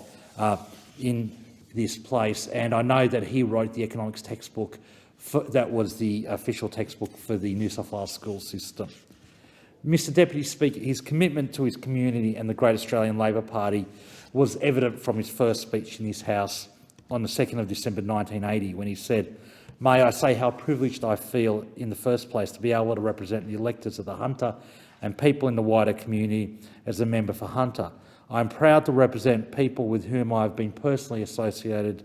in this place, and I know that he wrote the economics textbook that was the official textbook for the New South Wales school system. Mr Deputy Speaker, his commitment to his community and the Great Australian Labor Party was evident from his first speech in this House on the 2nd of December 1980, when he said, "May I say how privileged I feel in the first place to be able to represent the electors of the Hunter and people in the wider community as a member for Hunter. I am proud to represent people with whom I have been personally associated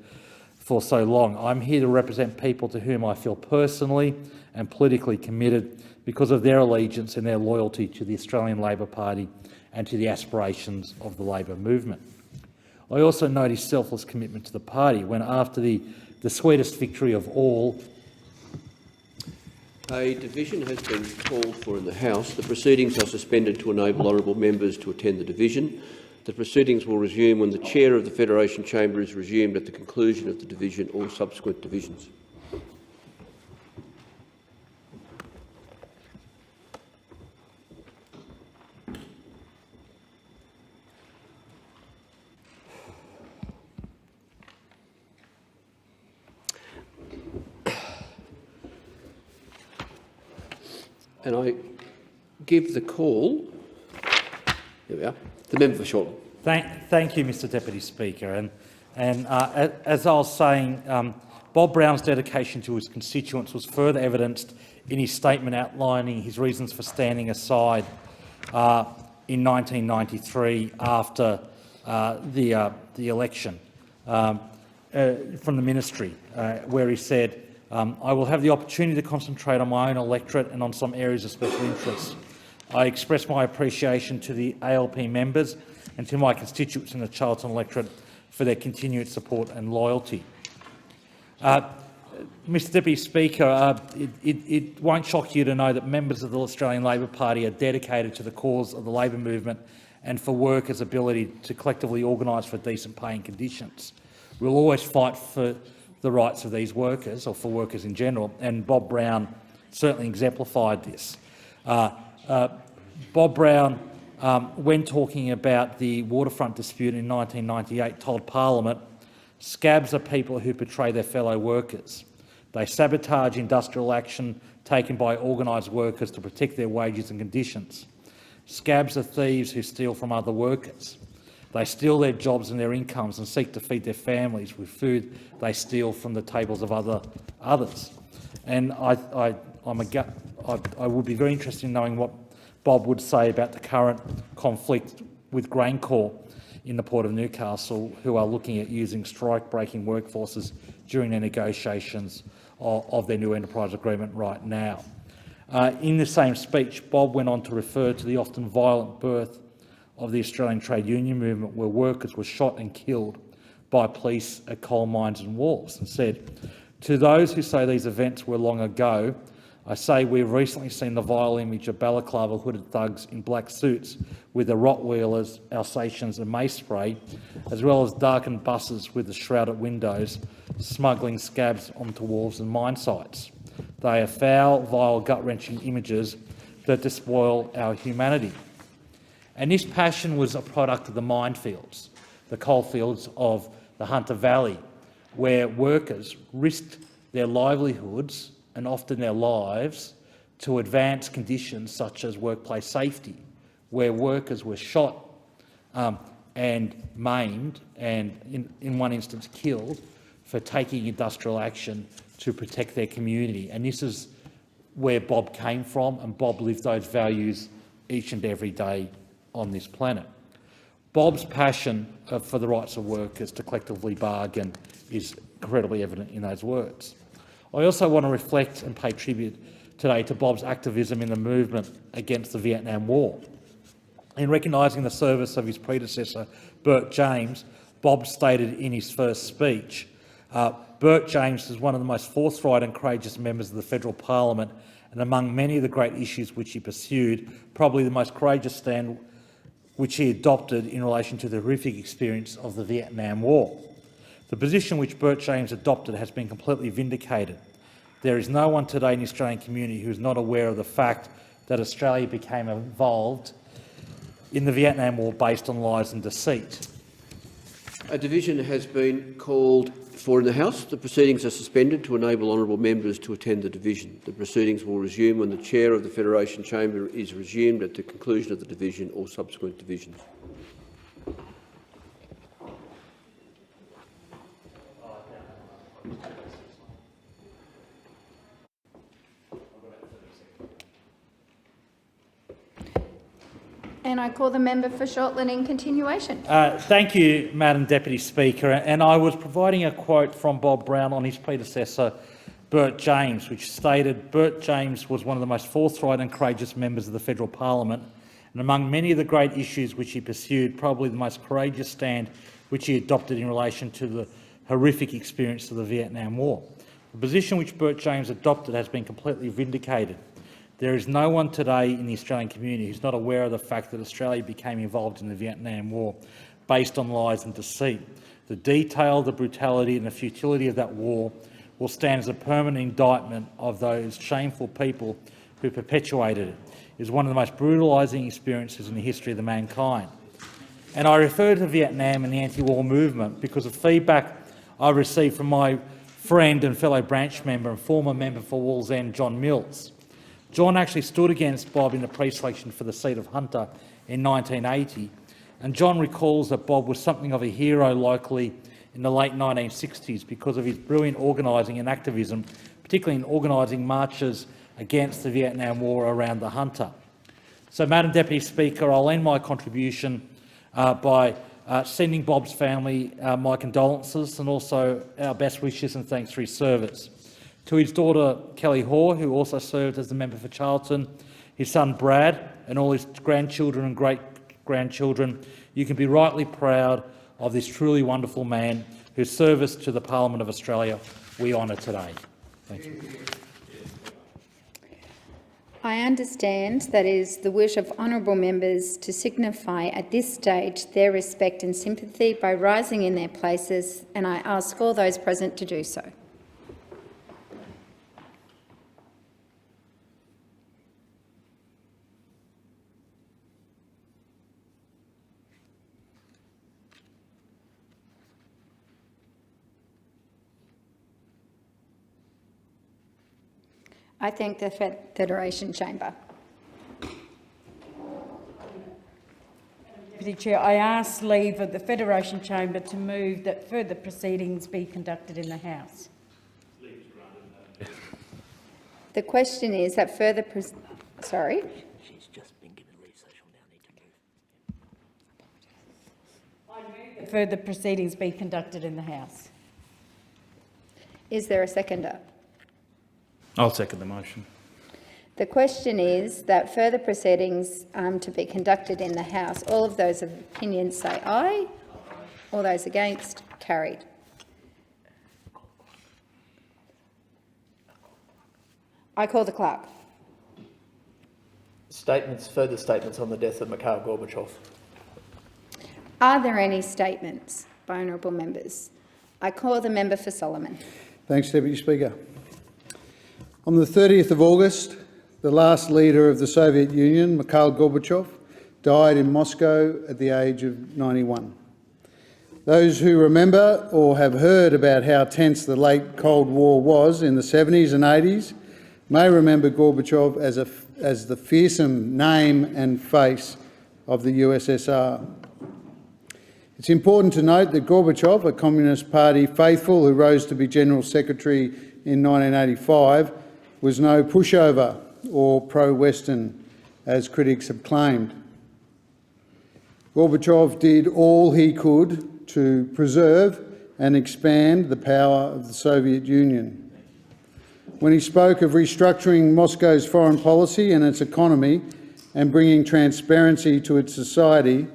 for so long. I'm here to represent people to whom I feel personally and politically committed because of their allegiance and their loyalty to the Australian Labor Party and to the aspirations of the Labor movement." I also note his selfless commitment to the party when, after the sweetest victory of all, a division has been called for in the House. The proceedings are suspended to enable honourable members to attend the division. The proceedings will resume when the Chair of the Federation Chamber is resumed at the conclusion of the division or subsequent divisions. And I give the call, here we are, the member for Shortland. Thank you, Mr Deputy Speaker. As I was saying, Bob Brown's dedication to his constituents was further evidenced in his statement outlining his reasons for standing aside in 1993 after the election from the ministry, where he said, "I will have the opportunity to concentrate on my own electorate and on some areas of special interest. I express my appreciation to the ALP members and to my constituents in the Charlton electorate for their continued support and loyalty." Mr Deputy Speaker, it won't shock you to know that members of the Australian Labor Party are dedicated to the cause of the labour movement and for workers' ability to collectively organise for decent pay and conditions. We'll always fight for the rights of these workers, or for workers in general, and Bob Brown certainly exemplified this. Bob Brown, when talking about the waterfront dispute in 1998, told Parliament, "Scabs are people who betray their fellow workers. They sabotage industrial action taken by organised workers to protect their wages and conditions. Scabs are thieves who steal from other workers. They steal their jobs and their incomes and seek to feed their families with food they steal from the tables of others." And I would be very interested in knowing what Bob would say about the current conflict with GrainCorp in the Port of Newcastle, who are looking at using strike-breaking workforces during their negotiations of their new enterprise agreement right now. In the same speech, Bob went on to refer to the often violent birth of the Australian trade union movement, where workers were shot and killed by police at coal mines and wharves, and said, "To those who say these events were long ago, I say we've recently seen the vile image of balaclava hooded thugs in black suits with the Rottweilers, Alsatians and mace spray, as well as darkened buses with the shrouded windows, smuggling scabs onto wharves and mine sites. They are foul, vile, gut-wrenching images that despoil our humanity." And this passion was a product of the minefields, the coalfields of the Hunter Valley, where workers risked their livelihoods and often their lives to advance conditions such as workplace safety, where workers were shot and maimed and, in one instance, killed for taking industrial action to protect their community. And this is where Bob came from, and Bob lived those values each and every day on this planet. Bob's passion for the rights of workers to collectively bargain is incredibly evident in those words. I also want to reflect and pay tribute today to Bob's activism in the movement against the Vietnam War. In recognising the service of his predecessor, Bert James, Bob stated in his first speech, "Bert James is one of the most forthright and courageous members of the federal parliament, and among many of the great issues which he pursued, probably the most courageous stand which he adopted in relation to the horrific experience of the Vietnam War. The position which Bert James adopted has been completely vindicated. There is no one today in the Australian community who is not aware of the fact that Australia became involved in the Vietnam War based on lies and deceit." A division has been called for in the House. The proceedings are suspended to enable honourable members to attend the division. The proceedings will resume when the Chair of the Federation Chamber is resumed at the conclusion of the division or subsequent divisions. And I call the member for Shortland in continuation. Thank you, Madam Deputy Speaker. And I was providing a quote from Bob Brown on his predecessor, Bert James, which stated, "Bert James was one of the most forthright and courageous members of the federal parliament, and among many of the great issues which he pursued, probably the most courageous stand which he adopted in relation to the horrific experience of the Vietnam War. The position which Bert James adopted has been completely vindicated. There is no one today in the Australian community who is not aware of the fact that Australia became involved in the Vietnam War based on lies and deceit. The detail, the brutality and the futility of that war will stand as a permanent indictment of those shameful people who perpetuated it. It is one of the most brutalising experiences in the history of the mankind." And I refer to Vietnam and the anti-war movement because of feedback I received from my friend and fellow branch member and former member for Wallsend, John Mills. John actually stood against Bob in the pre-selection for the seat of Hunter in 1980, and John recalls that Bob was something of a hero locally in the late 1960s because of his brilliant organising and activism, particularly in organising marches against the Vietnam War around the Hunter. So, Madam Deputy Speaker, I'll end my contribution by sending Bob's family my condolences and also our best wishes and thanks for his service. To his daughter Kelly Hoare, who also served as the member for Charlton, his son Brad and all his grandchildren and great-grandchildren, you can be rightly proud of this truly wonderful man whose service to the Parliament of Australia we honour today. Thank you. I understand that it is the wish of honourable members to signify at this stage their respect and sympathy by rising in their places, and I ask all those present to do so. I thank the Federation Chamber. Deputy Chair, I ask leave of the Federation Chamber to move that further proceedings be conducted in the House. The question is that further... Sorry? She's just been given leave, so she'll now need to move. I move that further proceedings be conducted in the House. Is there a seconder? I'll second the motion. The question is that further proceedings to be conducted in the House. All of those of opinion say aye. All those against, carried. I call the clerk. Further statements on the death of Mikhail Gorbachev. Are there any statements by honourable members? I call the member for Solomon. Thanks, Deputy Speaker. On the 30th of August, the last leader of the Soviet Union, Mikhail Gorbachev, died in Moscow at the age of 91. Those who remember or have heard about how tense the late Cold War was in the 70s and 80s may remember Gorbachev as the fearsome name and face of the USSR. It's important to note that Gorbachev, a Communist Party faithful who rose to be General Secretary in 1985, was no pushover or pro-Western, as critics have claimed. Gorbachev did all he could to preserve and expand the power of the Soviet Union. When he spoke of restructuring Moscow's foreign policy and its economy and bringing transparency to its society,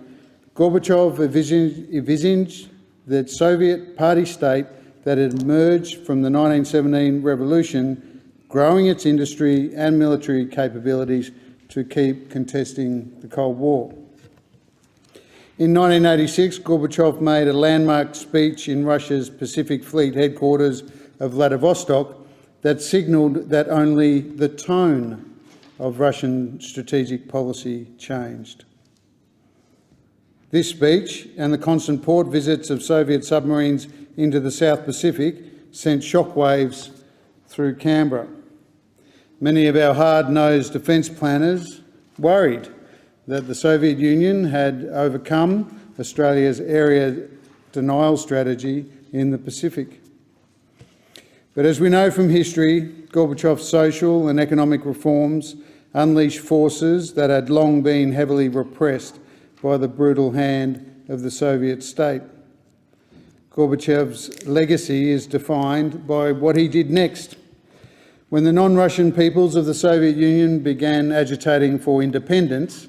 Gorbachev envisaged the Soviet party state that had emerged from the 1917 revolution, growing its industry and military capabilities to keep contesting the Cold War. In 1986, Gorbachev made a landmark speech in Russia's Pacific Fleet headquarters of Vladivostok that signalled that only the tone of Russian strategic policy changed. This speech and the constant port visits of Soviet submarines into the South Pacific sent shockwaves through Canberra. Many of our hard-nosed defence planners worried that the Soviet Union had overcome Australia's area denial strategy in the Pacific. But as we know from history, Gorbachev's social and economic reforms unleashed forces that had long been heavily repressed by the brutal hand of the Soviet state. Gorbachev's legacy is defined by what he did next. When the non-Russian peoples of the Soviet Union began agitating for independence,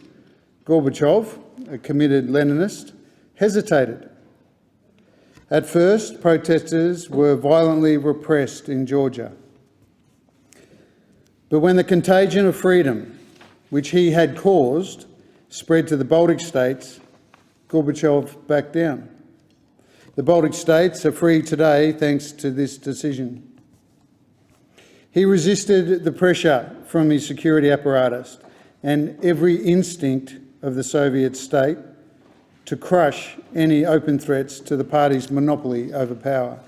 Gorbachev, a committed Leninist, hesitated. At first, protesters were violently repressed in Georgia. But when the contagion of freedom, which he had caused, spread to the Baltic states, Gorbachev backed down. The Baltic states are free today thanks to this decision. He resisted the pressure from his security apparatus and every instinct of the Soviet state to crush any open threats to the party's monopoly over power.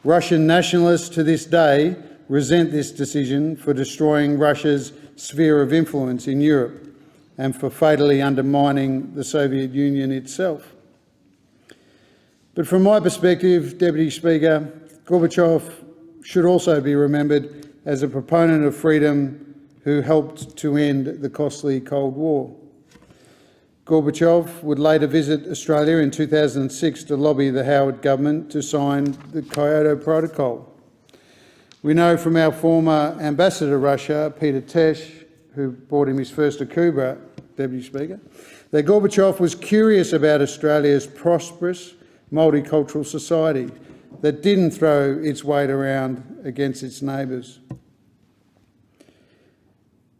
Russian nationalists to this day resent this decision for destroying Russia's sphere of influence in Europe and for fatally undermining the Soviet Union itself. But from my perspective, Deputy Speaker, Gorbachev should also be remembered as a proponent of freedom who helped to end the costly Cold War. Gorbachev would later visit Australia in 2006 to lobby the Howard government to sign the Kyoto Protocol. We know from our former ambassador to Russia, Peter Tesh, who brought him his first to Cuba, Deputy Speaker, that Gorbachev was curious about Australia's prosperous, multicultural society that didn't throw its weight around against its neighbours.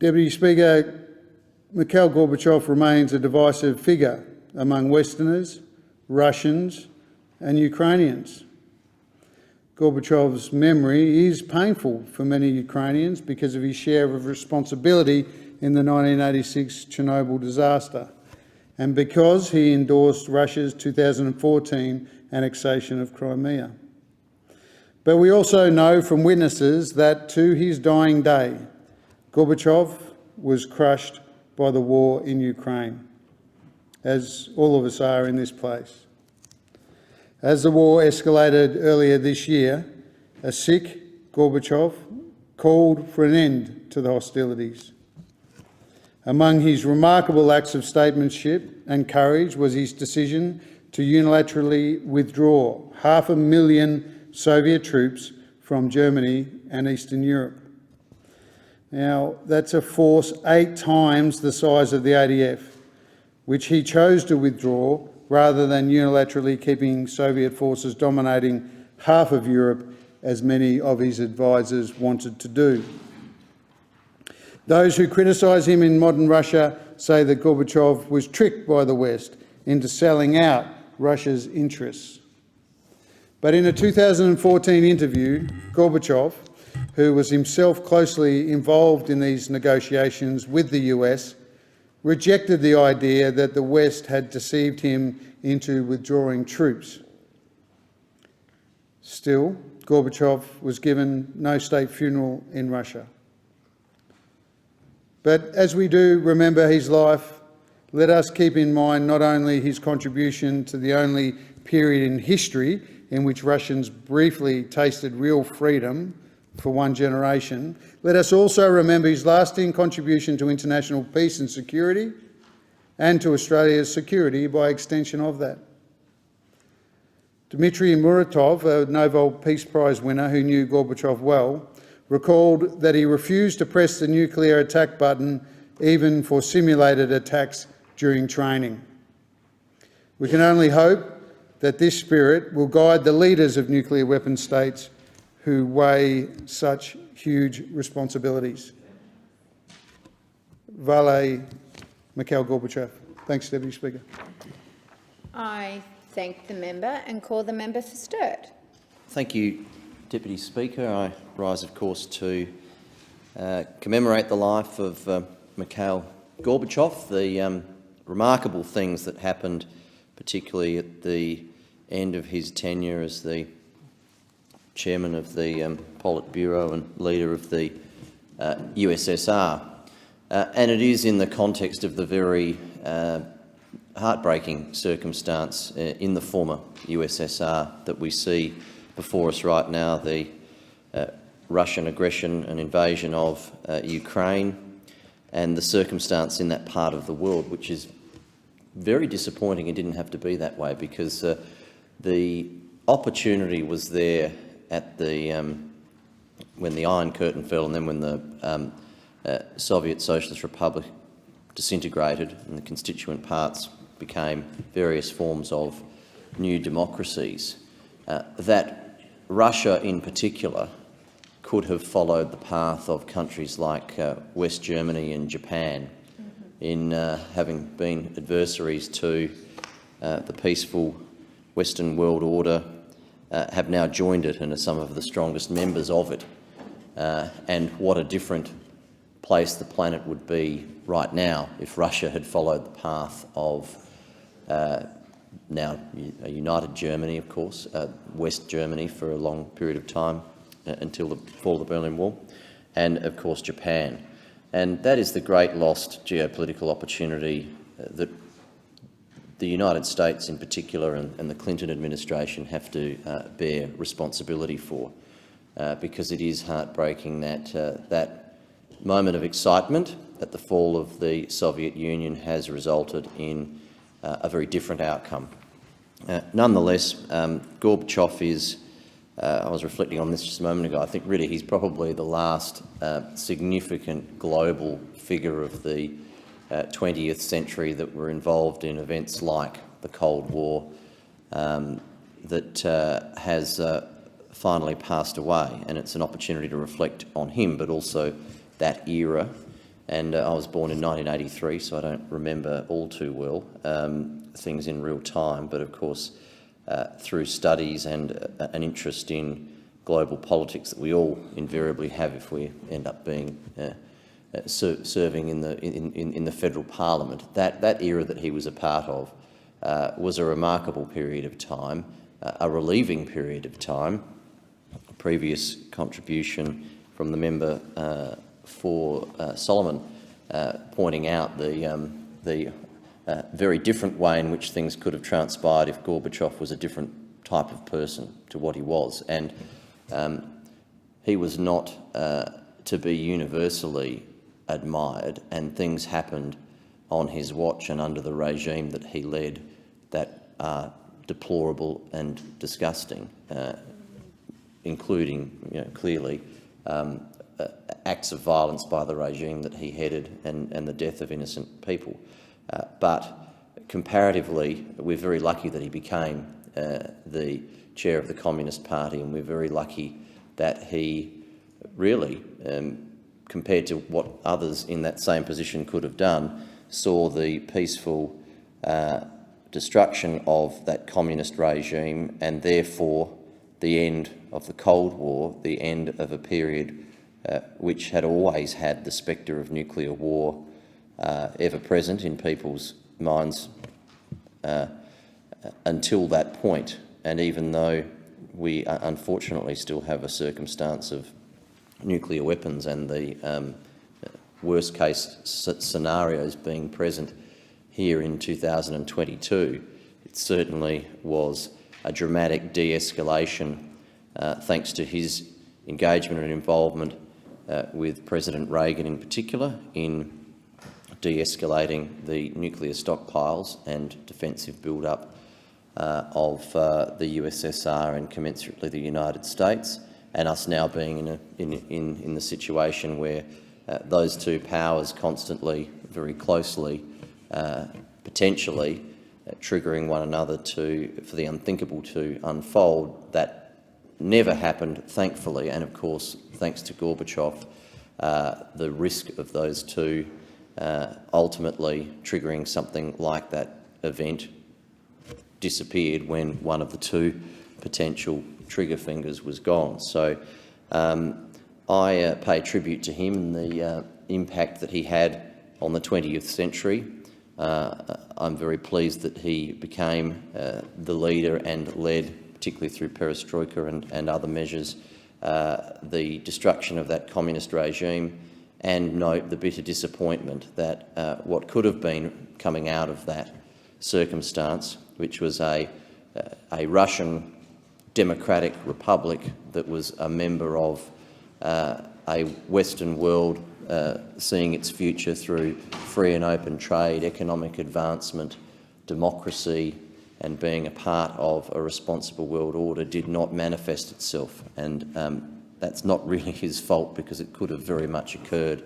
Deputy Speaker, Mikhail Gorbachev remains a divisive figure among Westerners, Russians and Ukrainians. Gorbachev's memory is painful for many Ukrainians because of his share of responsibility in the 1986 Chernobyl disaster, and because he endorsed Russia's 2014 annexation of Crimea. But we also know from witnesses that to his dying day, Gorbachev was crushed by the war in Ukraine, as all of us are in this place. As the war escalated earlier this year, a sick Gorbachev called for an end to the hostilities. Among his remarkable acts of statesmanship and courage was his decision to unilaterally withdraw 500,000 Soviet troops from Germany and Eastern Europe. Now, that's a force 8 times the size of the ADF, which he chose to withdraw rather than unilaterally keeping Soviet forces dominating half of Europe, as many of his advisers wanted to do. Those who criticise him in modern Russia say that Gorbachev was tricked by the West into selling out Russia's interests. But in a 2014 interview, Gorbachev, who was himself closely involved in these negotiations with the US, rejected the idea that the West had deceived him into withdrawing troops. Still, Gorbachev was given no state funeral in Russia. But as we do remember his life, let us keep in mind not only his contribution to the only period in history in which Russians briefly tasted real freedom for one generation, let us also remember his lasting contribution to international peace and security, and to Australia's security by extension of that. Dmitry Muratov, a Nobel Peace Prize winner who knew Gorbachev well, recalled that he refused to press the nuclear attack button even for simulated attacks during training. We can only hope that this spirit will guide the leaders of nuclear weapon states who weigh such huge responsibilities. Vale, Mikhail Gorbachev. Thanks, Deputy Speaker. I thank the member and call the member for Sturt. Thank you, Deputy Speaker. I rise, of course, to commemorate the life of Mikhail Gorbachev, the remarkable things that happened, particularly at the end of his tenure as the chairman of the Politburo and leader of the USSR. And it is in the context of the very heartbreaking circumstance in the former USSR that we see before us right now, the Russian aggression and invasion of Ukraine, and the circumstance in that part of the world, which is very disappointing. It didn't have to be that way, because the opportunity was there at the when the Iron Curtain fell, and then when the Soviet Socialist Republic disintegrated and the constituent parts became various forms of new democracies, that Russia in particular could have followed the path of countries like West Germany and Japan in having been adversaries to the peaceful Western world order, have now joined it and are some of the strongest members of it. And what a different place the planet would be right now if Russia had followed the path of now a united Germany, of course, West Germany for a long period of time until the fall of the Berlin Wall, and of course Japan. And that is the great lost geopolitical opportunity that the United States in particular and the Clinton administration have to bear responsibility for, because it is heartbreaking that that moment of excitement at the fall of the Soviet Union has resulted in a very different outcome. Nonetheless, Gorbachev is, I was reflecting on this just a moment ago, I think really he's probably the last significant global figure of the 20th century that were involved in events like the Cold War that has finally passed away, and it's an opportunity to reflect on him but also that era. And I was born in 1983, so I don't remember all too well things in real time, but of course through studies and an interest in global politics that we all invariably have if we end up being serving in the federal parliament. That era that he was a part of was a remarkable period of time, a relieving period of time. A previous contribution from the member for Solomon pointing out the very different way in which things could have transpired if Gorbachev was a different type of person to what he was. And he was not to be universally admired, and things happened on his watch and under the regime that he led that are deplorable and disgusting, including, clearly acts of violence by the regime that he headed and the death of innocent people. But comparatively, we're very lucky that he became the chair of the Communist Party, and we're very lucky that he really, compared to what others in that same position could have done, saw the peaceful destruction of that communist regime and therefore the end of the Cold War, the end of a period which had always had the spectre of nuclear war ever present in people's minds until that point. And even though we unfortunately still have a circumstance of nuclear weapons and the worst case scenarios being present here in 2022, it certainly was a dramatic de-escalation thanks to his engagement and involvement with President Reagan in particular in de-escalating the nuclear stockpiles and defensive build-up of the USSR and commensurately the United States, and us now being in the situation where those two powers constantly, very closely, potentially triggering one another for the unthinkable to unfold. That never happened, thankfully, and of course, thanks to Gorbachev, the risk of those two ultimately triggering something like that event disappeared when one of the two potential trigger fingers was gone. So I pay tribute to him and the impact that he had on the 20th century. I'm very pleased that he became the leader and led, particularly through perestroika and other measures, the destruction of that communist regime, and note the bitter disappointment that what could have been coming out of that circumstance, which was a Russian democratic republic that was a member of a Western world seeing its future through free and open trade, economic advancement, democracy, and being a part of a responsible world order, did not manifest itself. And that's not really his fault, because it could have very much occurred,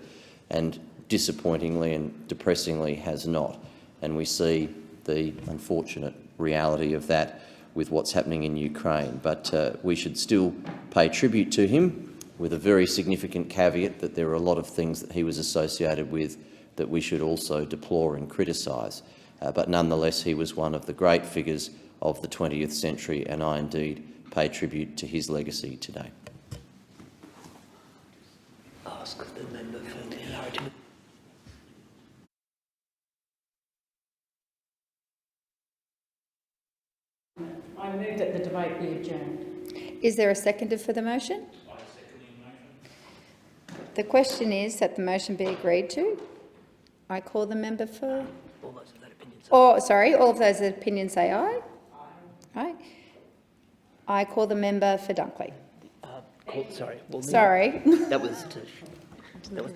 and disappointingly and depressingly has not. And we see the unfortunate reality of that with what's happening in Ukraine. But we should still pay tribute to him, with a very significant caveat that there are a lot of things that he was associated with that we should also deplore and criticise. But nonetheless, he was one of the great figures of the 20th century, and I indeed pay tribute to his legacy today. Ask the member for the narrative. I move that the debate be adjourned. Is there a seconder for the motion? The question is that the motion be agreed to. I call the member for... All those of that opinion say all of those opinions say aye. Aye. I call the member for Dunkley. sorry. Well, Sorry. That was to... That was,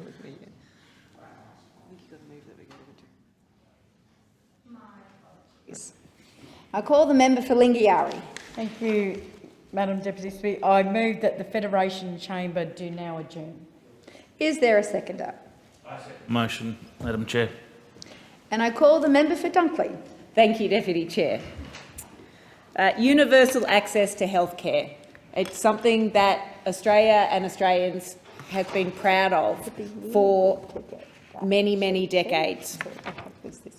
I call the member for Lingiari. Thank you, Madam Deputy Speaker. I move that the Federation Chamber do now adjourn. Is there a seconder? Motion, Madam Chair. And I call the member for Dunkley. Thank you, Deputy Chair. Universal access to healthcare. It's something that Australia and Australians have been proud of for many, many decades.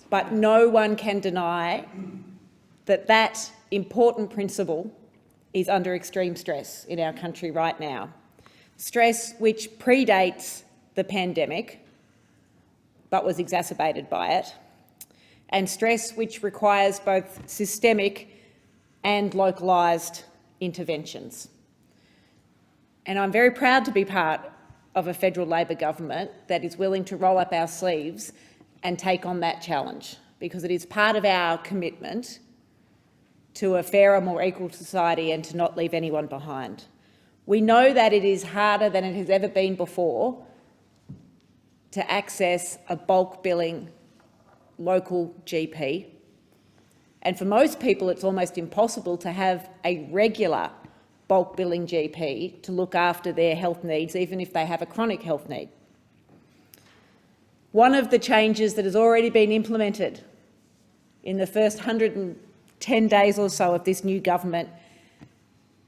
But no one can deny that that important principle is under extreme stress in our country right now. Stress which predates the pandemic, but was exacerbated by it, and stress which requires both systemic and localised interventions. And I'm very proud to be part of a federal Labor government that is willing to roll up our sleeves and take on that challenge, because it is part of our commitment to a fairer, more equal society and to not leave anyone behind. We know that it is harder than it has ever been before to access a bulk billing local GP. And for most people, it's almost impossible to have a regular bulk billing GP to look after their health needs, even if they have a chronic health need. One of the changes that has already been implemented in the first 110 days or so of this new government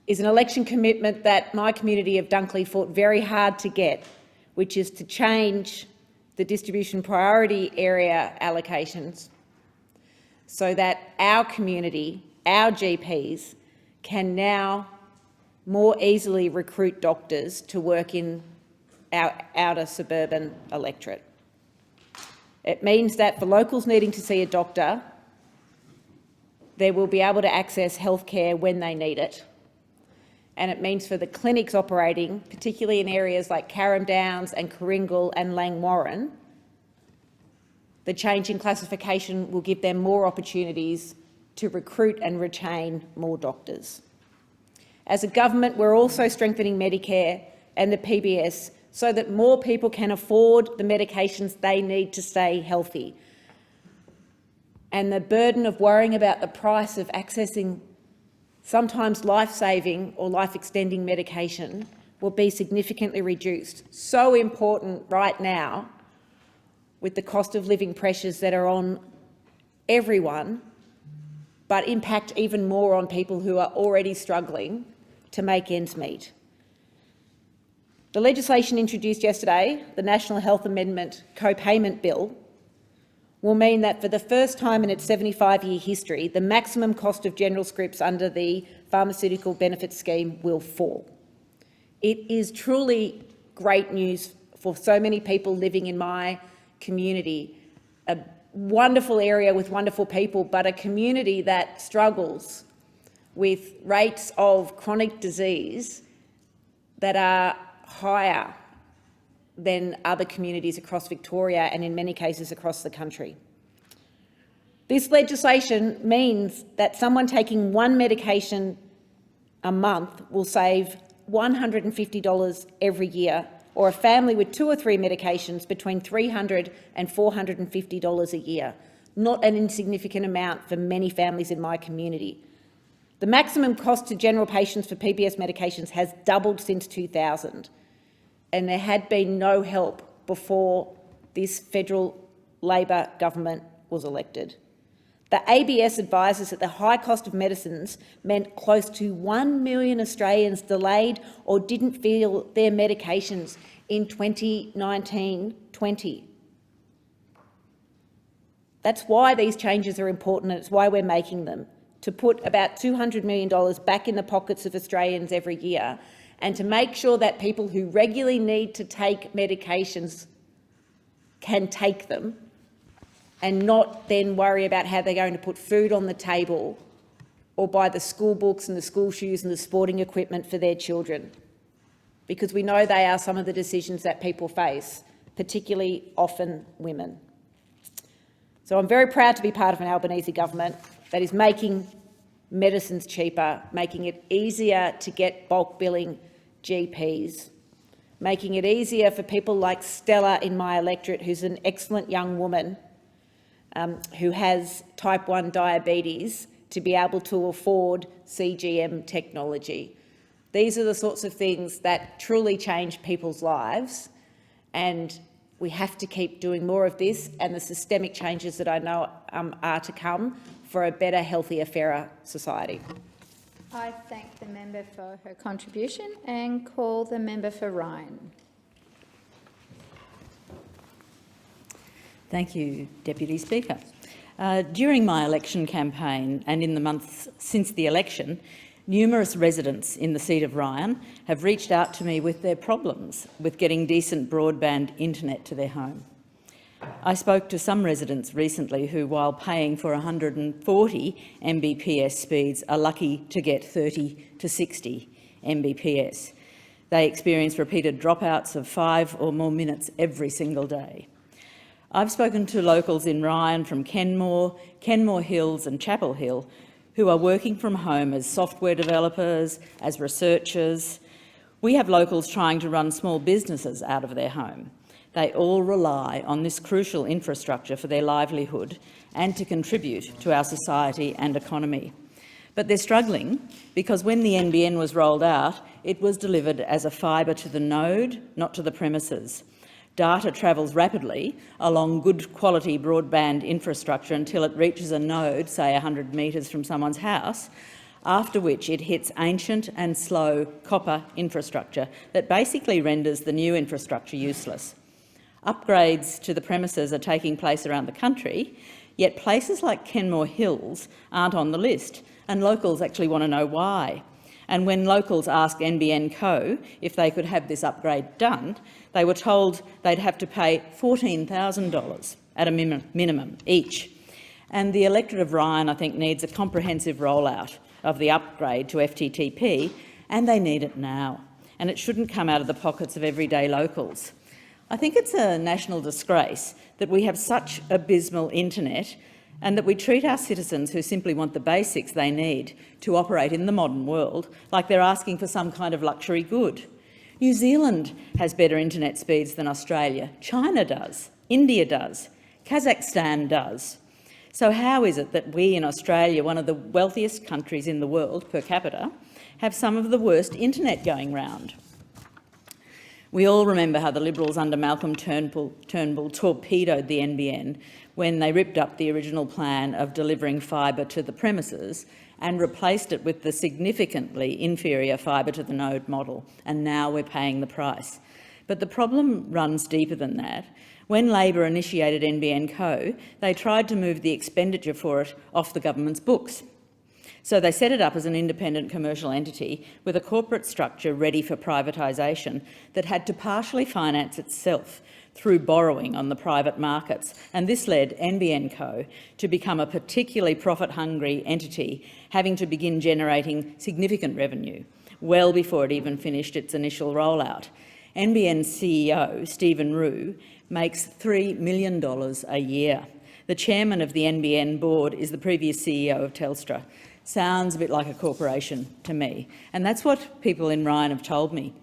is an election commitment that my community of Dunkley fought very hard to get, which is to change the distribution priority area allocations so that our community, our GPs, can now more easily recruit doctors to work in our outer suburban electorate. It means that for locals needing to see a doctor, they will be able to access healthcare when they need it. And it means for the clinics operating, particularly in areas like Carrum Downs and Coringal and Langwarrin, the change in classification will give them more opportunities to recruit and retain more doctors. As a government, we're also strengthening Medicare and the PBS so that more people can afford the medications they need to stay healthy. And the burden of worrying about the price of accessing sometimes life-saving or life-extending medication will be significantly reduced. So important right now with the cost of living pressures that are on everyone, but impact even more on people who are already struggling to make ends meet. The legislation introduced yesterday, the National Health Amendment Co-Payment Bill, will mean that for the first time in its 75-year history, the maximum cost of general scripts under the Pharmaceutical Benefits Scheme will fall. It is truly great news for so many people living in my community, a wonderful area with wonderful people, but a community that struggles with rates of chronic disease that are higher than other communities across Victoria and in many cases across the country. This legislation means that someone taking one medication a month will save $150 every year, or a family with 2 or 3 medications between $300 and $450 a year. Not an insignificant amount for many families in my community. The maximum cost to general patients for PBS medications has doubled since 2000. And there had been no help before this federal Labor government was elected. The ABS advises that the high cost of medicines meant close to 1 million Australians delayed or didn't feel their medications in 2019-20. That's why these changes are important, and it's why we're making them, to put about $200 million back in the pockets of Australians every year, and to make sure that people who regularly need to take medications can take them and not then worry about how they're going to put food on the table or buy the school books and the school shoes and the sporting equipment for their children. because we know they are some of the decisions that people face, particularly often women. So I'm very proud to be part of an Albanese government that is making medicines cheaper, making it easier to get bulk billing GPs, making it easier for people like Stella in my electorate, who's an excellent young woman who has type 1 diabetes, to be able to afford CGM technology. These are the sorts of things that truly change people's lives, and we have to keep doing more of this and the systemic changes that I know are to come for a better, healthier, fairer society. I thank the member for her contribution and call the member for Ryan. Thank you, Deputy Speaker. During my election campaign and in the months since the election, numerous residents in the seat of Ryan have reached out to me with their problems with getting decent broadband internet to their home. I spoke to some residents recently who, while paying for 140 Mbps speeds, are lucky to get 30 to 60 Mbps. They experience repeated dropouts of 5 or more minutes every single day. I've spoken to locals in Ryan from Kenmore Hills and Chapel Hill who are working from home as software developers, as researchers. We have locals trying to run small businesses out of their home. They all rely on this crucial infrastructure for their livelihood and to contribute to our society and economy. But they're struggling because when the NBN was rolled out, it was delivered as a fibre to the node, not to the premises. Data travels rapidly along good quality broadband infrastructure until it reaches a node, say 100 metres from someone's house, after which it hits ancient and slow copper infrastructure that basically renders the new infrastructure useless. Upgrades to the premises are taking place around the country, yet places like Kenmore Hills aren't on the list, and locals actually want to know why. And when locals asked NBN Co if they could have this upgrade done, they were told they'd have to pay $14,000 at a minimum each. And the electorate of Ryan, I think, needs a comprehensive rollout of the upgrade to FTTP, and they need it now. And it shouldn't come out of the pockets of everyday locals. I think it's a national disgrace that we have such abysmal internet and that we treat our citizens who simply want the basics they need to operate in the modern world like they're asking for some kind of luxury good. New Zealand has better internet speeds than Australia. China does. India does. Kazakhstan does. So how is it that we in Australia, one of the wealthiest countries in the world per capita, have some of the worst internet going round? We all remember how the Liberals under Malcolm Turnbull torpedoed the NBN when they ripped up the original plan of delivering fibre to the premises and replaced it with the significantly inferior fibre to the node model, and now we're paying the price. But the problem runs deeper than that. When Labor initiated NBN Co, they tried to move the expenditure for it off the government's books. So they set it up as an independent commercial entity with a corporate structure ready for privatisation that had to partially finance itself through borrowing on the private markets, and this led NBN Co to become a particularly profit-hungry entity, having to begin generating significant revenue well before it even finished its initial rollout. NBN's CEO, Stephen Rue, makes $3 million a year. The chairman of the NBN board is the previous CEO of Telstra. Sounds a bit like a corporation to me, and that's what people in Ryan have told me.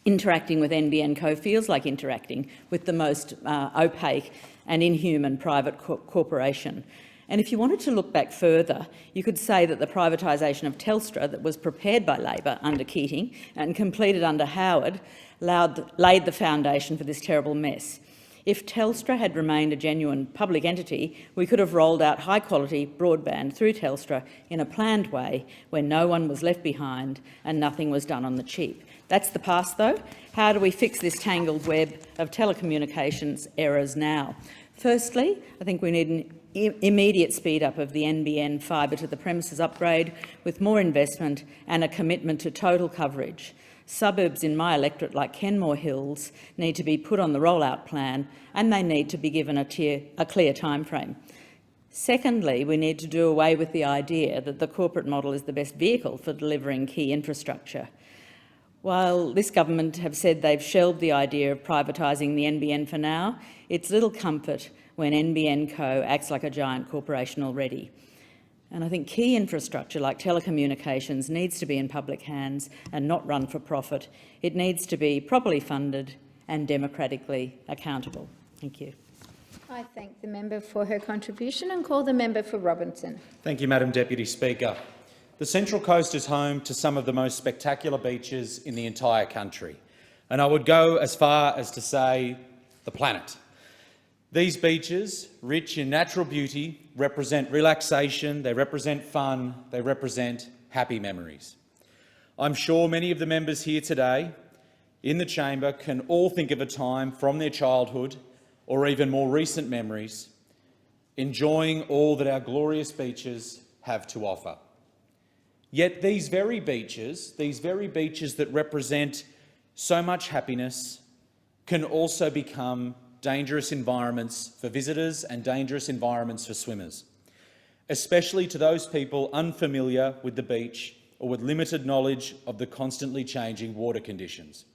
Interacting with NBN Co feels like interacting with the most opaque and inhuman private corporation. And if you wanted to look back further, you could say that the privatisation of Telstra that was prepared by Labor under Keating and completed under Howard laid the foundation for this terrible mess. If Telstra had remained a genuine public entity, we could have rolled out high-quality broadband through Telstra in a planned way where no one was left behind and nothing was done on the cheap. That's the past, though. How do we fix this tangled web of telecommunications errors now? Firstly, I think we need an immediate speed-up of the NBN fibre to the premises upgrade with more investment and a commitment to total coverage. Suburbs in my electorate, like Kenmore Hills, need to be put on the rollout plan, and they need to be given a clear timeframe. Secondly, we need to do away with the idea that the corporate model is the best vehicle for delivering key infrastructure. While this government have said they've shelved the idea of privatising the NBN for now, it's little comfort when NBN Co acts like a giant corporation already. And I think key infrastructure like telecommunications needs to be in public hands and not run for profit. It needs to be properly funded and democratically accountable. Thank you. I thank the member for her contribution and call the member for Robinson. Thank you, Madam Deputy Speaker. The Central Coast is home to some of the most spectacular beaches in the entire country, and I would go as far as to say the planet. These beaches, rich in natural beauty, represent relaxation, they represent fun, they represent happy memories. I'm sure many of the members here today in the chamber can all think of a time from their childhood or even more recent memories enjoying all that our glorious beaches have to offer. Yet these very beaches that represent so much happiness can also become dangerous environments for visitors and dangerous environments for swimmers, especially to those people unfamiliar with the beach or with limited knowledge of the constantly changing water conditions.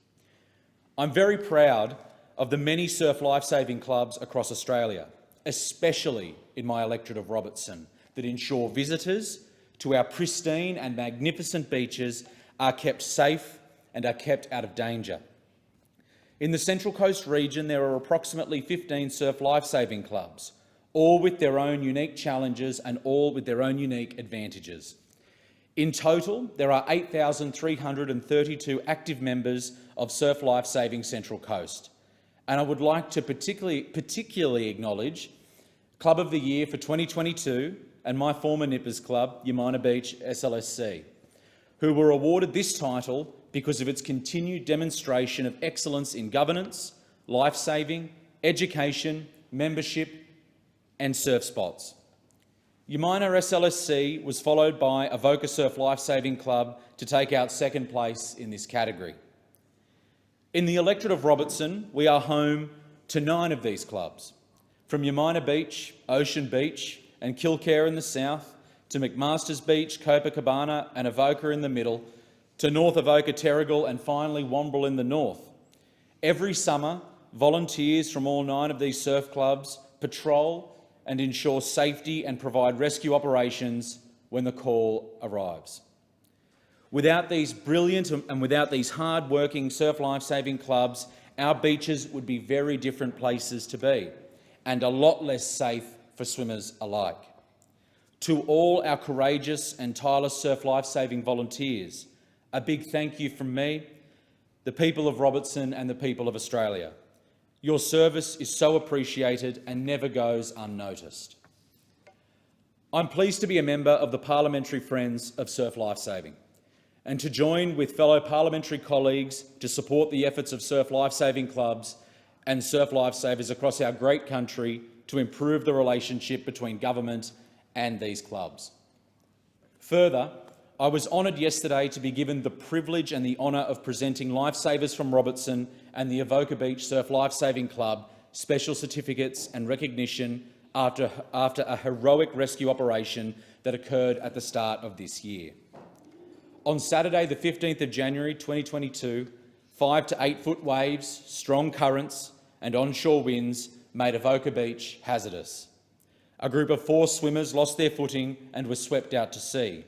I'm very proud of the many surf lifesaving clubs across Australia, especially in my electorate of Robertson, that ensure visitors to our pristine and magnificent beaches are kept safe and are kept out of danger. In the Central Coast region, there are approximately 15 surf lifesaving clubs, all with their own unique challenges and all with their own unique advantages. In total, there are 8,332 active members of Surf Lifesaving Central Coast. And I would like to particularly acknowledge Club of the Year for 2022 and my former Nippers Club, Umina Beach SLSC, who were awarded this title because of its continued demonstration of excellence in governance, life-saving, education, membership and surf spots. Umina SLSC was followed by Avoca Surf Lifesaving Club to take out second place in this category. In the electorate of Robertson, we are home to 9 of these clubs, from Umina Beach, Ocean Beach and Kilcare in the south, to McMaster's Beach, Copacabana and Avoca in the middle, to North Avoca, Terrigal and finally Wombrel in the north. Every summer, volunteers from all 9 of these surf clubs patrol and ensure safety and provide rescue operations when the call arrives. Without these brilliant and without these hard-working surf lifesaving clubs, our beaches would be very different places to be and a lot less safe for swimmers alike. To all our courageous and tireless surf lifesaving volunteers, a big thank you from me, the people of Robertson and the people of Australia. Your service is so appreciated and never goes unnoticed. I'm pleased to be a member of the Parliamentary Friends of Surf Lifesaving and to join with fellow parliamentary colleagues to support the efforts of surf lifesaving clubs and surf lifesavers across our great country to improve the relationship between government and these clubs. Further, I was honoured yesterday to be given the privilege and the honour of presenting Lifesavers from Robertson and the Avoca Beach Surf Lifesaving Club special certificates and recognition after a heroic rescue operation that occurred at the start of this year. On Saturday, the 15th of January 2022, 5 to 8 foot waves, strong currents and onshore winds made Avoca Beach hazardous. A group of 4 swimmers lost their footing and were swept out to sea.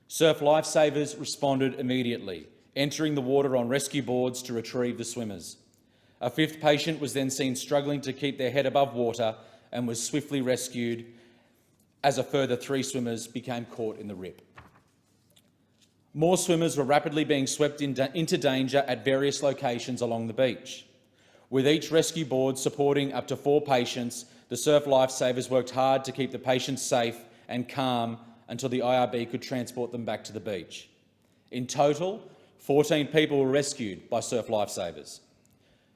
Surf lifesavers responded immediately, entering the water on rescue boards to retrieve the swimmers. A 5th patient was then seen struggling to keep their head above water and was swiftly rescued as a further 3 swimmers became caught in the rip. More swimmers were rapidly being swept into danger at various locations along the beach. With each rescue board supporting up to 4 patients, the surf lifesavers worked hard to keep the patients safe and calm until the IRB could transport them back to the beach. In total, 14 people were rescued by surf lifesavers.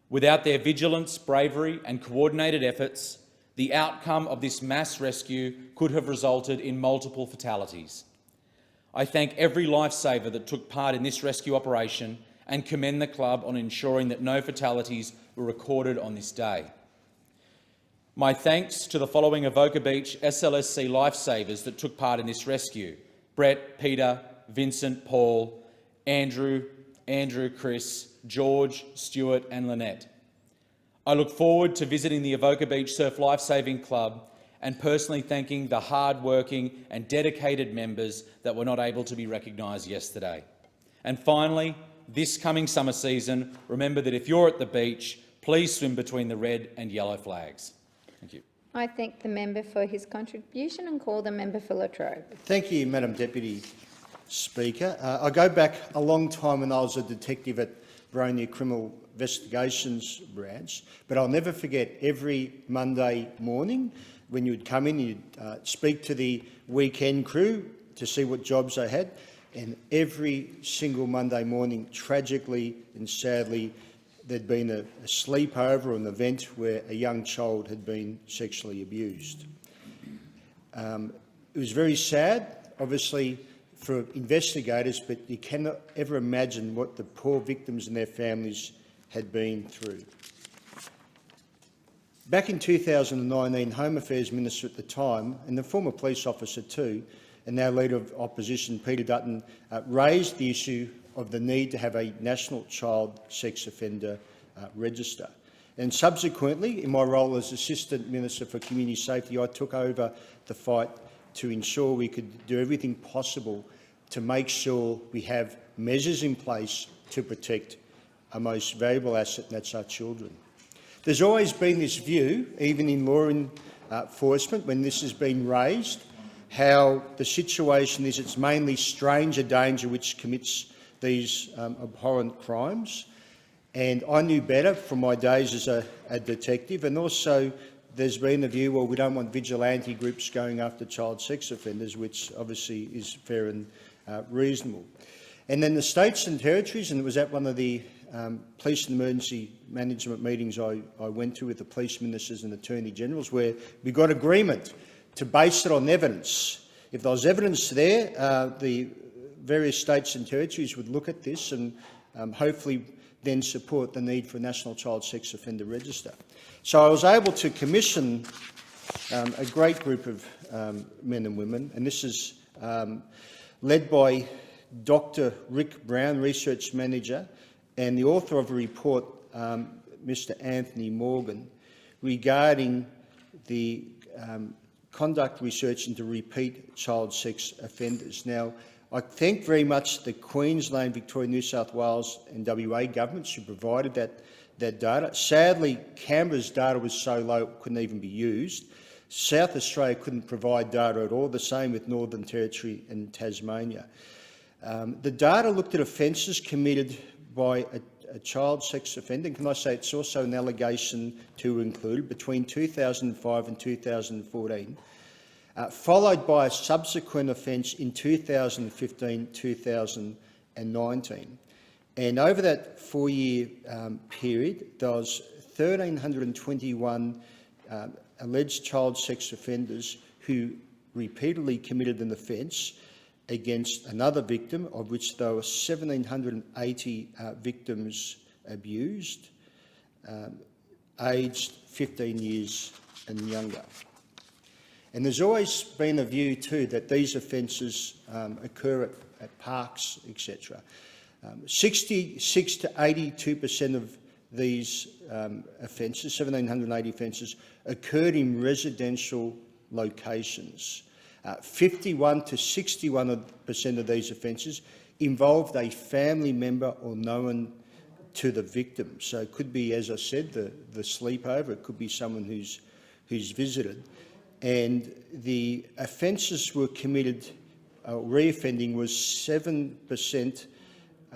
Without their vigilance, bravery and coordinated efforts, the outcome of this mass rescue could have resulted in multiple fatalities. I thank every lifesaver that took part in this rescue operation and commend the club on ensuring that no fatalities were recorded on this day. My thanks to the following Avoca Beach SLSC lifesavers that took part in this rescue: Brett, Peter, Vincent, Paul, Andrew, Andrew, Chris, George, Stuart and Lynette. I look forward to visiting the Avoca Beach Surf Lifesaving Club and personally thanking the hard-working and dedicated members that were not able to be recognised yesterday. And finally, this coming summer season, remember that if you're at the beach, please swim between the red and yellow flags. Thank you. I thank the member for his contribution and call the member for Latrobe. Thank you, Madam Deputy Speaker. I go back a long time when I was a detective at Boronia Criminal Investigations Branch, but I'll never forget every Monday morning when you'd come in, you'd speak to the weekend crew to see what jobs they had, and every single Monday morning, tragically and sadly, there'd been a sleepover or an event where a young child had been sexually abused. It was very sad, obviously, for investigators, but you cannot ever imagine what the poor victims and their families had been through. Back in 2019, Home Affairs Minister at the time, and the former police officer too, and now Leader of Opposition, Peter Dutton, raised the issue of the need to have a national child sex offender register. And subsequently, in my role as Assistant Minister for Community Safety, I took over the fight to ensure we could do everything possible to make sure we have measures in place to protect our most valuable asset, and that's our children. There's always been this view, even in law enforcement, when this has been raised, how the situation is it's mainly stranger danger which commits these abhorrent crimes. And I knew better from my days as a detective, and also there's been the view, well, we don't want vigilante groups going after child sex offenders, which obviously is fair and reasonable. And then the states and territories, and it was at one of the police and emergency management meetings I went to with the police ministers and attorney generals, where we got agreement to base it on evidence. If there was evidence there, the various states and territories would look at this and hopefully then support the need for a National Child Sex Offender Register. So I was able to commission a great group of men and women, and this is led by Dr. Rick Brown, Research Manager, and the author of a report, Mr. Anthony Morgan, regarding the conduct research into repeat child sex offenders. Now, I thank very much the Queensland, Victoria, New South Wales and WA governments who provided that data. Sadly, Canberra's data was so low it couldn't even be used. South Australia couldn't provide data at all, the same with Northern Territory and Tasmania. The data looked at offences committed by a child sex offender, and can I say it's also an allegation to include, between 2005 and 2014, followed by a subsequent offence in 2015-2019. And over that 4-year period, there was 1,321 alleged child sex offenders who repeatedly committed an offence against another victim, of which there were 1,780 victims abused, aged 15 years and younger. And there's always been a view too that these offences occur at parks, etc. 66 to 82% of these offences, 1,780 offences, occurred in residential locations. 51 to 61% of these offences involved a family member or known to the victim. So it could be, as I said, the sleepover. It could be someone who's visited. And the offences were committed, reoffending was 7%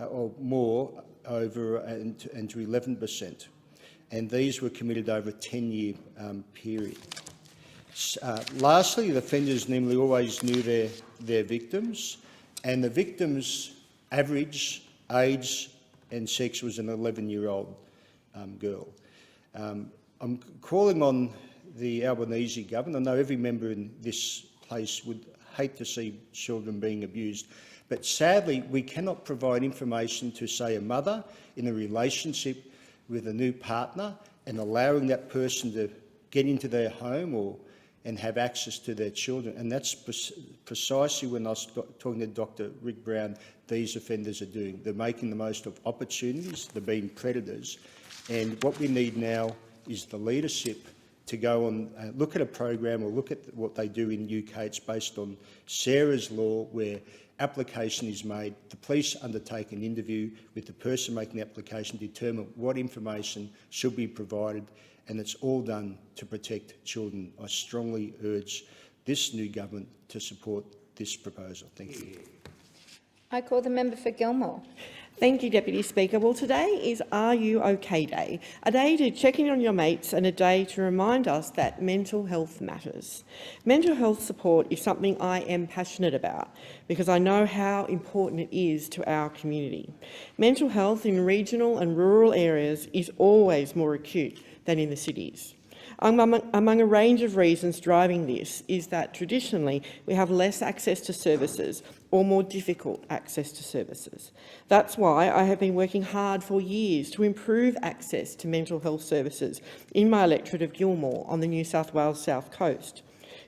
or more over and to 11%. And these were committed over a 10-year period. Lastly, the offenders namely always knew their victims, and the victim's average age and sex was an 11-year-old girl. I'm calling on the Albanese government. I know every member in this place would hate to see children being abused, but sadly we cannot provide information to, say, a mother in a relationship with a new partner and allowing that person to get into their home or and have access to their children. And that's precisely when I was talking to Dr. Rick Brown, these offenders are doing. They're making the most of opportunities, they're being predators. And what we need now is the leadership to go and look at a program or look at what they do in the UK. It's based on Sarah's Law, where application is made, the police undertake an interview with the person making the application, determine what information should be provided, and it's all done to protect children. I strongly urge this new government to support this proposal. Thank you. I call the member for Gilmore. Thank you, Deputy Speaker. Well, today is Are You OK Day, a day to check in on your mates and a day to remind us that mental health matters. Mental health support is something I am passionate about because I know how important it is to our community. Mental health in regional and rural areas is always more acute than in the cities. Among a range of reasons driving this is that traditionally we have less access to services or more difficult access to services. That's why I have been working hard for years to improve access to mental health services in my electorate of Gilmore on the New South Wales South Coast.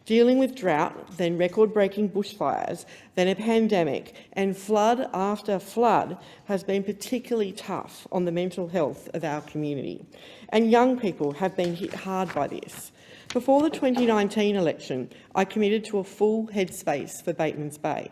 Dealing with drought, then record-breaking bushfires, then a pandemic, and flood after flood has been particularly tough on the mental health of our community. And young people have been hit hard by this. Before the 2019 election, I committed to a full headspace for Batemans Bay.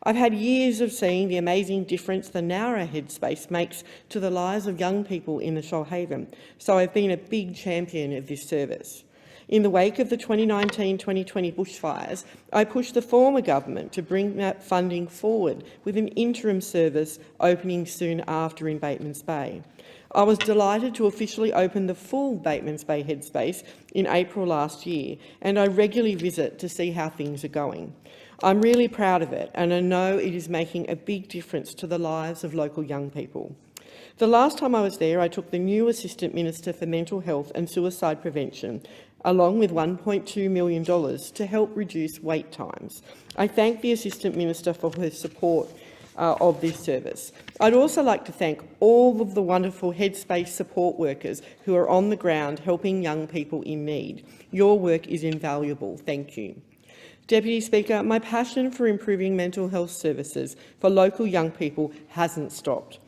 I've had years of seeing the amazing difference the Nowra headspace makes to the lives of young people in the Shoalhaven, so I've been a big champion of this service. In the wake of the 2019-2020 bushfires, I pushed the former government to bring that funding forward with an interim service opening soon after in Batemans Bay. I was delighted to officially open the full Batemans Bay headspace in April last year, and I regularly visit to see how things are going. I'm really proud of it, and I know it is making a big difference to the lives of local young people. The last time I was there, I took the new Assistant Minister for Mental Health and Suicide Prevention, along with $1.2 million to help reduce wait times. I thank the Assistant Minister for her support of this service. I'd also like to thank all of the wonderful Headspace support workers who are on the ground helping young people in need. Your work is invaluable. Thank you. Deputy Speaker, my passion for improving mental health services for local young people hasn't stopped.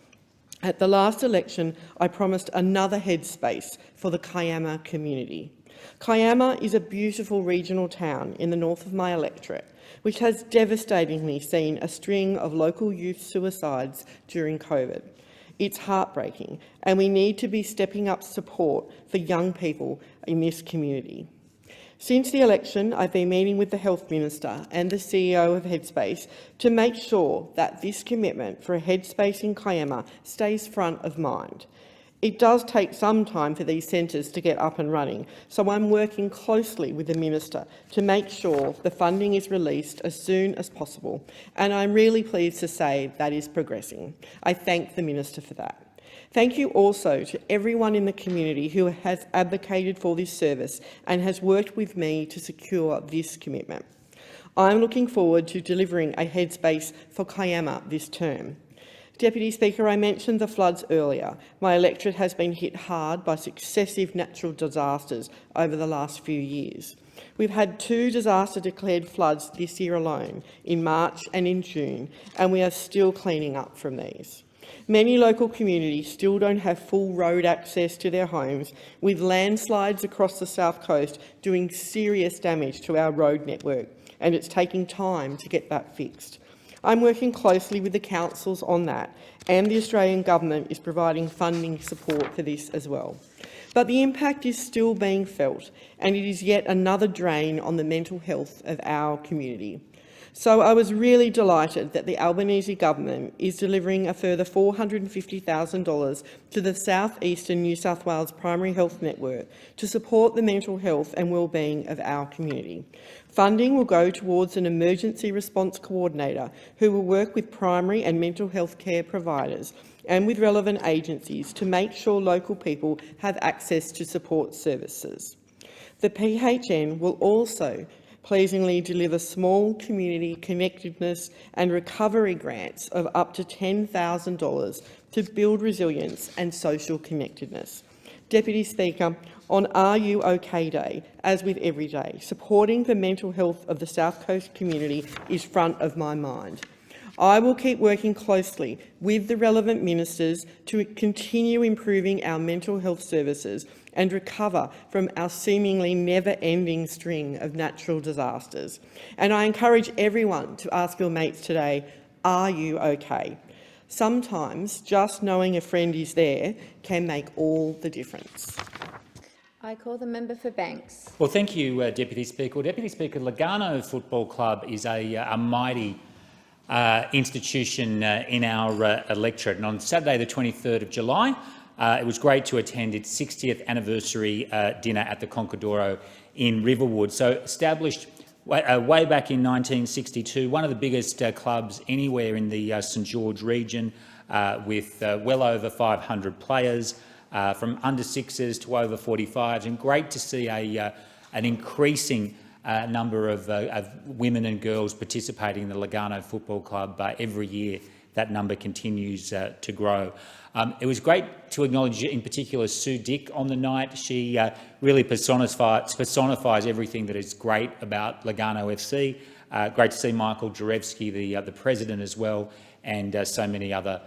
At the last election, I promised another Headspace for the Kiama community. Kiama is a beautiful regional town in the north of my electorate, which has devastatingly seen a string of local youth suicides during COVID. It's heartbreaking, and we need to be stepping up support for young people in this community. Since the election, I've been meeting with the Health Minister and the CEO of Headspace to make sure that this commitment for a Headspace in Kiama stays front of mind. It does take some time for these centres to get up and running, so I'm working closely with the Minister to make sure the funding is released as soon as possible, and I'm really pleased to say that is progressing. I thank the Minister for that. Thank you also to everyone in the community who has advocated for this service and has worked with me to secure this commitment. I'm looking forward to delivering a Headspace for Kiama this term. Deputy Speaker, I mentioned the floods earlier. My electorate has been hit hard by successive natural disasters over the last few years. We've had 2 disaster-declared floods this year alone, in March and in June, and we are still cleaning up from these. Many local communities still don't have full road access to their homes, with landslides across the South Coast doing serious damage to our road network, and it's taking time to get that fixed. I'm working closely with the councils on that, and the Australian Government is providing funding support for this as well. But the impact is still being felt, and it is yet another drain on the mental health of our community. So I was really delighted that the Albanese Government is delivering a further $450,000 to the South Eastern New South Wales Primary Health Network to support the mental health and wellbeing of our community. Funding will go towards an emergency response coordinator who will work with primary and mental health care providers and with relevant agencies to make sure local people have access to support services. The PHN will also pleasingly deliver small community connectedness and recovery grants of up to $10,000 to build resilience and social connectedness. Deputy Speaker, on Are You OK Day, as with every day, supporting the mental health of the South Coast community is front of my mind. I will keep working closely with the relevant ministers to continue improving our mental health services and recover from our seemingly never-ending string of natural disasters. And I encourage everyone to ask your mates today, are you okay? Sometimes just knowing a friend is there can make all the difference. I call the member for Banks. Well, thank you, Deputy Speaker. Well, Deputy Speaker, Lugano Football Club is a mighty institution in our electorate. And on Saturday, the 23rd of July, it was great to attend its 60th anniversary dinner at the Concordoro in Riverwood. So established way back in 1962, one of the biggest clubs anywhere in the St George region, with well over 500 players, from under sixes to over 45s, and great to see an increasing number of women and girls participating in the Lugano Football Club every year. That number continues to grow. It was great to acknowledge, in particular, Sue Dick on the night. She really personifies everything that is great about Lugano FC. Great to see Michael Jarevsky, the president, as well, and so many other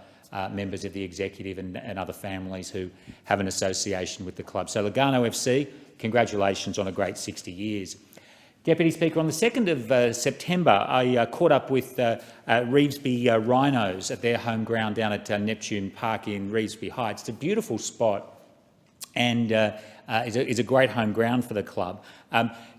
members of the executive and other families who have an association with the club. So Lugano FC, congratulations on a great 60 years. Deputy Speaker, on the 2nd of September, I caught up with Revesby Rhinos at their home ground down at Neptune Park in Revesby Heights. It's a beautiful spot and is a great home ground for the club.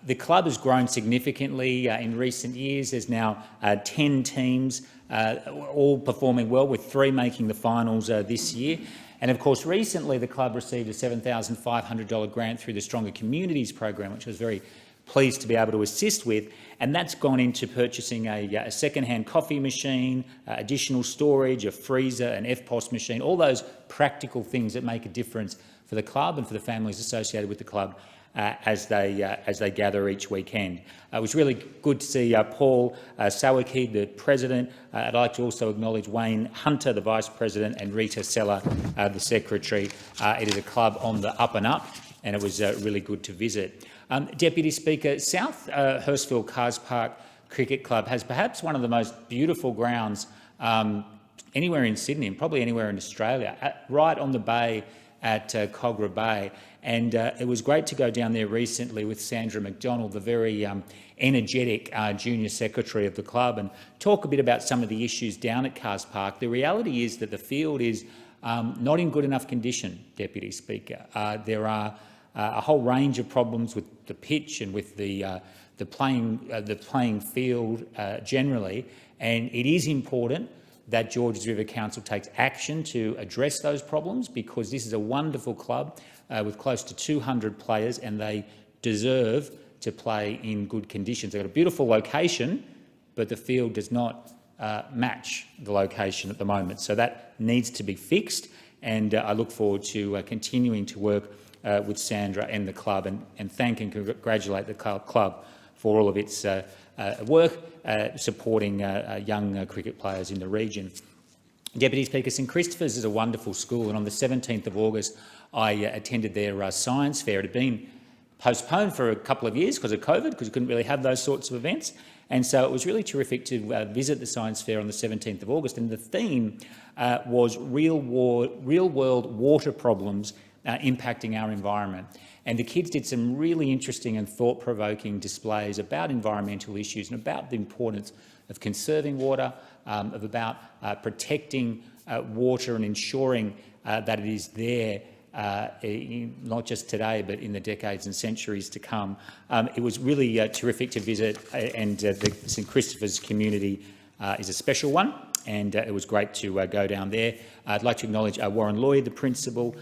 The club has grown significantly in recent years. There's now 10 teams, all performing well, with 3 making the finals this year. And of course, recently the club received a $7,500 grant through the Stronger Communities program, which was very pleased to be able to assist with, and that's gone into purchasing a second-hand coffee machine, additional storage, a freezer, an FPOS machine, all those practical things that make a difference for the club and for the families associated with the club as they gather each weekend. It was really good to see Paul Sawakid, the president. I'd like to also acknowledge Wayne Hunter, the vice president, and Rita Seller, the secretary. It is a club on the up and up, and it was really good to visit. Deputy Speaker, South Hurstville Cars Park Cricket Club has perhaps one of the most beautiful grounds anywhere in Sydney and probably anywhere in Australia, right on the bay at Cogra Bay. And it was great to go down there recently with Sandra McDonald, the very energetic junior secretary of the club, and talk a bit about some of the issues down at Cars Park. The reality is that the field is not in good enough condition, Deputy Speaker. There are a whole range of problems with the pitch and with the playing field generally, and it is important that Georges River Council takes action to address those problems, because this is a wonderful club with close to 200 players, and they deserve to play in good conditions. They've got a beautiful location, but the field does not match the location at the moment. So that needs to be fixed, and I look forward to continuing to work with Sandra and the club, and thank and congratulate the club for all of its work supporting young cricket players in the region. Deputy Speaker, St Christopher's is a wonderful school, and on the 17th of August I attended their science fair. It had been postponed for a couple of years because of COVID, because you couldn't really have those sorts of events, and so it was really terrific to visit the science fair on the 17th of August, and the theme was real-world water problems impacting our environment. And the kids did some really interesting and thought-provoking displays about environmental issues and about the importance of conserving water, about protecting water and ensuring that it is there not just today but in the decades and centuries to come. It was really terrific to visit, and the St Christopher's community is a special one, and it was great to go down there. I'd like to acknowledge Warren Lloyd, the principal,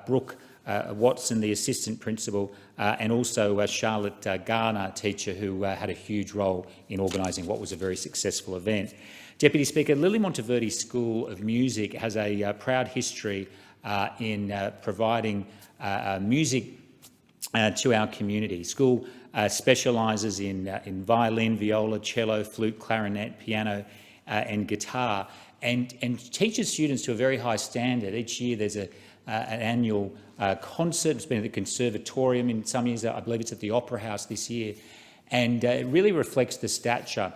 Brooke Watson, the assistant principal, and also Charlotte Garner, teacher, who had a huge role in organising what was a very successful event. Deputy Speaker, Lily Monteverde School of Music has a proud history in providing music to our community. School specialises in violin, viola, cello, flute, clarinet, piano and guitar, and teaches students to a very high standard. Each year there's an annual concert. It's been at the Conservatorium in some years. I believe it's at the Opera House this year. And it really reflects the stature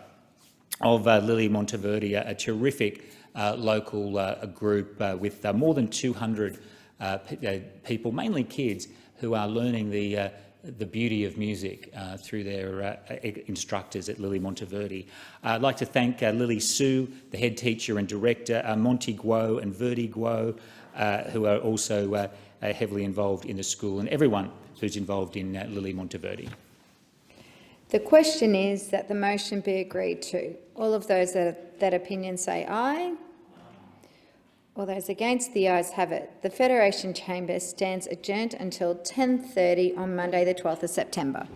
of Lily Monteverdi, a terrific local group with more than 200 people, mainly kids, who are learning the beauty of music through their instructors at Lily Monteverdi. I'd like to thank Lily Sue, the head teacher and director, Monty Guo and Verdi Guo, who are also heavily involved in the school, and everyone who's involved in Lily Monteverdi. The question is that the motion be agreed to. All of those that opinion say aye. All those against, the ayes have it. The Federation Chamber stands adjourned until 10:30 on Monday the 12th of September.